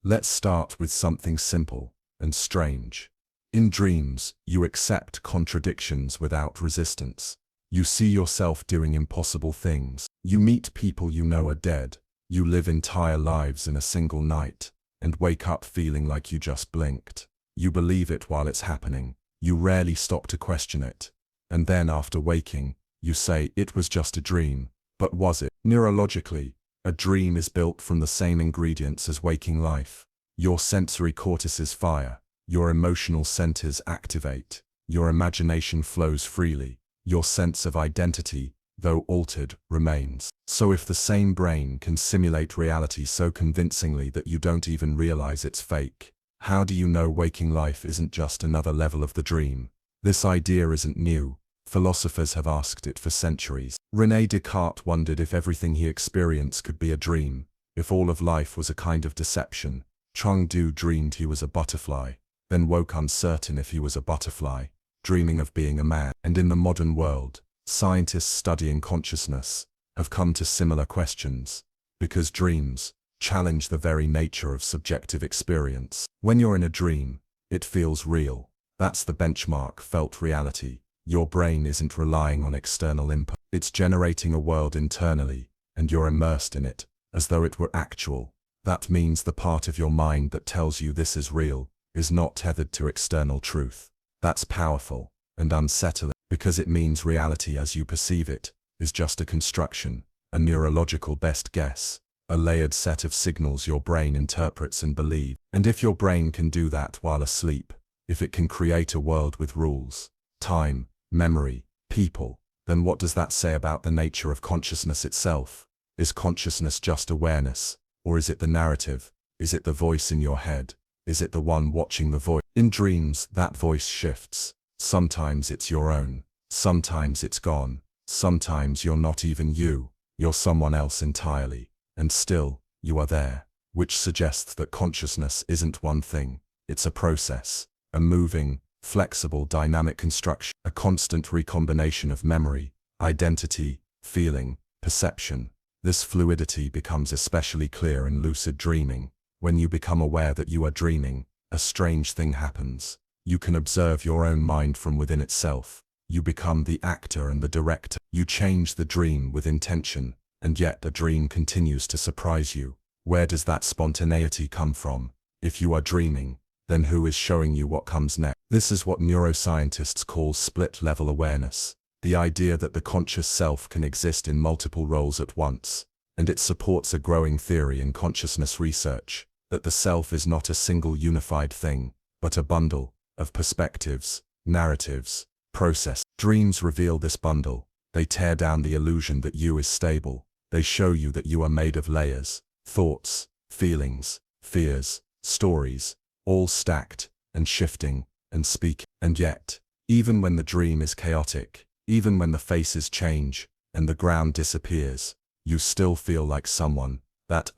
Let's start with something simple and strange. In dreams, you accept contradictions without resistance. You see yourself doing impossible things. You meet people you know are dead. You live entire lives in a single night, and wake up feeling like you just blinked. You believe it while it's happening. You rarely stop to question it. And then after waking, you say it was just a dream. But was it? Neurologically, a dream is built from the same ingredients as waking life. Your sensory cortices fire. Your emotional centers activate. Your imagination flows freely. Your sense of identity, though altered, remains. So if the same brain can simulate reality so convincingly that you don't even realize it's fake, how do you know waking life isn't just another level of the dream? This idea isn't new. Philosophers have asked it for centuries. René Descartes wondered if everything he experienced could be a dream, if all of life was a kind of deception. Chengdu dreamed he was a butterfly, then woke uncertain if he was a butterfly, dreaming of being a man. And in the modern world, scientists studying consciousness have come to similar questions, because dreams challenge the very nature of subjective experience. When you're in a dream, it feels real. That's the benchmark, felt reality. Your brain isn't relying on external input. It's generating a world internally, and you're immersed in it, as though it were actual. That means the part of your mind that tells you this is real is not tethered to external truth. That's powerful and unsettling, because it means reality as you perceive it is just a construction, a neurological best guess, a layered set of signals your brain interprets and believes. And if your brain can do that while asleep, if it can create a world with rules, time, memory, people, then what does that say about the nature of consciousness itself? Is consciousness just awareness, or is it the narrative? Is it the voice in your head? Is it the one watching the voice? In dreams, that voice shifts. Sometimes it's your own, sometimes it's gone, sometimes you're not even you, you're someone else entirely, and still, you are there, which suggests that consciousness isn't one thing, it's a process, a moving, flexible dynamic construction, a constant recombination of memory, identity, feeling, perception. This fluidity becomes especially clear in lucid dreaming. When you become aware that you are dreaming, a strange thing happens. You can observe your own mind from within itself. You become the actor and the director. You change the dream with intention, and yet the dream continues to surprise you. Where does that spontaneity come from? If you are dreaming, then who is showing you what comes next? This is what neuroscientists call split-level awareness, the idea that the conscious self can exist in multiple roles at once, and it supports a growing theory in consciousness research, that the self is not a single unified thing, but a bundle of perspectives, narratives, process. Dreams reveal this bundle. They tear down the illusion that you is stable. They show you that you are made of layers, thoughts, feelings, fears, stories, all stacked and shifting and speaking. And yet, even when the dream is chaotic, even when the faces change and the ground disappears, you still feel like someone. That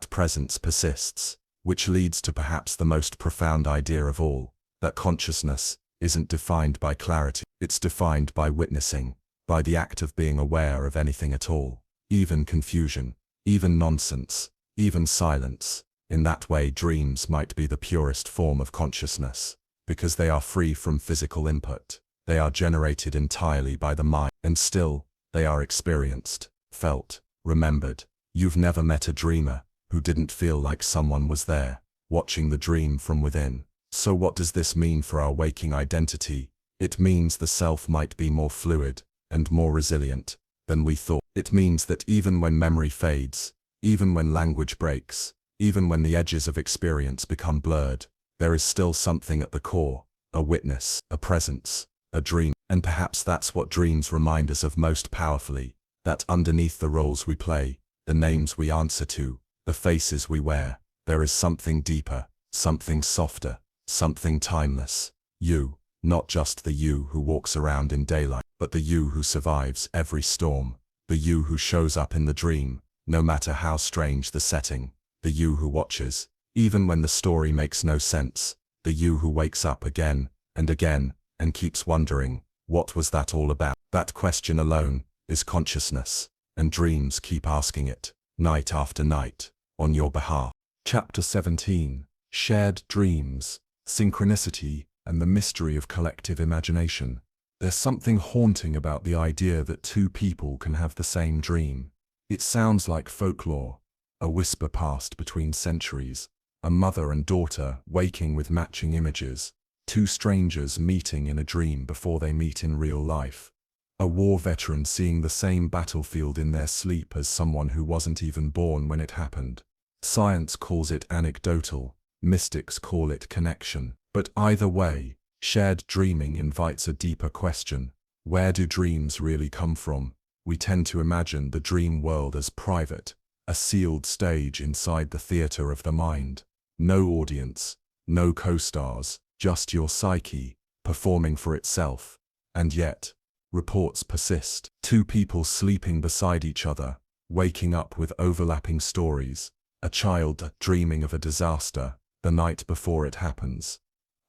presence persists, which leads to perhaps the most profound idea of all, that consciousness isn't defined by clarity, it's defined by witnessing, by the act of being aware of anything at all, even confusion, even nonsense, even silence. In that way, dreams might be the purest form of consciousness, because they are free from physical input. They are generated entirely by the mind, and still, they are experienced, felt, remembered. You've never met a dreamer who didn't feel like someone was there, watching the dream from within. So what does this mean for our waking identity? It means the self might be more fluid and more resilient than we thought. It means that even when memory fades, even when language breaks, even when the edges of experience become blurred, there is still something at the core, a witness, a presence, a dream. And perhaps that's what dreams remind us of most powerfully, that underneath the roles we play, the names we answer to, the faces we wear, there is something deeper, something softer, something timeless. You, not just the you who walks around in daylight, but the you who survives every storm, the you who shows up in the dream, no matter how strange the setting, the you who watches, even when the story makes no sense, the you who wakes up again and keeps wondering, what was that all about? That question alone is consciousness, and dreams keep asking it, night after night, on your behalf. Chapter 17. Shared Dreams, Synchronicity, and the Mystery of Collective Imagination. There's something haunting about the idea that two people can have the same dream. It sounds like folklore, a whisper passed between centuries, a mother and daughter waking with matching images, two strangers meeting in a dream before they meet in real life, a war veteran seeing the same battlefield in their sleep as someone who wasn't even born when it happened. Science calls it anecdotal, mystics call it connection. But either way, shared dreaming invites a deeper question. Where do dreams really come from? We tend to imagine the dream world as private, a sealed stage inside the theater of the mind. No audience, no co-stars, just your psyche, performing for itself. And yet, reports persist. Two people sleeping beside each other, waking up with overlapping stories. A child dreaming of a disaster the night before it happens.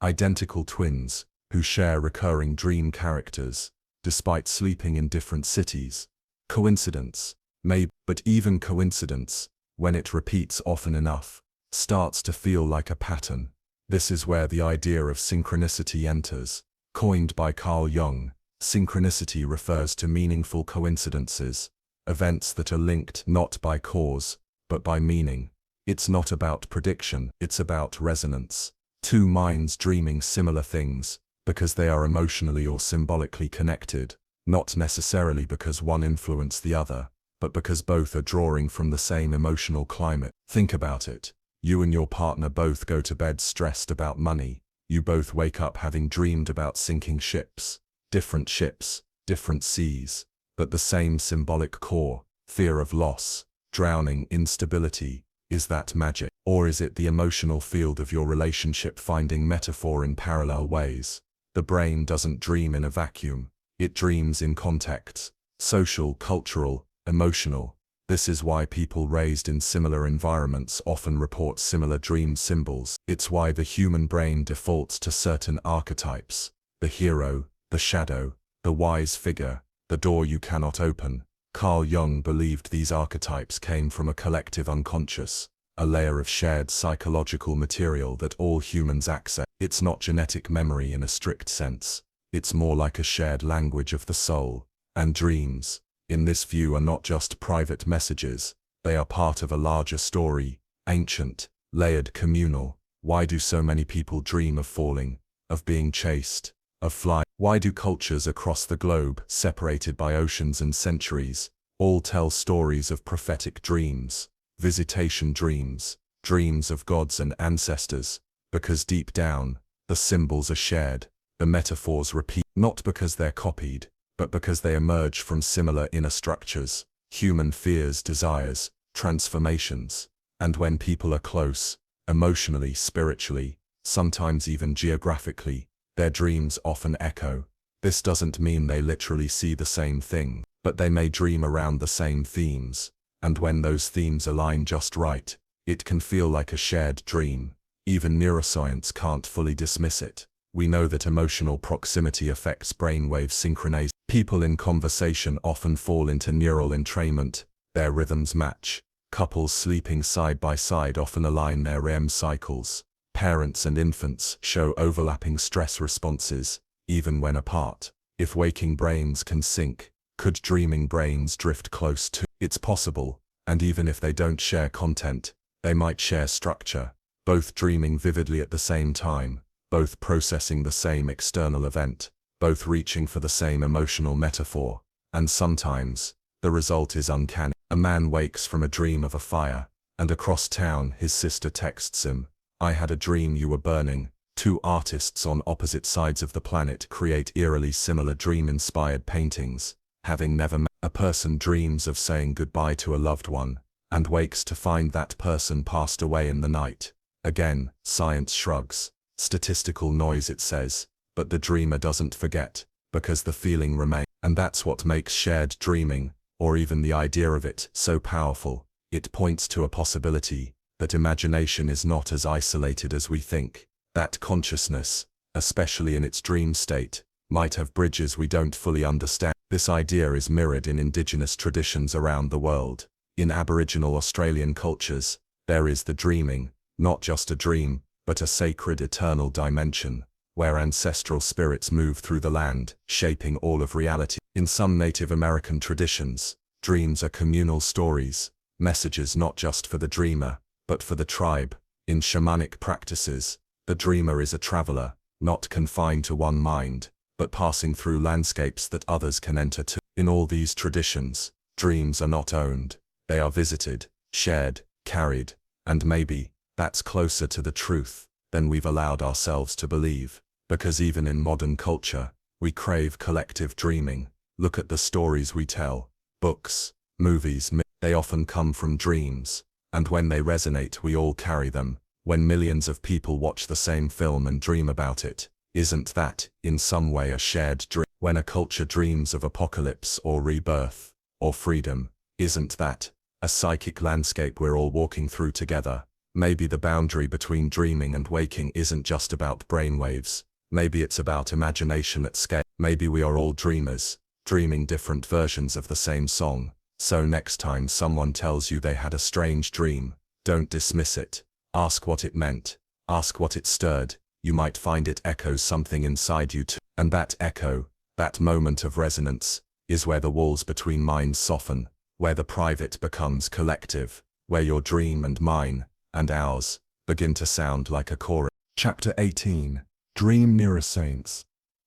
Identical twins who share recurring dream characters, despite sleeping in different cities. Coincidence? Maybe, but even coincidence, when it repeats often enough, starts to feel like a pattern. This is where the idea of synchronicity enters. Coined by Carl Jung, synchronicity refers to meaningful coincidences, events that are linked not by cause, but by meaning. It's not about prediction, it's about resonance. Two minds dreaming similar things, because they are emotionally or symbolically connected, not necessarily because one influenced the other, but because both are drawing from the same emotional climate. Think about it. You and your partner both go to bed stressed about money. You both wake up having dreamed about sinking ships, different seas, but the same symbolic core: fear of loss, drowning, instability. Is that magic? Or is it the emotional field of your relationship finding metaphor in parallel ways? The brain doesn't dream in a vacuum. It dreams in contexts: social, cultural, emotional. This is why people raised in similar environments often report similar dream symbols. It's why the human brain defaults to certain archetypes: the hero, the shadow, the wise figure, the door you cannot open. Carl Jung believed these archetypes came from a collective unconscious, a layer of shared psychological material that all humans access. It's not genetic memory in a strict sense. It's more like a shared language of the soul. And dreams, in this view, are not just private messages. They are part of a larger story, ancient, layered, communal. Why do so many people dream of falling, of being chased, of flying? Why do cultures across the globe, separated by oceans and centuries, all tell stories of prophetic dreams, visitation dreams, dreams of gods and ancestors? Because deep down, the symbols are shared, the metaphors repeat, not because they're copied, but because they emerge from similar inner structures, human fears, desires, transformations. And when people are close, emotionally, spiritually, sometimes even geographically, their dreams often echo. This doesn't mean they literally see the same thing, but they may dream around the same themes. And when those themes align just right, it can feel like a shared dream. Even neuroscience can't fully dismiss it. We know that emotional proximity affects brainwave synchronization. People in conversation often fall into neural entrainment. Their rhythms match. Couples sleeping side by side often align their REM cycles. Parents and infants show overlapping stress responses, even when apart. If waking brains can sync, could dreaming brains drift close too? It's possible, and even if they don't share content, they might share structure, both dreaming vividly at the same time, both processing the same external event, both reaching for the same emotional metaphor. And sometimes, the result is uncanny. A man wakes from a dream of a fire, and across town his sister texts him, "I had a dream you were burning." Two artists on opposite sides of the planet create eerily similar dream-inspired paintings, having never met. A person dreams of saying goodbye to a loved one, and wakes to find that person passed away in the night. Again, science shrugs. Statistical noise, it says, but the dreamer doesn't forget, because the feeling remains. And that's what makes shared dreaming, or even the idea of it, so powerful. It points to a possibility, that imagination is not as isolated as we think, that consciousness, especially in its dream state, might have bridges we don't fully understand. This idea is mirrored in indigenous traditions around the world. In Aboriginal Australian cultures, there is the dreaming, not just a dream, but a sacred eternal dimension, where ancestral spirits move through the land, shaping all of reality. In some Native American traditions, dreams are communal stories, messages not just for the dreamer, but for the tribe. In shamanic practices, the dreamer is a traveler, not confined to one mind, but passing through landscapes that others can enter too. In all these traditions, dreams are not owned, they are visited, shared, carried, and maybe that's closer to the truth than we've allowed ourselves to believe. Because even in modern culture, we crave collective dreaming. Look at the stories we tell, books, movies, they often come from dreams, and when they resonate we all carry them. When millions of people watch the same film and dream about it, Isn't that, in some way, a shared dream? When a culture dreams of apocalypse or rebirth or freedom, isn't that a psychic landscape we're all walking through together? Maybe the boundary between dreaming and waking isn't just about brainwaves. Maybe it's about imagination at scale. Maybe we are all dreamers, dreaming different versions of the same song. So next time someone tells you they had a strange dream, don't dismiss it. Ask what it meant. Ask what it stirred. You might find it echoes something inside you too. And that echo, that moment of resonance, is where the walls between minds soften, where the private becomes collective, where your dream and mine, and ours, begin to sound like a chorus. Chapter 18. Dream Neuroscience.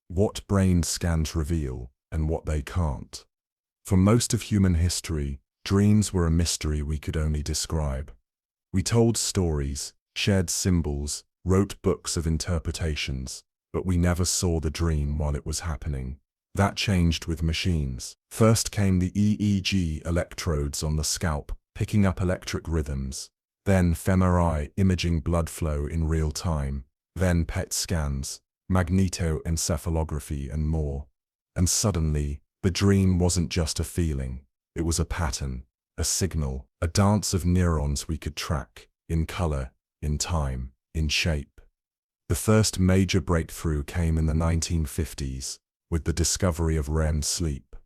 What brain scans reveal, and what they can't. For most of human history, dreams were a mystery we could only describe. We told stories, shared symbols, wrote books of interpretations, but we never saw the dream while it was happening. That changed with machines. First came the EEG electrodes on the scalp, picking up electric rhythms. Then fMRI imaging blood flow in real time. Then PET scans, magnetoencephalography and more. And suddenly, the dream wasn't just a feeling. It was a pattern, a signal, a dance of neurons we could track, in color, in time, in shape. The first major breakthrough came in the 1950s, with the discovery of REM sleep.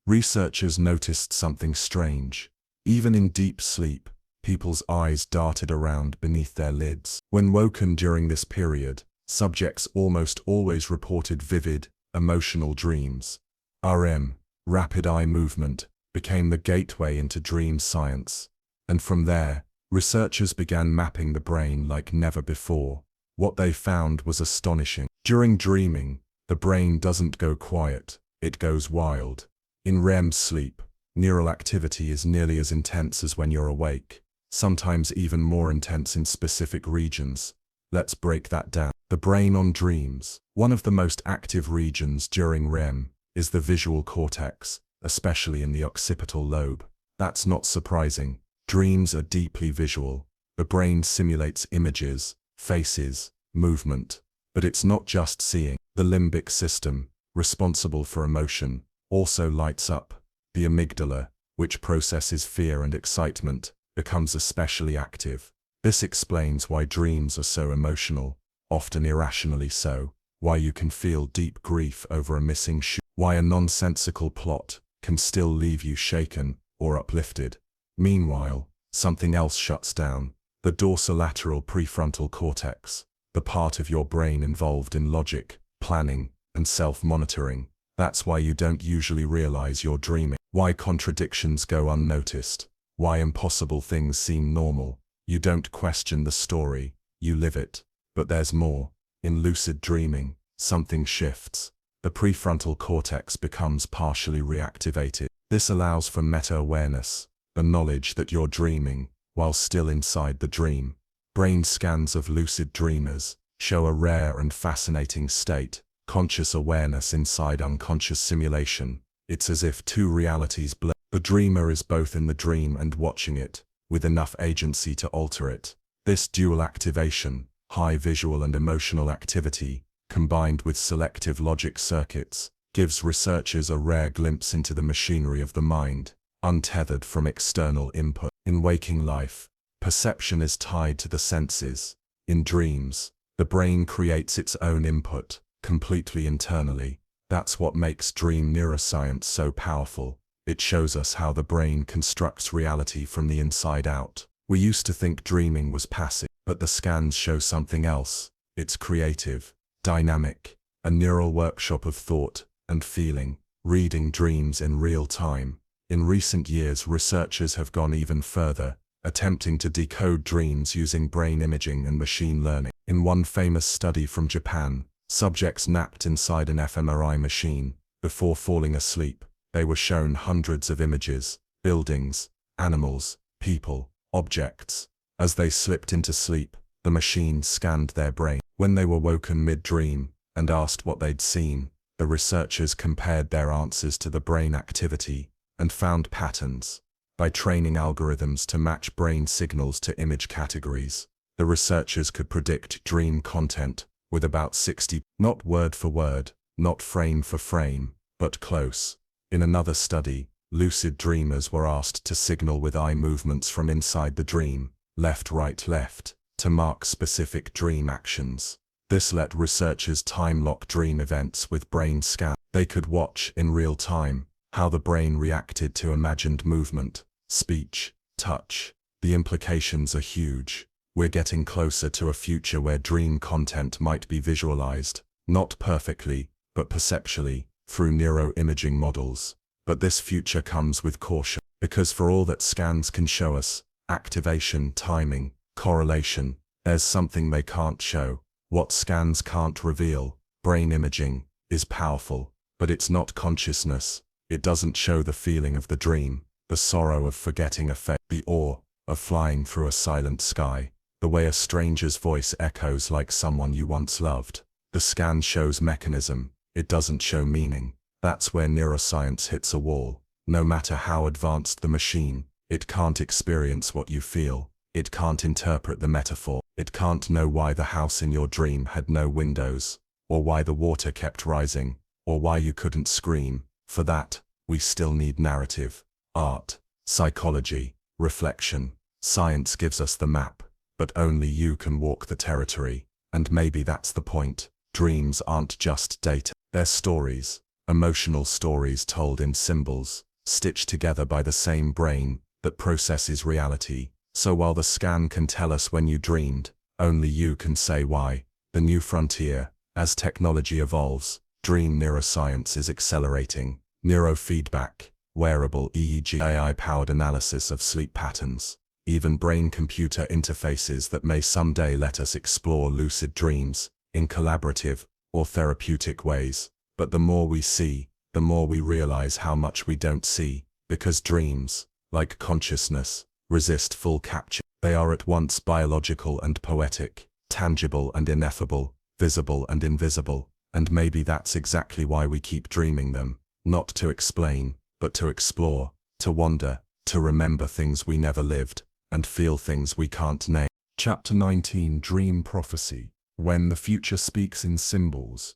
Researchers noticed something strange. Even in deep sleep, people's eyes darted around beneath their lids. When woken during this period, subjects almost always reported vivid, emotional dreams. REM, rapid eye movement, became the gateway into dream science. And from there, researchers began mapping the brain like never before. What they found was astonishing. During dreaming, the brain doesn't go quiet, it goes wild. In REM sleep, neural activity is nearly as intense as when you're awake, sometimes even more intense in specific regions. Let's break that down. The brain on dreams. One of the most active regions during REM is the visual cortex, especially in the occipital lobe. That's not surprising. Dreams are deeply visual. The brain simulates images, faces, movement. But it's not just seeing. The limbic system, responsible for emotion, also lights up. The amygdala, which processes fear and excitement, becomes especially active. This explains why dreams are so emotional, often irrationally so, why you can feel deep grief over a missing shoe, why a nonsensical plot can still leave you shaken or uplifted. Meanwhile, something else shuts down, the dorsolateral prefrontal cortex, the part of your brain involved in logic, planning, and self-monitoring. That's why you don't usually realize you're dreaming. Why contradictions go unnoticed. Why impossible things seem normal. You don't question the story, you live it. But there's more. In lucid dreaming, something shifts. The prefrontal cortex becomes partially reactivated. This allows for meta-awareness, the knowledge that you're dreaming, while still inside the dream. Brain scans of lucid dreamers show a rare and fascinating state, conscious awareness inside unconscious simulation. It's as if two realities blend. The dreamer is both in the dream and watching it, with enough agency to alter it. This dual activation, high visual and emotional activity, combined with selective logic circuits, gives researchers a rare glimpse into the machinery of the mind, untethered from external input. In waking life, perception is tied to the senses. In dreams, the brain creates its own input, completely internally. That's what makes dream neuroscience so powerful. It shows us how the brain constructs reality from the inside out. We used to think dreaming was passive, but the scans show something else. It's creative, dynamic, a neural workshop of thought and feeling, reading dreams in real time. In recent years, researchers have gone even further, attempting to decode dreams using brain imaging and machine learning. In one famous study from Japan, subjects napped inside an fMRI machine. Before falling asleep, they were shown hundreds of images, buildings, animals, people, objects. As they slipped into sleep, the machine scanned their brain. When they were woken mid-dream and asked what they'd seen, the researchers compared their answers to the brain activity and found patterns. By training algorithms to match brain signals to image categories, the researchers could predict dream content with about 60, not word for word, not frame for frame, but close. In another study, lucid dreamers were asked to signal with eye movements from inside the dream, left, right, left, to mark specific dream actions. This let researchers time-lock dream events with brain scans. They could watch in real time how the brain reacted to imagined movement, speech, touch. The implications are huge. We're getting closer to a future where dream content might be visualized, not perfectly, but perceptually, through neuroimaging models. But this future comes with caution, because for all that scans can show us, activation, timing, correlation, there's something they can't show. What scans can't reveal, brain imaging, is powerful, but it's not consciousness. It doesn't show the feeling of the dream, the sorrow of forgetting a fate, the awe of flying through a silent sky, the way a stranger's voice echoes like someone you once loved. The scan shows mechanism, it doesn't show meaning. That's where neuroscience hits a wall. No matter how advanced the machine, it can't experience what you feel. It can't interpret the metaphor. It can't know why the house in your dream had no windows, or why the water kept rising, or why you couldn't scream. For that, we still need narrative, art, psychology, reflection. Science gives us the map, but only you can walk the territory. And maybe that's the point. Dreams aren't just data. They're stories, emotional stories told in symbols, stitched together by the same brain that processes reality. So while the scan can tell us when you dreamed, only you can say why. The new frontier, as technology evolves, dream neuroscience is accelerating. Neurofeedback, wearable EEG, AI-powered analysis of sleep patterns, even brain-computer interfaces that may someday let us explore lucid dreams in collaborative or therapeutic ways. But the more we see, the more we realize how much we don't see, because dreams, like consciousness, resist full capture. They are at once biological and poetic, tangible and ineffable, visible and invisible, and maybe that's exactly why we keep dreaming them, not to explain, but to explore, to wonder, to remember things we never lived, and feel things we can't name. Chapter 19, Dream Prophecy. When the future speaks in symbols,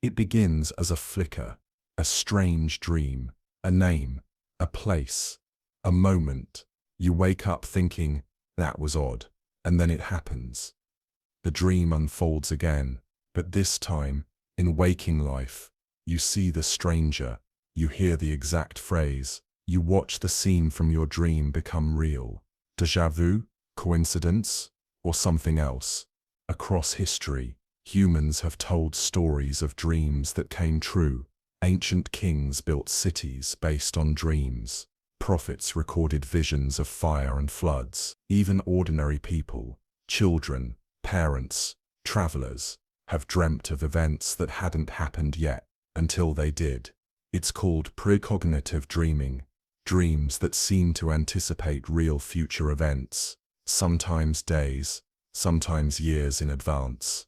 it begins as a flicker, a strange dream, a name, a place, a moment. You wake up thinking, that was odd, and then it happens. The dream unfolds again, but this time, in waking life, you see the stranger, you hear the exact phrase, you watch the scene from your dream become real. Déjà vu, coincidence, or something else? Across history, humans have told stories of dreams that came true. Ancient kings built cities based on dreams. Prophets recorded visions of fire and floods. Even ordinary people, children, parents, travelers, have dreamt of events that hadn't happened yet, until they did. It's called precognitive dreaming, dreams that seem to anticipate real future events, sometimes days, sometimes years in advance.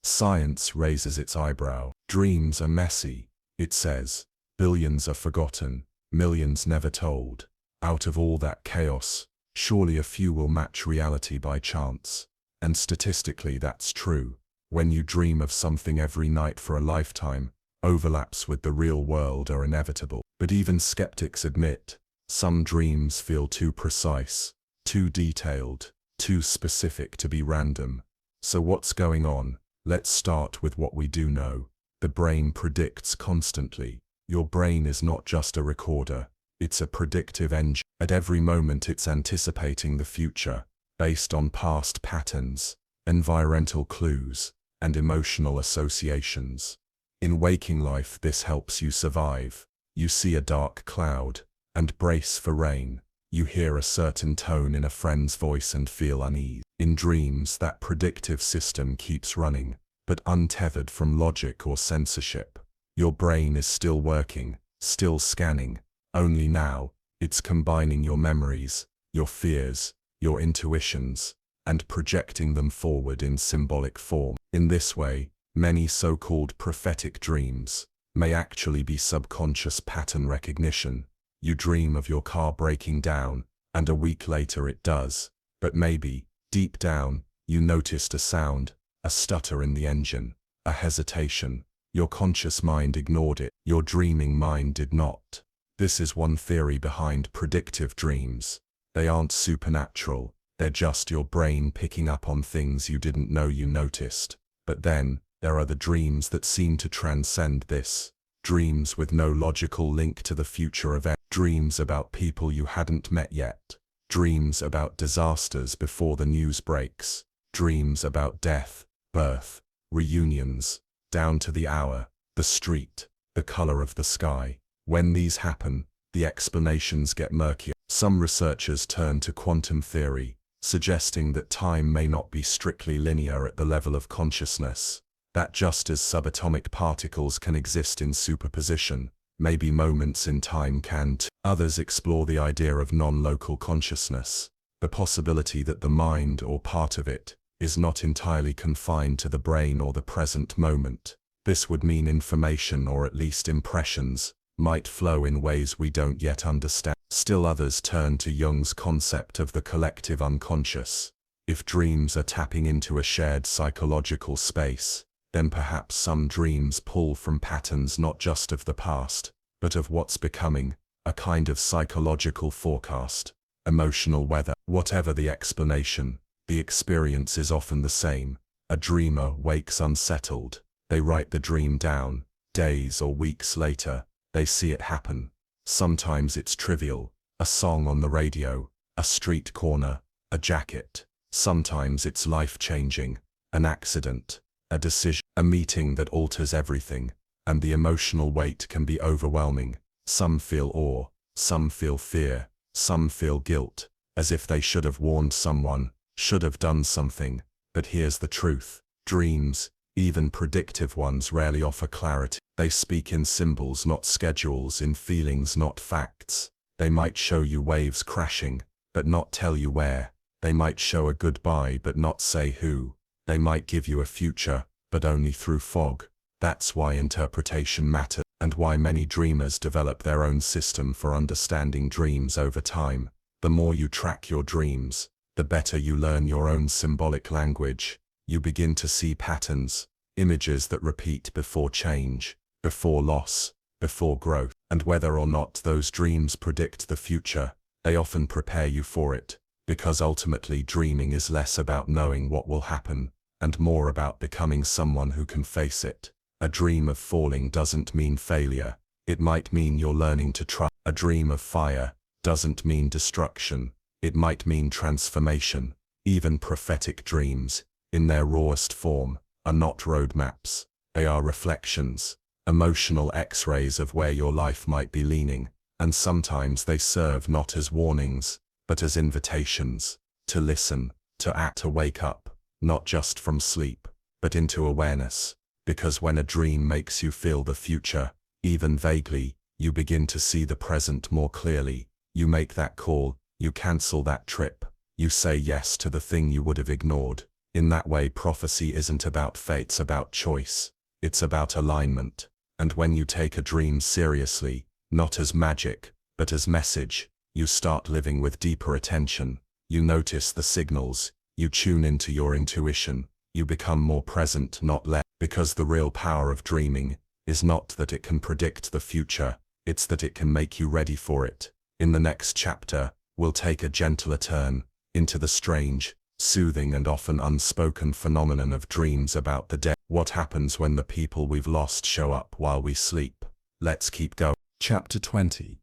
Science raises its eyebrow. Dreams are messy, it says. Billions are forgotten, millions never told. Out of all that chaos, surely a few will match reality by chance. And statistically that's true. When you dream of something every night for a lifetime, overlaps with the real world are inevitable. But even skeptics admit, some dreams feel too precise, too detailed, too specific to be random. So what's going on? Let's start with what we do know. The brain predicts constantly. Your brain is not just a recorder, it's a predictive engine. At every moment it's anticipating the future, based on past patterns, environmental clues, and emotional associations. In waking life this helps you survive. You see a dark cloud, and brace for rain. You hear a certain tone in a friend's voice and feel unease. In dreams that predictive system keeps running, but untethered from logic or censorship. Your brain is still working, still scanning, only now, it's combining your memories, your fears, your intuitions, and projecting them forward in symbolic form. In this way, many so-called prophetic dreams may actually be subconscious pattern recognition. You dream of your car breaking down, and a week later it does. But maybe, deep down, you noticed a sound, a stutter in the engine, a hesitation. Your conscious mind ignored it, your dreaming mind did not. This is one theory behind predictive dreams. They aren't supernatural, they're just your brain picking up on things you didn't know you noticed. But then, there are the dreams that seem to transcend this. Dreams with no logical link to the future event. Dreams about people you hadn't met yet. Dreams about disasters before the news breaks. Dreams about death, birth, reunions, down to the hour, the street, the color of the sky. When these happen, the explanations get murkier. Some researchers turn to quantum theory, suggesting that time may not be strictly linear at the level of consciousness, that just as subatomic particles can exist in superposition, maybe moments in time can too. Others explore the idea of non-local consciousness, the possibility that the mind or part of it is not entirely confined to the brain or the present moment. This would mean information, or at least impressions, might flow in ways we don't yet understand. Still others turn to Jung's concept of the collective unconscious. If dreams are tapping into a shared psychological space, then perhaps some dreams pull from patterns not just of the past, but of what's becoming, a kind of psychological forecast, emotional weather. Whatever the explanation, the experience is often the same. A dreamer wakes unsettled. They write the dream down. Days or weeks later, they see it happen. Sometimes it's trivial, a song on the radio, a street corner, a jacket. Sometimes it's life-changing, an accident, a decision, a meeting that alters everything, and the emotional weight can be overwhelming. Some feel awe, some feel fear, some feel guilt, as if they should have warned someone, should have done something. But here's the truth. Dreams, even predictive ones, rarely offer clarity. They speak in symbols, not schedules, in feelings, not facts. They might show you waves crashing, but not tell you where. They might show a goodbye, but not say who. They might give you a future, but only through fog. That's why interpretation matters, and why many dreamers develop their own system for understanding dreams over time. The more you track your dreams, the better you learn your own symbolic language. You begin to see patterns, images that repeat before change, before loss, before growth. And whether or not those dreams predict the future, they often prepare you for it, because ultimately dreaming is less about knowing what will happen, and more about becoming someone who can face it. A dream of falling doesn't mean failure. It might mean you're learning to trust. A dream of fire doesn't mean destruction. It might mean transformation. Even prophetic dreams, in their rawest form, are not roadmaps. They are reflections, emotional X-rays of where your life might be leaning, and sometimes they serve not as warnings, but as invitations to listen, to act, to wake up, not just from sleep, but into awareness. Because when a dream makes you feel the future, even vaguely, you begin to see the present more clearly. You make that call, you cancel that trip, you say yes to the thing you would have ignored. In that way, prophecy isn't about fate, it's about choice. It's about alignment. And when you take a dream seriously, not as magic, but as message, you start living with deeper attention. You notice the signals, you tune into your intuition, you become more present, not less. Because the real power of dreaming is not that it can predict the future, it's that it can make you ready for it. In the next chapter, we'll take a gentler turn into the strange, soothing and often unspoken phenomenon of dreams about the dead. What happens when the people we've lost show up while we sleep? Let's keep going. Chapter 20.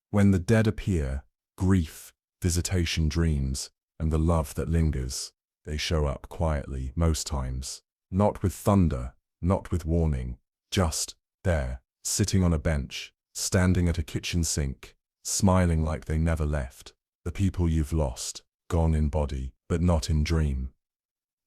When the dead appear, grief, visitation dreams, and the love that lingers, they show up quietly most times. Not with thunder, not with warning, just there, sitting on a bench, standing at a kitchen sink, smiling like they never left. The people you've lost, gone in body, but not in dream.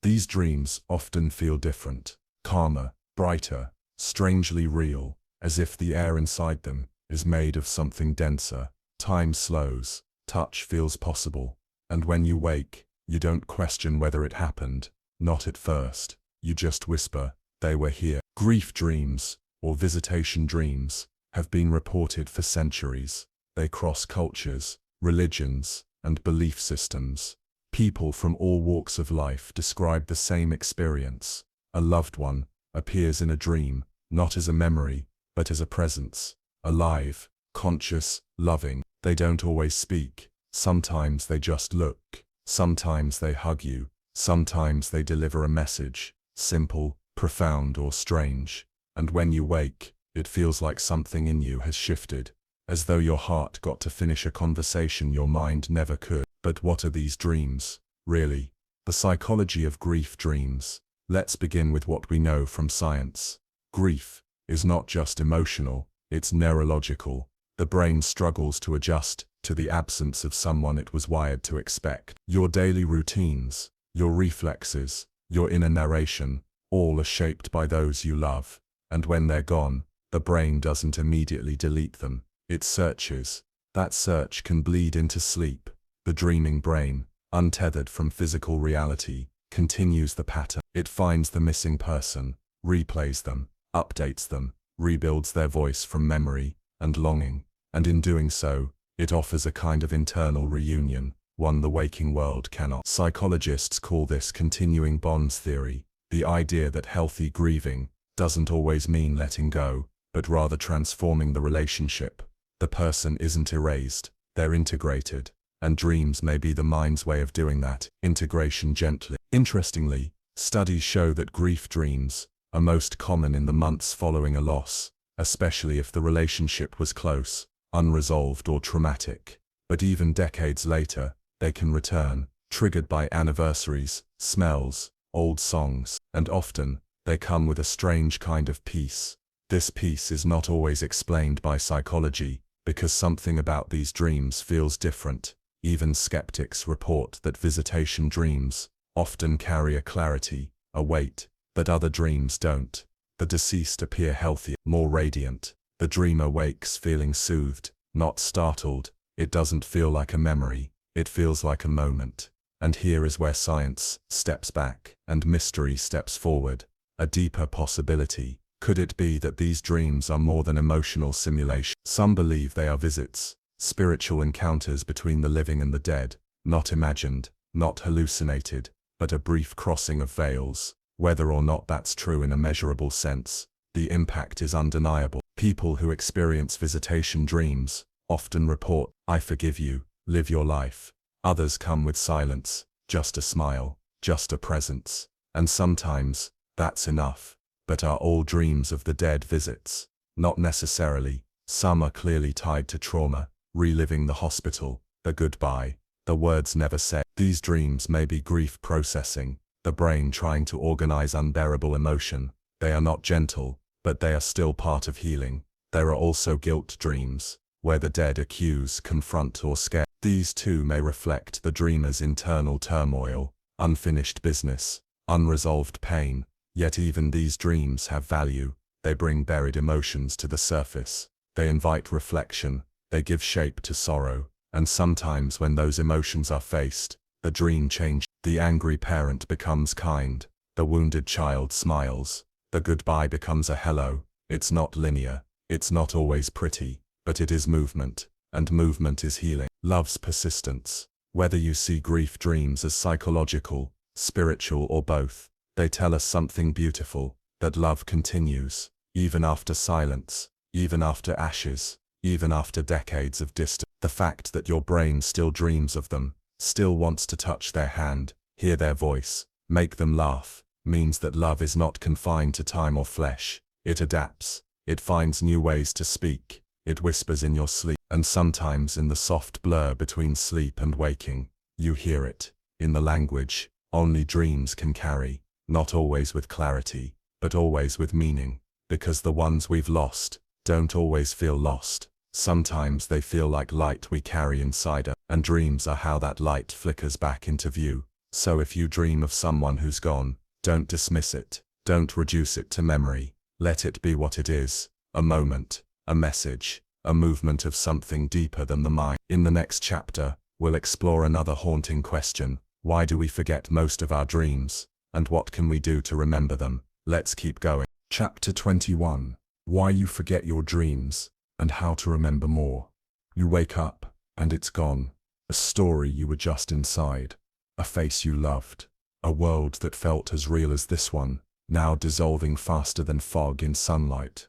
These dreams often feel different, calmer, brighter, strangely real, as if the air inside them is made of something denser. Time slows, touch feels possible, and when you wake, you don't question whether it happened, not at first. You just whisper, they were here. Grief dreams, or visitation dreams, have been reported for centuries. They cross cultures, religions, and belief systems. People from all walks of life describe the same experience. A loved one appears in a dream, not as a memory, but as a presence, alive, conscious, loving. They don't always speak. Sometimes they just look. Sometimes they hug you. Sometimes they deliver a message, simple, profound, or strange. And when you wake, it feels like something in you has shifted, as though your heart got to finish a conversation your mind never could. But what are these dreams, really? The psychology of grief dreams. Let's begin with what we know from science. Grief is not just emotional, it's neurological. The brain struggles to adjust to the absence of someone it was wired to expect. Your daily routines, your reflexes, your inner narration, all are shaped by those you love. And when they're gone, the brain doesn't immediately delete them. It searches. That search can bleed into sleep. The dreaming brain, untethered from physical reality, continues the pattern. It finds the missing person, replays them, updates them, rebuilds their voice from memory and longing, and in doing so, it offers a kind of internal reunion, one the waking world cannot. Psychologists call this continuing bonds theory, the idea that healthy grieving doesn't always mean letting go, but rather transforming the relationship. The person isn't erased, they're integrated, and dreams may be the mind's way of doing that, integration gently. Interestingly, studies show that grief dreams are most common in the months following a loss, especially if the relationship was close, unresolved, or traumatic. But even decades later, they can return, triggered by anniversaries, smells, old songs, and often, they come with a strange kind of peace. This peace is not always explained by psychology, because something about these dreams feels different. Even skeptics report that visitation dreams often carry a clarity, a weight, that other dreams don't. The deceased appear healthier, more radiant. The dreamer wakes feeling soothed, not startled. It doesn't feel like a memory, it feels like a moment. And here is where science steps back and mystery steps forward. A deeper possibility. Could it be that these dreams are more than emotional simulation? Some believe they are visits, spiritual encounters between the living and the dead, not imagined, not hallucinated, but a brief crossing of veils. Whether or not that's true in a measurable sense, the impact is undeniable. People who experience visitation dreams often report, "I forgive you, live your life." Others come with silence, just a smile, just a presence. And sometimes, that's enough. But are all dreams of the dead visits? Not necessarily. Some are clearly tied to trauma, reliving the hospital, the goodbye, the words never said. These dreams may be grief processing, the brain trying to organize unbearable emotion. They are not gentle, but they are still part of healing. There are also guilt dreams, where the dead accuse, confront, or scare. These too may reflect the dreamer's internal turmoil, unfinished business, unresolved pain. Yet even these dreams have value. They bring buried emotions to the surface. They invite reflection. They give shape to sorrow. And sometimes when those emotions are faced, the dream changes. The angry parent becomes kind. The wounded child smiles. The goodbye becomes a hello. It's not linear. It's not always pretty. But it is movement. And movement is healing. Love's persistence. Whether you see grief dreams as psychological, spiritual, or both, they tell us something beautiful, that love continues, even after silence, even after ashes, even after decades of distance. The fact that your brain still dreams of them, still wants to touch their hand, hear their voice, make them laugh, means that love is not confined to time or flesh. It adapts, it finds new ways to speak, it whispers in your sleep, and sometimes in the soft blur between sleep and waking, you hear it, in the language only dreams can carry. Not always with clarity, but always with meaning, because the ones we've lost don't always feel lost. Sometimes they feel like light we carry inside us, and dreams are how that light flickers back into view. So if you dream of someone who's gone, don't dismiss it, don't reduce it to memory. Let it be what it is, a moment, a message, a movement of something deeper than the mind. In the next chapter, we'll explore another haunting question. Why do we forget most of our dreams? And what can we do to remember them? Let's keep going. Chapter 21. Why you forget your dreams, and how to remember more. You wake up, and it's gone. A story you were just inside. a face you loved, a world that felt as real as this one, now dissolving faster than fog in sunlight.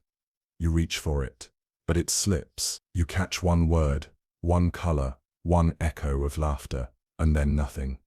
You reach for it, but it slips. You catch one word, one color, one echo of laughter, and then nothing.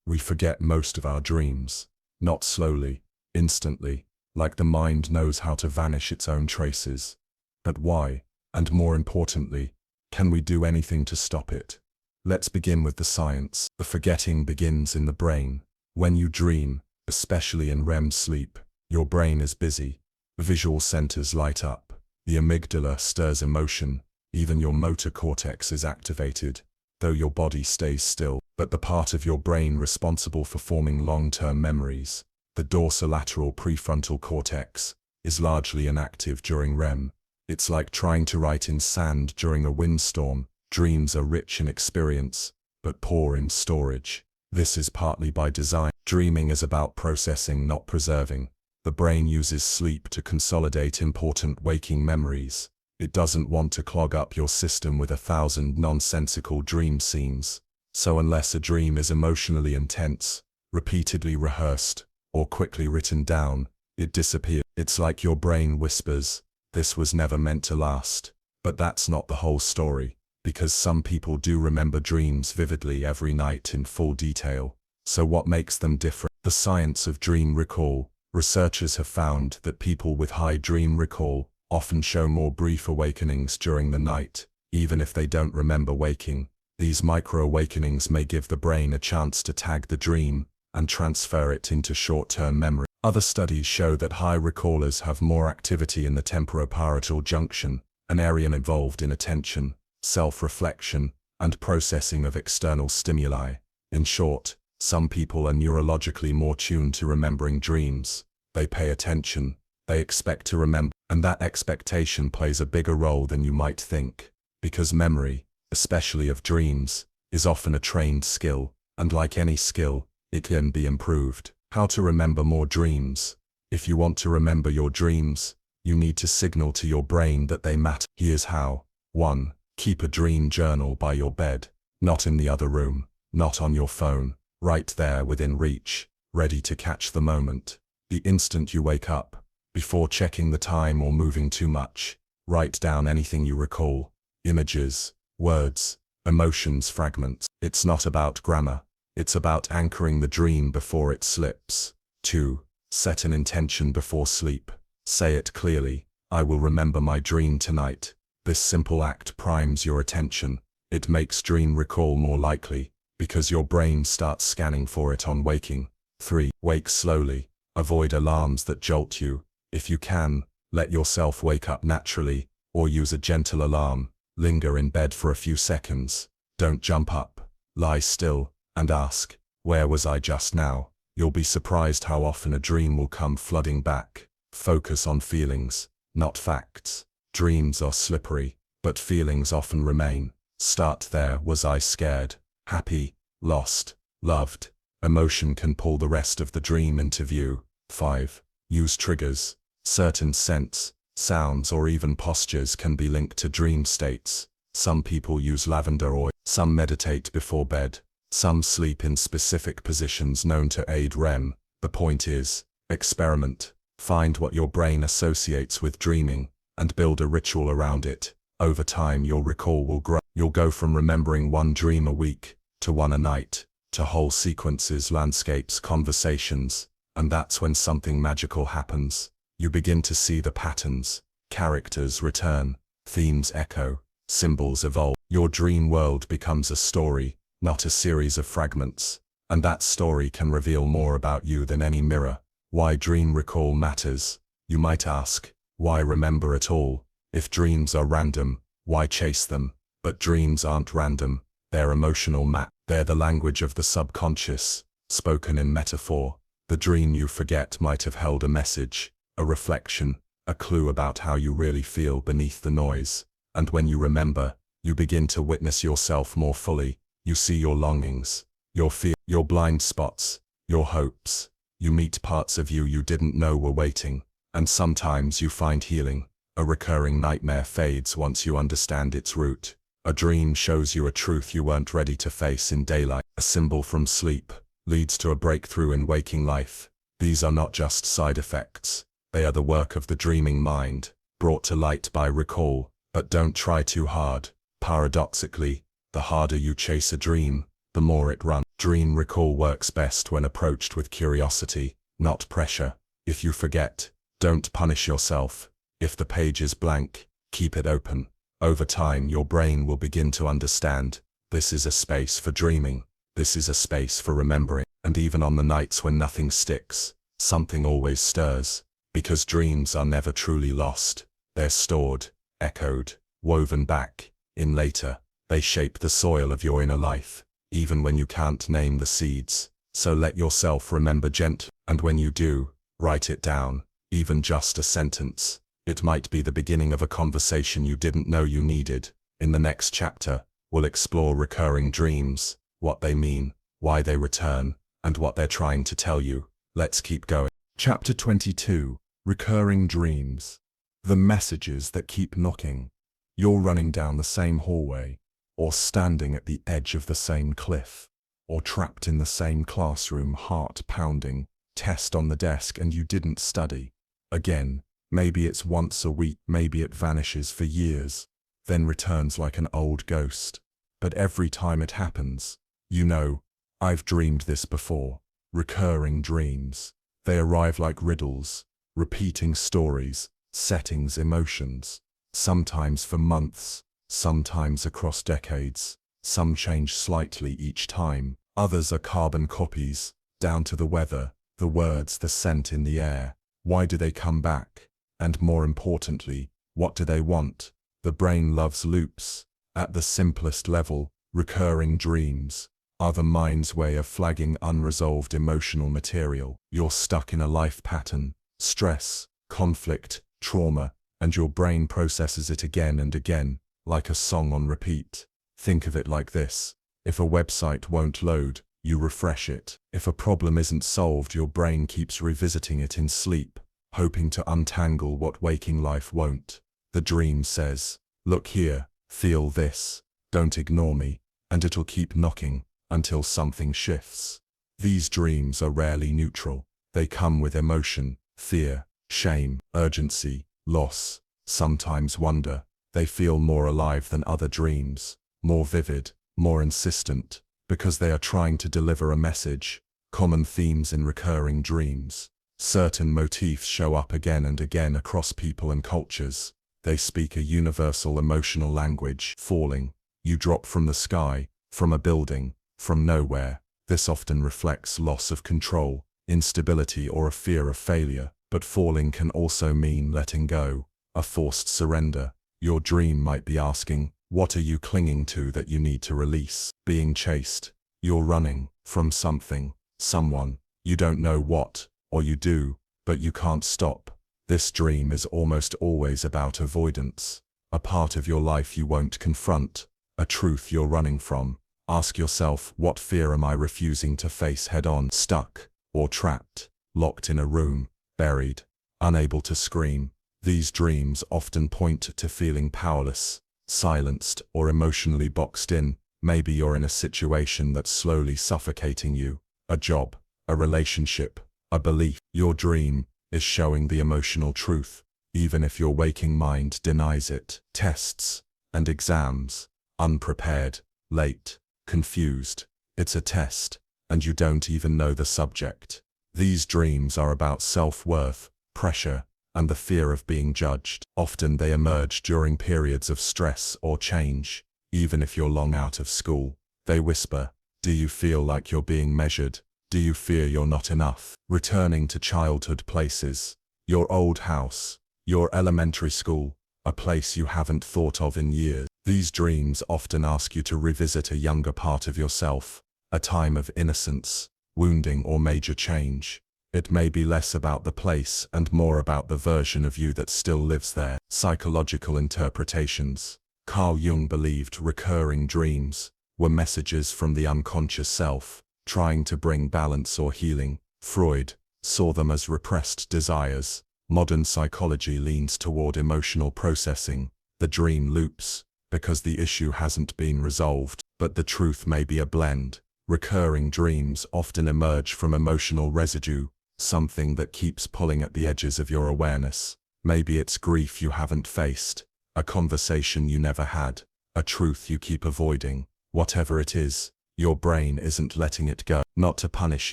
We forget most of our dreams, not slowly, instantly, like the mind knows how to vanish its own traces. But why? And more importantly, can we do anything to stop it? Let's begin with the science. The forgetting begins in the brain. When you dream, especially in REM sleep, your brain is busy. Visual centers light up. The amygdala stirs emotion. Even your motor cortex is activated, though your body stays still. But the part of your brain responsible for forming long-term memories, the dorsolateral prefrontal cortex, is largely inactive during REM. It's like trying to write in sand during a windstorm. Dreams are rich in experience, but poor in storage. This is partly by design. Dreaming is about processing, not preserving. The brain uses sleep to consolidate important waking memories. It doesn't want to clog up your system with 1,000 nonsensical dream scenes. So unless a dream is emotionally intense, repeatedly rehearsed, or quickly written down, it disappears. It's like your brain whispers, "This was never meant to last." But that's not the whole story, because some people do remember dreams vividly every night in full detail. So what makes them different? The science of dream recall. Researchers have found that people with high dream recall often show more brief awakenings during the night, even if they don't remember waking. These micro-awakenings may give the brain a chance to tag the dream and transfer it into short-term memory. Other studies show that high recallers have more activity in the temporoparietal junction, an area involved in attention, self-reflection, and processing of external stimuli. In short, some people are neurologically more tuned to remembering dreams. They pay attention, they expect to remember, and that expectation plays a bigger role than you might think, because memory, especially of dreams, is often a trained skill, and like any skill, it can be improved. How to remember more dreams. If you want to remember your dreams, you need to signal to your brain that they matter. Here's how. 1. Keep a dream journal by your bed, not in the other room, not on your phone, right there within reach, ready to catch the moment. The instant you wake up, before checking the time or moving too much, write down anything you recall, images, words, emotions, fragments. It's not about grammar. It's about anchoring the dream before it slips. 2. Set an intention before sleep. Say it clearly, "I will remember my dream tonight." This simple act primes your attention. It makes dream recall more likely, because your brain starts scanning for it on waking. 3. Wake slowly. Avoid alarms that jolt you. If you can, let yourself wake up naturally, or use a gentle alarm. Linger in bed for a few seconds. Don't jump up. Lie still, and ask, "Where was I just now?" You'll be surprised how often a dream will come flooding back. Focus on feelings, not facts. Dreams are slippery, but feelings often remain. Start there. Was I scared, happy, lost, loved? Emotion can pull the rest of the dream into view. 5. Use triggers. Certain scents, sounds, or even postures can be linked to dream states. Some people use lavender oil. Some meditate before bed. Some sleep in specific positions known to aid REM. The point is, experiment. Find what your brain associates with dreaming, and build a ritual around it. Over time your recall will grow. You'll go from remembering one dream a week, to one a night, to whole sequences, landscapes, conversations, and that's when something magical happens. You begin to see the patterns. Characters return, themes echo, symbols evolve. Your dream world becomes a story, not a series of fragments, and that story can reveal more about you than any mirror. Why dream recall matters. You might ask, why remember at all? If dreams are random, why chase them? But dreams aren't random, they're emotional maps. They're the language of the subconscious, spoken in metaphor. The dream you forget might have held a message, a reflection, a clue about how you really feel beneath the noise. And when you remember, you begin to witness yourself more fully. You see your longings, your fear, your blind spots, your hopes. You meet parts of you didn't know were waiting, and sometimes you find healing. A recurring nightmare fades once you understand its root. A dream shows you a truth you weren't ready to face in daylight. A symbol from sleep. leads to a breakthrough in waking life. These are not just side effects. They are the work of the dreaming mind, brought to light by recall. But don't try too hard. Paradoxically, the harder you chase a dream, the more it runs. Dream recall works best when approached with curiosity, not pressure. If you forget, don't punish yourself. If the page is blank, keep it open. Over time, your brain will begin to understand. This is a space for dreaming. This is a space for remembering. And even on the nights when nothing sticks, something always stirs. Because dreams are never truly lost. They're stored, echoed, woven back in later. They shape the soil of your inner life, even when you can't name the seeds. So let yourself remember gently. And when you do, write it down, even just a sentence. It might be the beginning of a conversation you didn't know you needed. In the next chapter, we'll explore recurring dreams, what they mean, why they return, and what they're trying to tell you. Let's keep going. Chapter 22. Recurring Dreams. The messages that keep knocking. You're running down the same hallway, or standing at the edge of the same cliff, or trapped in the same classroom, heart pounding, test on the desk and you didn't study. Again, maybe it's once a week, maybe it vanishes for years, then returns like an old ghost. But every time it happens, you know, I've dreamed this before. Recurring dreams. They arrive like riddles, repeating stories, settings, emotions. Sometimes for months, sometimes across decades. Some change slightly each time. Others are carbon copies, down to the weather, the words, the scent in the air. Why do they come back? And more importantly, what do they want? The brain loves loops. At the simplest level, recurring dreams are the mind's way of flagging unresolved emotional material. You're stuck in a life pattern, stress, conflict, trauma, and your brain processes it again and again, like a song on repeat. Think of it like this. If a website won't load, you refresh it. If a problem isn't solved, your brain keeps revisiting it in sleep, hoping to untangle what waking life won't. The dream says, look here, feel this, don't ignore me, and it'll keep knocking until something shifts. These dreams are rarely neutral. They come with emotion, fear, shame, urgency, loss, sometimes wonder. They feel more alive than other dreams, more vivid, more insistent, because they are trying to deliver a message. Common themes in recurring dreams. Certain motifs show up again and again across people and cultures. They speak a universal emotional language. Falling. You drop from the sky, from a building, from nowhere. This often reflects loss of control, instability, or a fear of failure. But falling can also mean letting go, a forced surrender. Your dream might be asking, what are you clinging to that you need to release? Being chased. You're running from something, someone. You don't know what, or you do, but you can't stop. This dream is almost always about avoidance. A part of your life you won't confront, a truth you're running from. Ask yourself, what fear am I refusing to face head on? Stuck, or trapped, locked in a room, buried, unable to scream. These dreams often point to feeling powerless, silenced, or emotionally boxed in. Maybe you're in a situation that's slowly suffocating you. A job, a relationship, a belief. Your dream is showing the emotional truth, even if your waking mind denies it. Tests and exams. Unprepared, late, confused. It's a test, and you don't even know the subject. These dreams are about self-worth, pressure, and the fear of being judged. Often they emerge during periods of stress or change. Even if you're long out of school, they whisper, do you feel like you're being measured? Do you fear you're not enough? Returning to childhood places. Your old house, your elementary school, a place you haven't thought of in years. These dreams often ask you to revisit a younger part of yourself, a time of innocence, wounding, or major change. It may be less about the place and more about the version of you that still lives there. Psychological interpretations. Carl Jung believed recurring dreams were messages from the unconscious self, trying to bring balance or healing. Freud saw them as repressed desires. Modern psychology leans toward emotional processing, the dream loops, because the issue hasn't been resolved, but the truth may be a blend. Recurring dreams often emerge from emotional residue, something that keeps pulling at the edges of your awareness. Maybe it's grief you haven't faced, a conversation you never had, a truth you keep avoiding. Whatever it is, your brain isn't letting it go, not to punish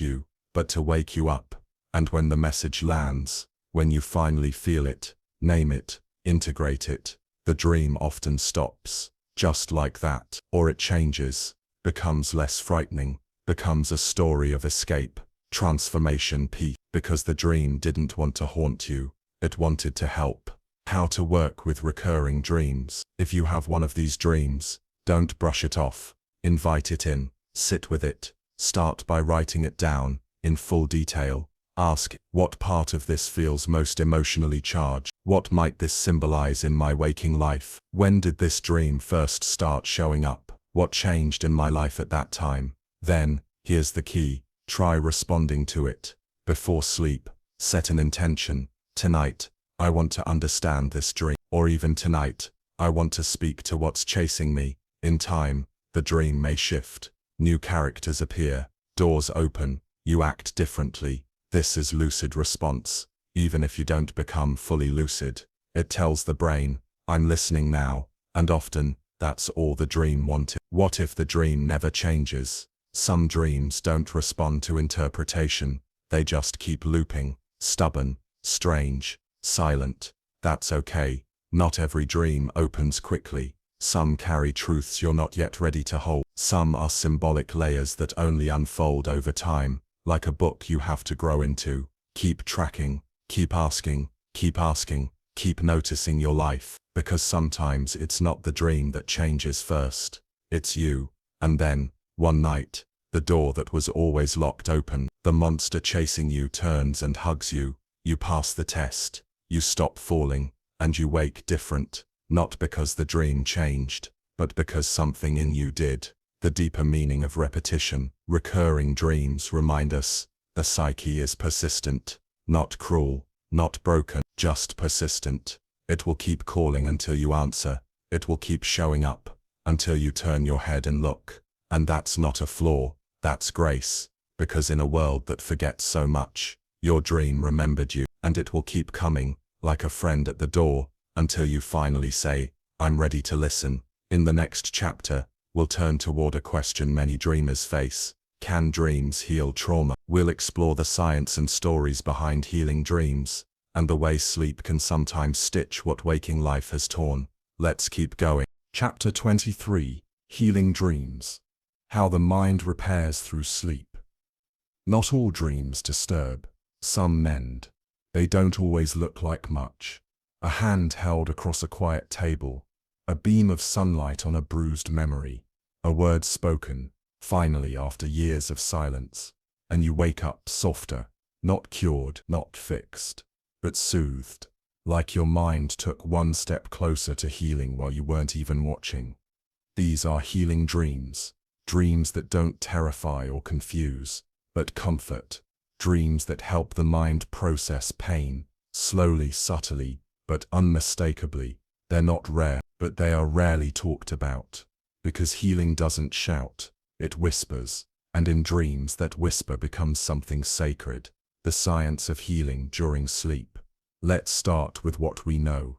you, but to wake you up. And when the message lands, when you finally feel it, name it, integrate it, the dream often stops, just like that. Or it changes, becomes less frightening, becomes a story of escape, transformation, peace, because the dream didn't want to haunt you, it wanted to help. How to work with recurring dreams. If you have one of these dreams, don't brush it off, invite it in, sit with it, start by writing it down, in full detail. Ask, what part of this feels most emotionally charged? What might this symbolize in my waking life? When did this dream first start showing up? What changed in my life at that time? Then, here's the key, try responding to it. Before sleep, set an intention. Tonight, I want to understand this dream. Or even tonight, I want to speak to what's chasing me. In time, the dream may shift. New characters appear, doors open, you act differently. This is lucid response. Even if you don't become fully lucid, it tells the brain, I'm listening now, and often, that's all the dream wanted. What if the dream never changes? Some dreams don't respond to interpretation, they just keep looping, stubborn, strange, silent. That's okay. Not every dream opens quickly. Some carry truths you're not yet ready to hold. Some are symbolic layers that only unfold over time, like a book you have to grow into. Keep tracking, keep asking, keep noticing your life, because sometimes it's not the dream that changes first, it's you. And then, one night, the door that was always locked open, the monster chasing you turns and hugs you, you pass the test, you stop falling, and you wake different, not because the dream changed, but because something in you did. The deeper meaning of repetition. Recurring dreams remind us, the psyche is persistent, not cruel, not broken, just persistent. It will keep calling until you answer, it will keep showing up, until you turn your head and look. And that's not a flaw, that's grace, because in a world that forgets so much, your dream remembered you, and it will keep coming, like a friend at the door, until you finally say, I'm ready to listen. In the next chapter, we'll turn toward a question many dreamers face. Can dreams heal trauma? We'll explore the science and stories behind healing dreams, and the way sleep can sometimes stitch what waking life has torn. Let's keep going. Chapter 23, Healing Dreams. How the mind repairs through sleep. Not all dreams disturb, some mend. They don't always look like much. A hand held across a quiet table, a beam of sunlight on a bruised memory, a word spoken, finally after years of silence, and you wake up softer, not cured, not fixed, but soothed, like your mind took one step closer to healing while you weren't even watching. These are healing dreams, dreams that don't terrify or confuse, but comfort, dreams that help the mind process pain, slowly, subtly, but unmistakably. They're not rare, but they are rarely talked about, because healing doesn't shout, it whispers, and in dreams that whisper becomes something sacred. The science of healing during sleep. Let's start with what we know.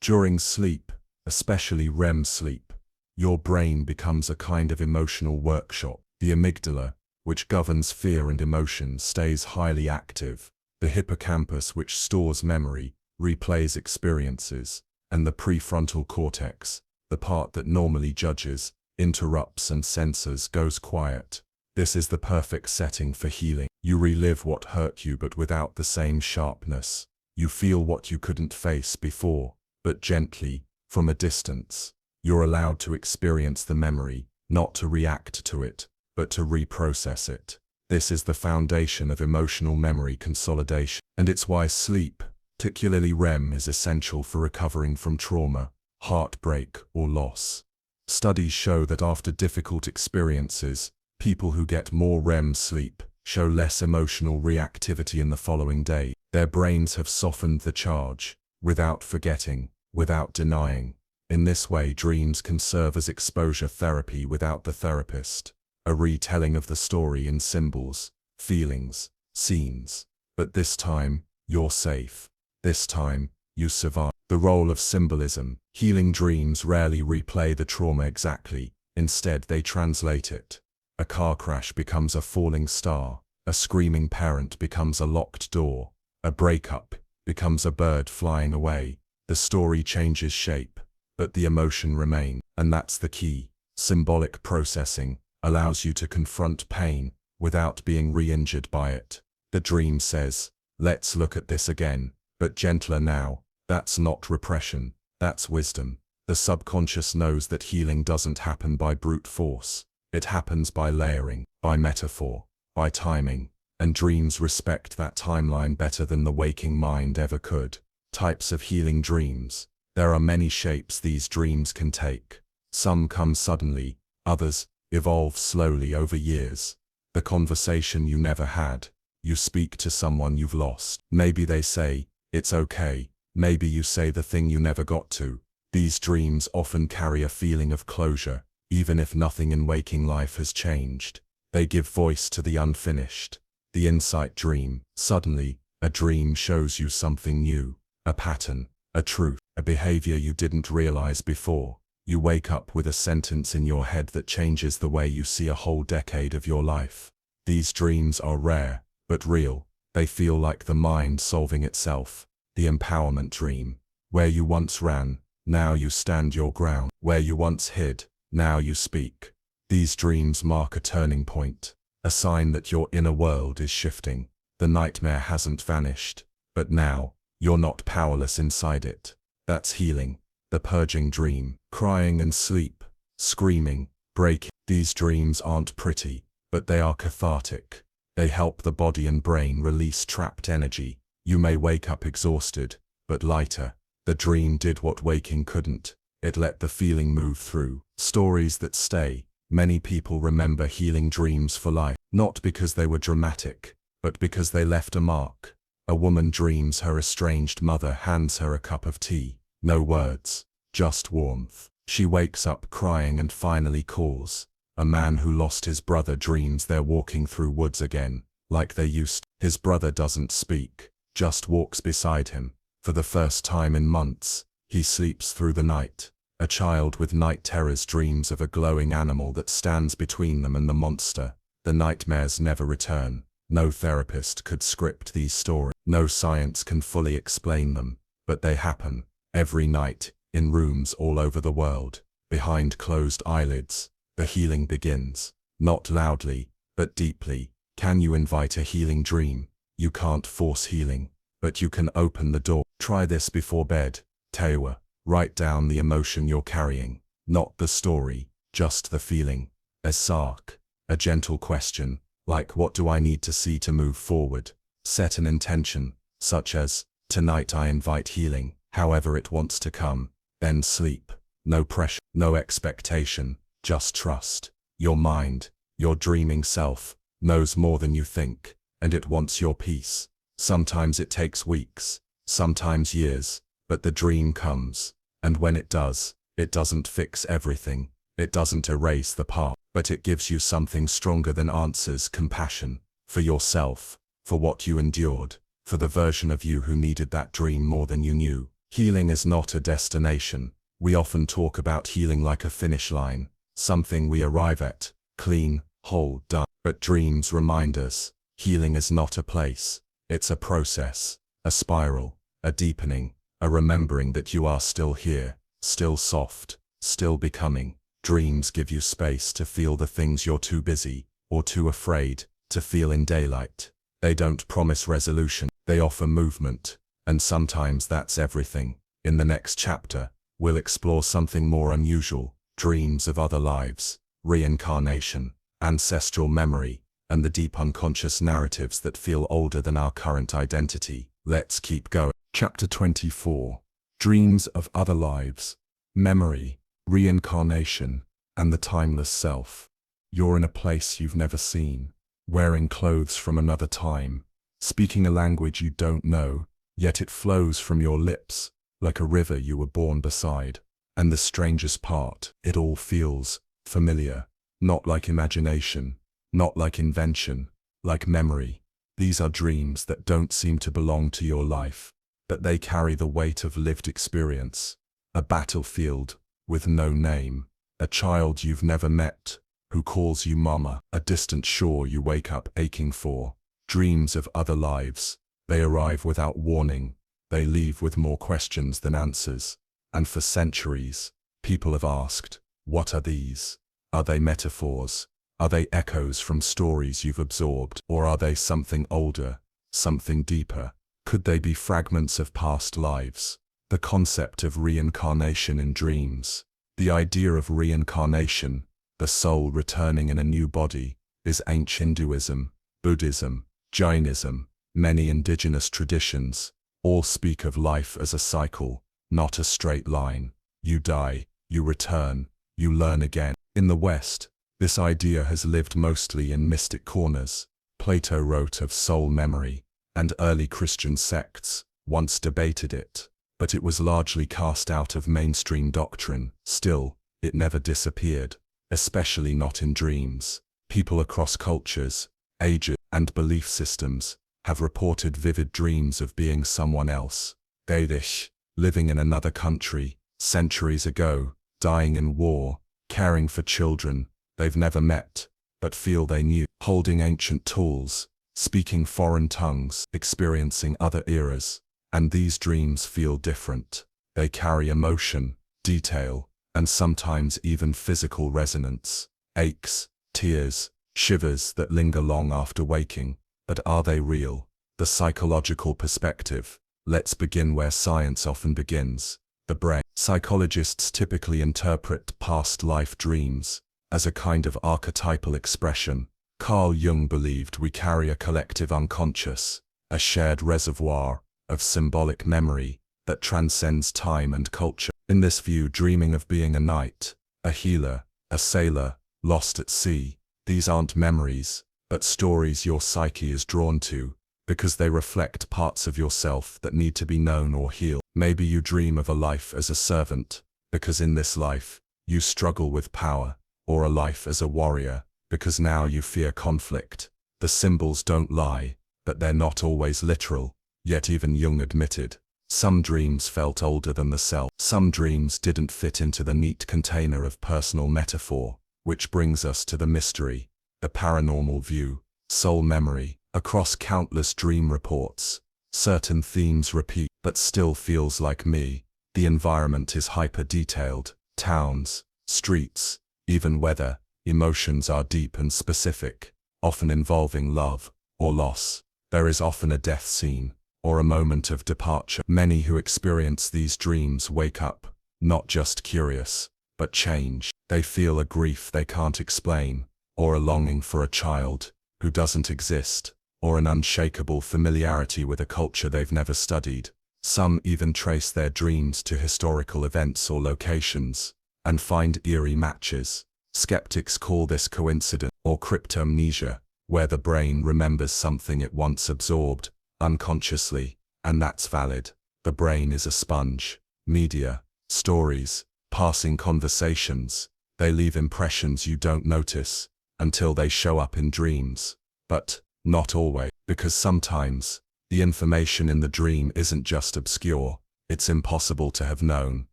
During sleep, especially REM sleep, your brain becomes a kind of emotional workshop. The amygdala, which governs fear and emotion, stays highly active. The hippocampus, which stores memory, replays experiences, and the prefrontal cortex, the part that normally judges, interrupts and censors, goes quiet. This is the perfect setting for healing. You relive what hurt you but without the same sharpness. You feel what you couldn't face before, but gently, from a distance. You're allowed to experience the memory, not to react to it, but to reprocess it. This is the foundation of emotional memory consolidation, and it's why sleep, particularly REM, is essential for recovering from trauma, heartbreak, or loss. Studies show that after difficult experiences, people who get more REM sleep show less emotional reactivity in the following day. Their brains have softened the charge, without forgetting, without denying. In this way, dreams can serve as exposure therapy without the therapist. a retelling of the story in symbols, feelings, scenes. But this time, you're safe. This time, you survive. The role of symbolism. Healing dreams rarely replay the trauma exactly, instead they translate it. A car crash becomes a falling star, a screaming parent becomes a locked door, a breakup becomes a bird flying away. The story changes shape, but the emotion remains. And that's the key. Symbolic processing allows you to confront pain without being re-injured by it. The dream says, let's look at this again, but gentler now. That's not repression, that's wisdom. The subconscious knows that healing doesn't happen by brute force. It happens by layering, by metaphor, by timing, and dreams respect that timeline better than the waking mind ever could. Types of healing dreams. There are many shapes these dreams can take. Some come suddenly, others evolve slowly over years. The conversation you never had. You speak to someone you've lost. Maybe they say, it's okay. Maybe you say the thing you never got to. These dreams often carry a feeling of closure, even if nothing in waking life has changed. They give voice to the unfinished. The insight dream. Suddenly, a dream shows you something new, a pattern, a truth, a behavior you didn't realize before. You wake up with a sentence in your head that changes the way you see a whole decade of your life. These dreams are rare, but real. They feel like the mind solving itself. The empowerment dream. Where you once ran, now you stand your ground. Where you once hid, now you speak. These dreams mark a turning point, a sign that your inner world is shifting. The nightmare hasn't vanished, but now, you're not powerless inside it. That's healing. The purging dream. Crying and sleep, screaming, breaking. These dreams aren't pretty, but they are cathartic. They help the body and brain release trapped energy. You may wake up exhausted, but lighter. The dream did what waking couldn't. It let the feeling move through. Stories that stay. Many people remember healing dreams for life, not because they were dramatic, but because they left a mark. A woman dreams her estranged mother hands her a cup of tea. No words, just warmth. She wakes up crying and finally calls. A man who lost his brother dreams they're walking through woods again, like they used. His brother doesn't speak, just walks beside him. For the first time in months, he sleeps through the night. A child with night terrors dreams of a glowing animal that stands between them and the monster. The nightmares never return. No therapist could script these stories. No science can fully explain them, but they happen. Every night, in rooms all over the world, behind closed eyelids, the healing begins. Not loudly, but deeply. Can you invite a healing dream? You can't force healing, but you can open the door. Try this before bed. Tewa. Write down the emotion you're carrying, not the story, just the feeling. Sark. A gentle question, like what do I need to see to move forward? Set an intention, such as, tonight I invite healing, however it wants to come. Then sleep. No pressure, no expectation, just trust. Your mind, your dreaming self, knows more than you think, and it wants your peace. Sometimes it takes weeks, sometimes years, but the dream comes, and when it does, it doesn't fix everything. It doesn't erase the past, but it gives you something stronger than answers: compassion, for yourself, for what you endured, for the version of you who needed that dream more than you knew. Healing is not a destination. We often talk about healing like a finish line, something we arrive at, clean, whole, done. But dreams remind us, healing is not a place, it's a process, a spiral, a deepening, a remembering that you are still here, still soft, still becoming. Dreams give you space to feel the things you're too busy, or too afraid, to feel in daylight. They don't promise resolution, they offer movement, and sometimes that's everything. In the next chapter, we'll explore something more unusual: dreams of other lives, reincarnation, ancestral memory, and the deep unconscious narratives that feel older than our current identity. Let's keep going. Chapter 24. Dreams of other lives, memory, reincarnation, and the timeless self. You're in a place you've never seen, wearing clothes from another time, speaking a language you don't know, yet it flows from your lips, like a river you were born beside. And the strangest part, it all feels familiar. Not like imagination, not like invention, like memory. These are dreams that don't seem to belong to your life, but they carry the weight of lived experience. A battlefield with no name, a child you've never met, who calls you mama, a distant shore you wake up aching for. Dreams of other lives. They arrive without warning. They leave with more questions than answers. And for centuries, people have asked, what are these? Are they metaphors? Are they echoes from stories you've absorbed? Or are they something older, something deeper? Could they be fragments of past lives? The concept of reincarnation in dreams. The idea of reincarnation, the soul returning in a new body, is ancient Hinduism, Buddhism, Jainism, many indigenous traditions. All speak of life as a cycle, not a straight line. You die, you return, you learn again. In the West, this idea has lived mostly in mystic corners. Plato wrote of soul memory, and early Christian sects once debated it, but it was largely cast out of mainstream doctrine. Still, it never disappeared, especially not in dreams. People across cultures, ages, and belief systems have reported vivid dreams of being someone else. Dadish, living in another country, centuries ago, dying in war, caring for children they've never met, but feel they knew, holding ancient tools, speaking foreign tongues, experiencing other eras. And these dreams feel different. They carry emotion, detail, and sometimes even physical resonance. Aches, tears, shivers that linger long after waking. But are they real? The psychological perspective. Let's begin where science often begins. The brain. Psychologists typically interpret past life dreams as a kind of archetypal expression. Carl Jung believed we carry a collective unconscious, a shared reservoir of symbolic memory that transcends time and culture. In this view, dreaming of being a knight, a healer, a sailor, lost at sea, these aren't memories, but stories your psyche is drawn to, because they reflect parts of yourself that need to be known or healed. Maybe you dream of a life as a servant, because in this life, you struggle with power, or a life as a warrior, because now you fear conflict. The symbols don't lie, but they're not always literal, yet even Jung admitted. Some dreams felt older than the self. Some dreams didn't fit into the neat container of personal metaphor, which brings us to the mystery, the paranormal view, soul memory. Across countless dream reports, certain themes repeat, but still feels like me. The environment is hyper-detailed, towns, streets, even weather. Emotions are deep and specific, often involving love or loss. There is often a death scene, or a moment of departure. Many who experience these dreams wake up, not just curious, but changed. They feel a grief they can't explain, or a longing for a child who doesn't exist, or an unshakable familiarity with a culture they've never studied. Some even trace their dreams to historical events or locations, and find eerie matches. Skeptics call this coincidence or cryptomnesia, where the brain remembers something it once absorbed, unconsciously, and that's valid. The brain is a sponge. Media, stories, passing conversations, they leave impressions you don't notice, until they show up in dreams. But not always, because sometimes, the information in the dream isn't just obscure, it's impossible to have known,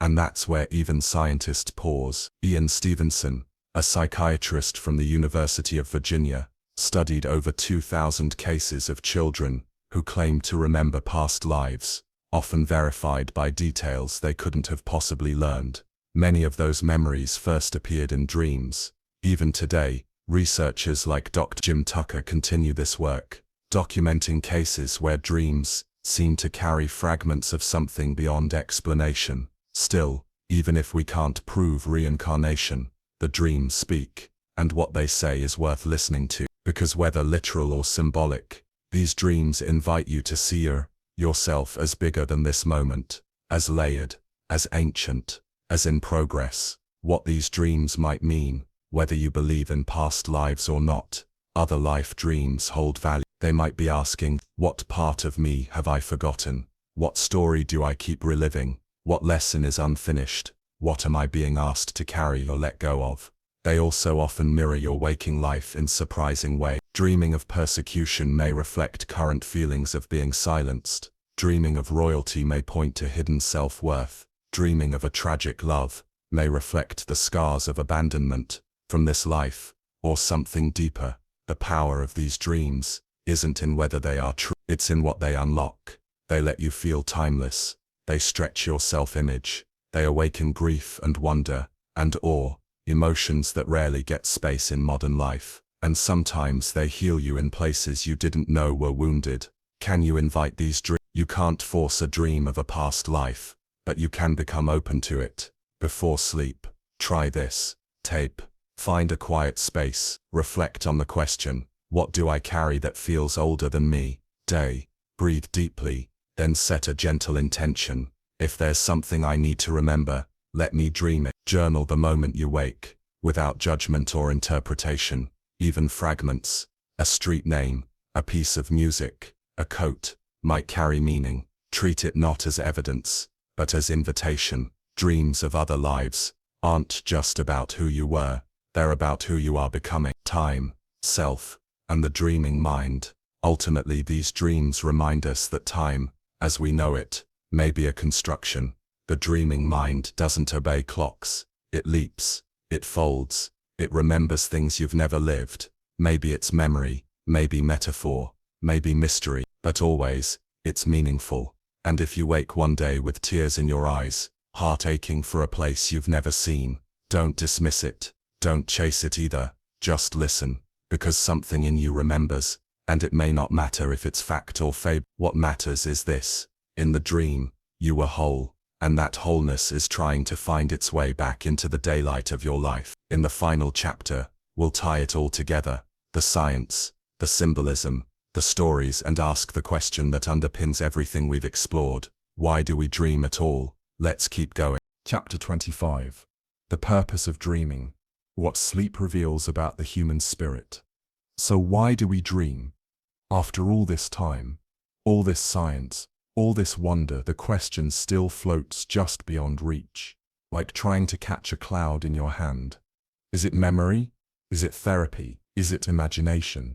and that's where even scientists pause. Ian Stevenson, a psychiatrist from the University of Virginia, studied over 2,000 cases of children who claimed to remember past lives, often verified by details they couldn't have possibly learned. Many of those memories first appeared in dreams. Even today, researchers like Dr. Jim Tucker continue this work, documenting cases where dreams seem to carry fragments of something beyond explanation. Still, even if we can't prove reincarnation, the dreams speak, and what they say is worth listening to, because whether literal or symbolic, these dreams invite you to see yourself as bigger than this moment, as layered, as ancient, as in progress. What these dreams might mean, whether you believe in past lives or not, other life dreams hold value. They might be asking, what part of me have I forgotten? What story do I keep reliving? What lesson is unfinished? What am I being asked to carry or let go of? They also often mirror your waking life in surprising ways. Dreaming of persecution may reflect current feelings of being silenced. Dreaming of royalty may point to hidden self-worth. Dreaming of a tragic love may reflect the scars of abandonment from this life, or something deeper. The power of these dreams isn't in whether they are true, it's in what they unlock. They let you feel timeless. They stretch your self-image. They awaken grief and wonder and awe, emotions that rarely get space in modern life. And sometimes they heal you in places you didn't know were wounded. Can you invite these dreams? You can't force a dream of a past life, but you can become open to it. Before sleep, try this. Tape. Find a quiet space. Reflect on the question, what do I carry that feels older than me? Day. Breathe deeply, then set a gentle intention. If there's something I need to remember, let me dream it. Journal the moment you wake, without judgment or interpretation. Even fragments, a street name, a piece of music, a coat, might carry meaning. Treat it not as evidence, but as invitation. Dreams of other lives aren't just about who you were, they're about who you are becoming. Time, self, and the dreaming mind. Ultimately, these dreams remind us that time, as we know it, may be a construction. The dreaming mind doesn't obey clocks. It leaps, it folds, it remembers things you've never lived. Maybe it's memory, maybe metaphor, maybe mystery, but always, it's meaningful. And if you wake one day with tears in your eyes, heart aching for a place you've never seen, don't dismiss it. Don't chase it either. Just listen, because something in you remembers, and it may not matter if it's fact or fable. What matters is this: in the dream, you were whole, and that wholeness is trying to find its way back into the daylight of your life. In the final chapter, we'll tie it all together: the science, the symbolism, the stories, and ask the question that underpins everything we've explored. Why do we dream at all? Let's keep going. Chapter 25. The purpose of dreaming. What sleep reveals about the human spirit. So why do we dream? After all this time, all this science, all this wonder, the question still floats just beyond reach, like trying to catch a cloud in your hand. Is it memory? Is it therapy? Is it imagination,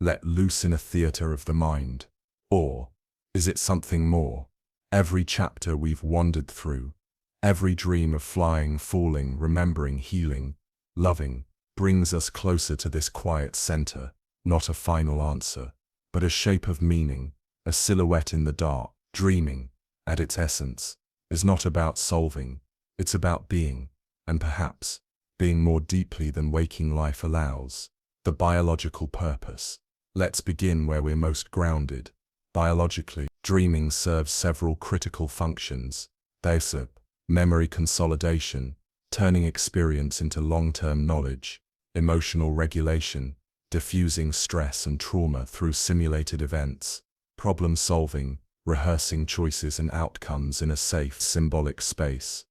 let loose in a theater of the mind? Or is it something more? Every chapter we've wandered through, every dream of flying, falling, remembering, healing, loving, brings us closer to this quiet center, not a final answer, but a shape of meaning, a silhouette in the dark. Dreaming, at its essence, is not about solving, it's about being, and perhaps, being more deeply than waking life allows. The biological purpose. Let's begin where we're most grounded. Biologically, dreaming serves several critical functions. They're memory consolidation, turning experience into long-term knowledge; emotional regulation, diffusing stress and trauma through simulated events; problem solving, rehearsing choices and outcomes in a safe, symbolic space;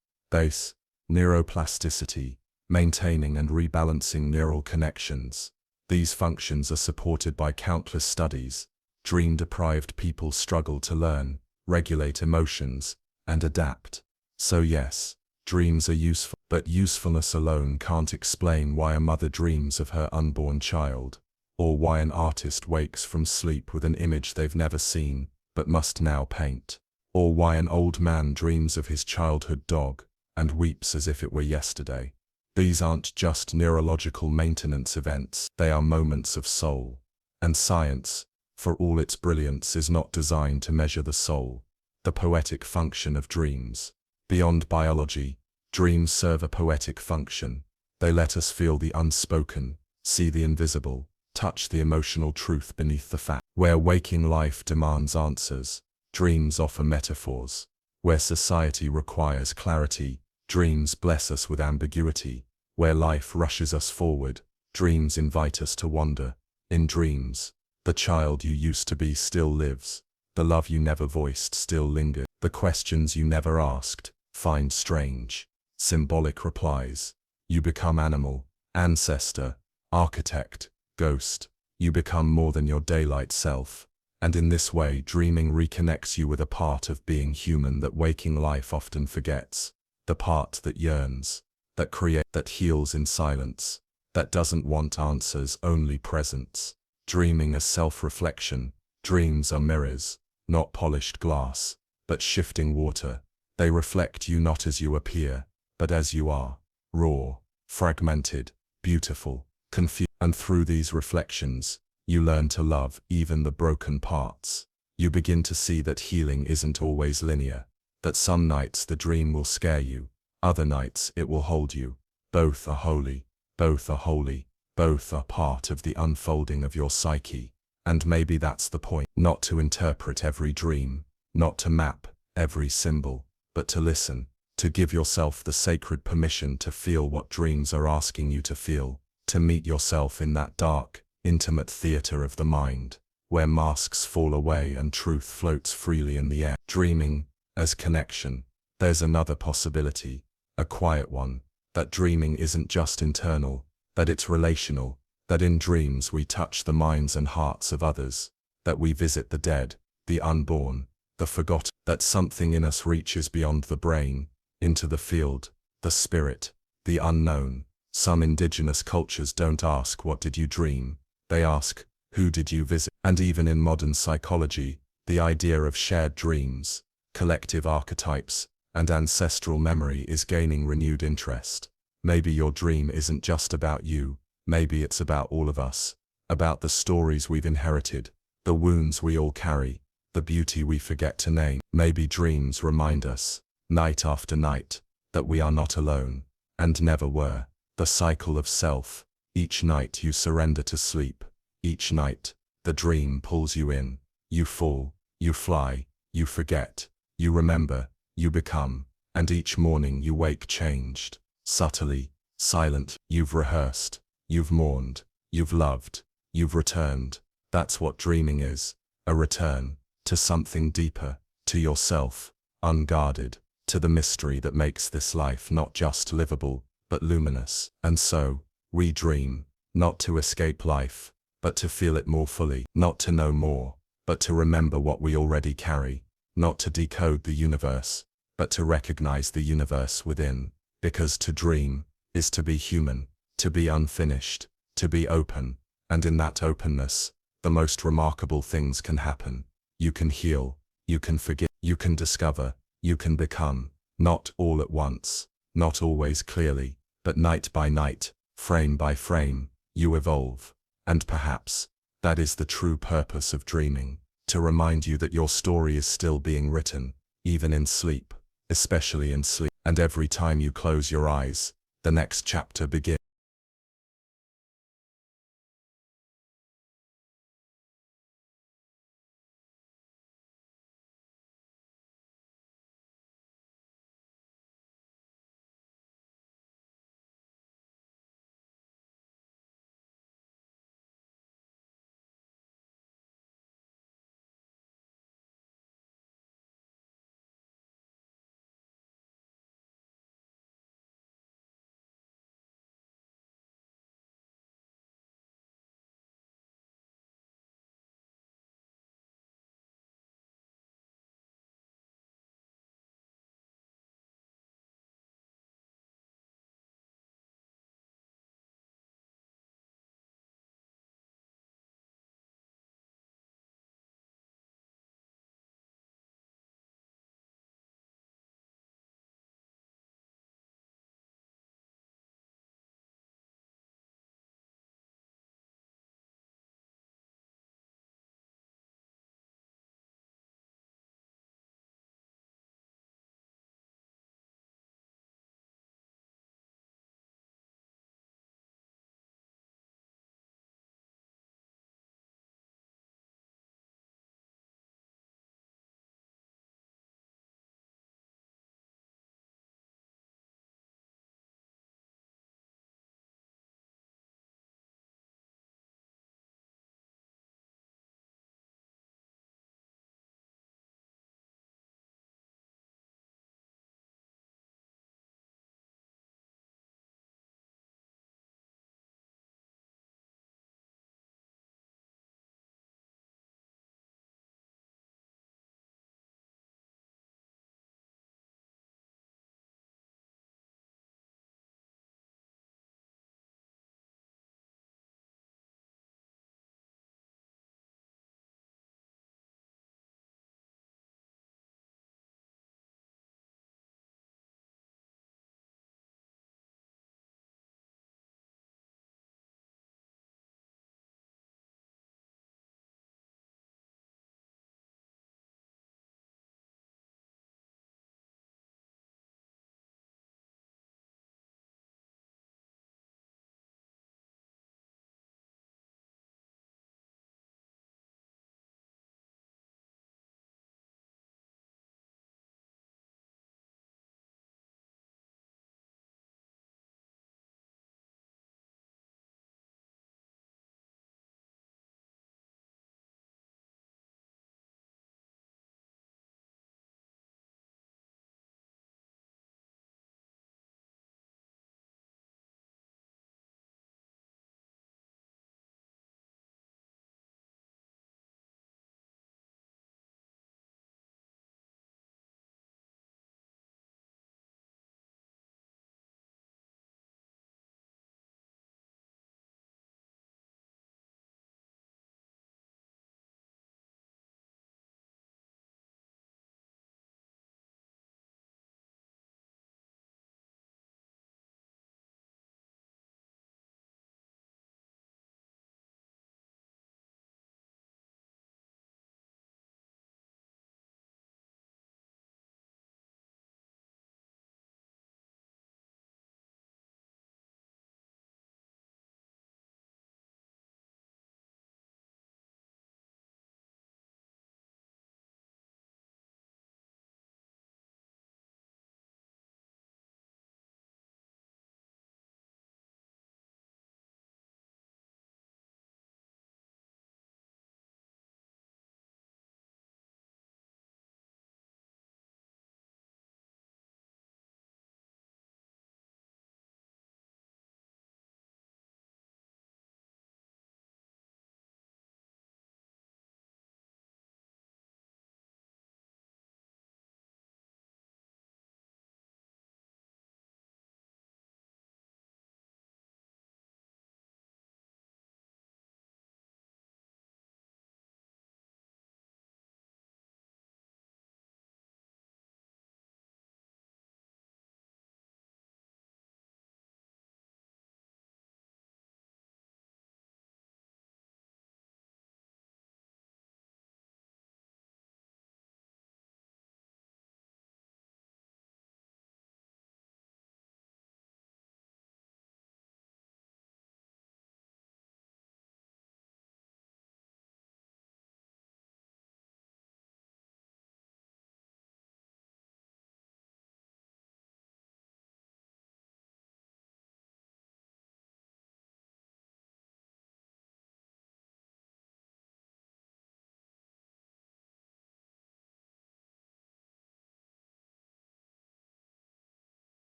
neuroplasticity, maintaining and rebalancing neural connections. These functions are supported by countless studies. Dream-deprived people struggle to learn, regulate emotions, and adapt. So yes, dreams are useful, but usefulness alone can't explain why a mother dreams of her unborn child, or why an artist wakes from sleep with an image they've never seen, but must now paint, or why an old man dreams of his childhood dog, and weeps as if it were yesterday. These aren't just neurological maintenance events, they are moments of soul. And science, for all its brilliance, is not designed to measure the soul, the poetic function of dreams. Beyond biology, dreams serve a poetic function. They let us feel the unspoken, see the invisible, touch the emotional truth beneath the fact. Where waking life demands answers, dreams offer metaphors. Where society requires clarity, dreams bless us with ambiguity. Where life rushes us forward, dreams invite us to wander. In dreams, the child you used to be still lives. The love you never voiced still lingers. The questions you never asked find strange, symbolic replies. You become animal, ancestor, architect, ghost. You become more than your daylight self. And in this way, dreaming reconnects you with a part of being human that waking life often forgets. The part that yearns, that heals in silence, that doesn't want answers, only presence. Dreaming as self-reflection. Dreams are mirrors, not polished glass, but shifting water. They reflect you not as you appear, but as you are, raw, fragmented, beautiful, confused. And through these reflections, you learn to love even the broken parts. You begin to see that healing isn't always linear, that some nights the dream will scare you, other nights it will hold you. Both are holy, both are holy, both are part of the unfolding of your psyche. And maybe that's the point, not to interpret every dream, not to map every symbol, but to listen, to give yourself the sacred permission to feel what dreams are asking you to feel, to meet yourself in that dark, intimate theater of the mind, where masks fall away and truth floats freely in the air. Dreaming as connection. There's another possibility, a quiet one, that dreaming isn't just internal, that it's relational, that in dreams we touch the minds and hearts of others, that we visit the dead, the unborn, the forgotten, that something in us reaches beyond the brain, into the field, the spirit, the unknown. Some indigenous cultures don't ask, "What did you dream?" They ask, "Who did you visit?" And even in modern psychology, the idea of shared dreams, collective archetypes, and ancestral memory is gaining renewed interest. Maybe your dream isn't just about you, maybe it's about all of us, about the stories we've inherited, the wounds we all carry, the beauty we forget to name. Maybe dreams remind us, night after night, that we are not alone, and never were. The cycle of self. Each night you surrender to sleep. Each night, the dream pulls you in. You fall, you fly, you forget, you remember, you become, and each morning you wake changed. Subtly, silent. You've rehearsed, you've mourned, you've loved, you've returned. That's what dreaming is, a return, to something deeper, to yourself, unguarded, to the mystery that makes this life not just livable, but luminous. And so, we dream, not to escape life, but to feel it more fully, not to know more, but to remember what we already carry, not to decode the universe, but to recognize the universe within, because to dream is to be human, to be unfinished, to be open, and in that openness, the most remarkable things can happen. You can heal, you can forgive, you can discover, you can become, not all at once, not always clearly, but night by night, frame by frame, you evolve. And perhaps, that is the true purpose of dreaming, to remind you that your story is still being written, even in sleep, especially in sleep. And every time you close your eyes, the next chapter begins.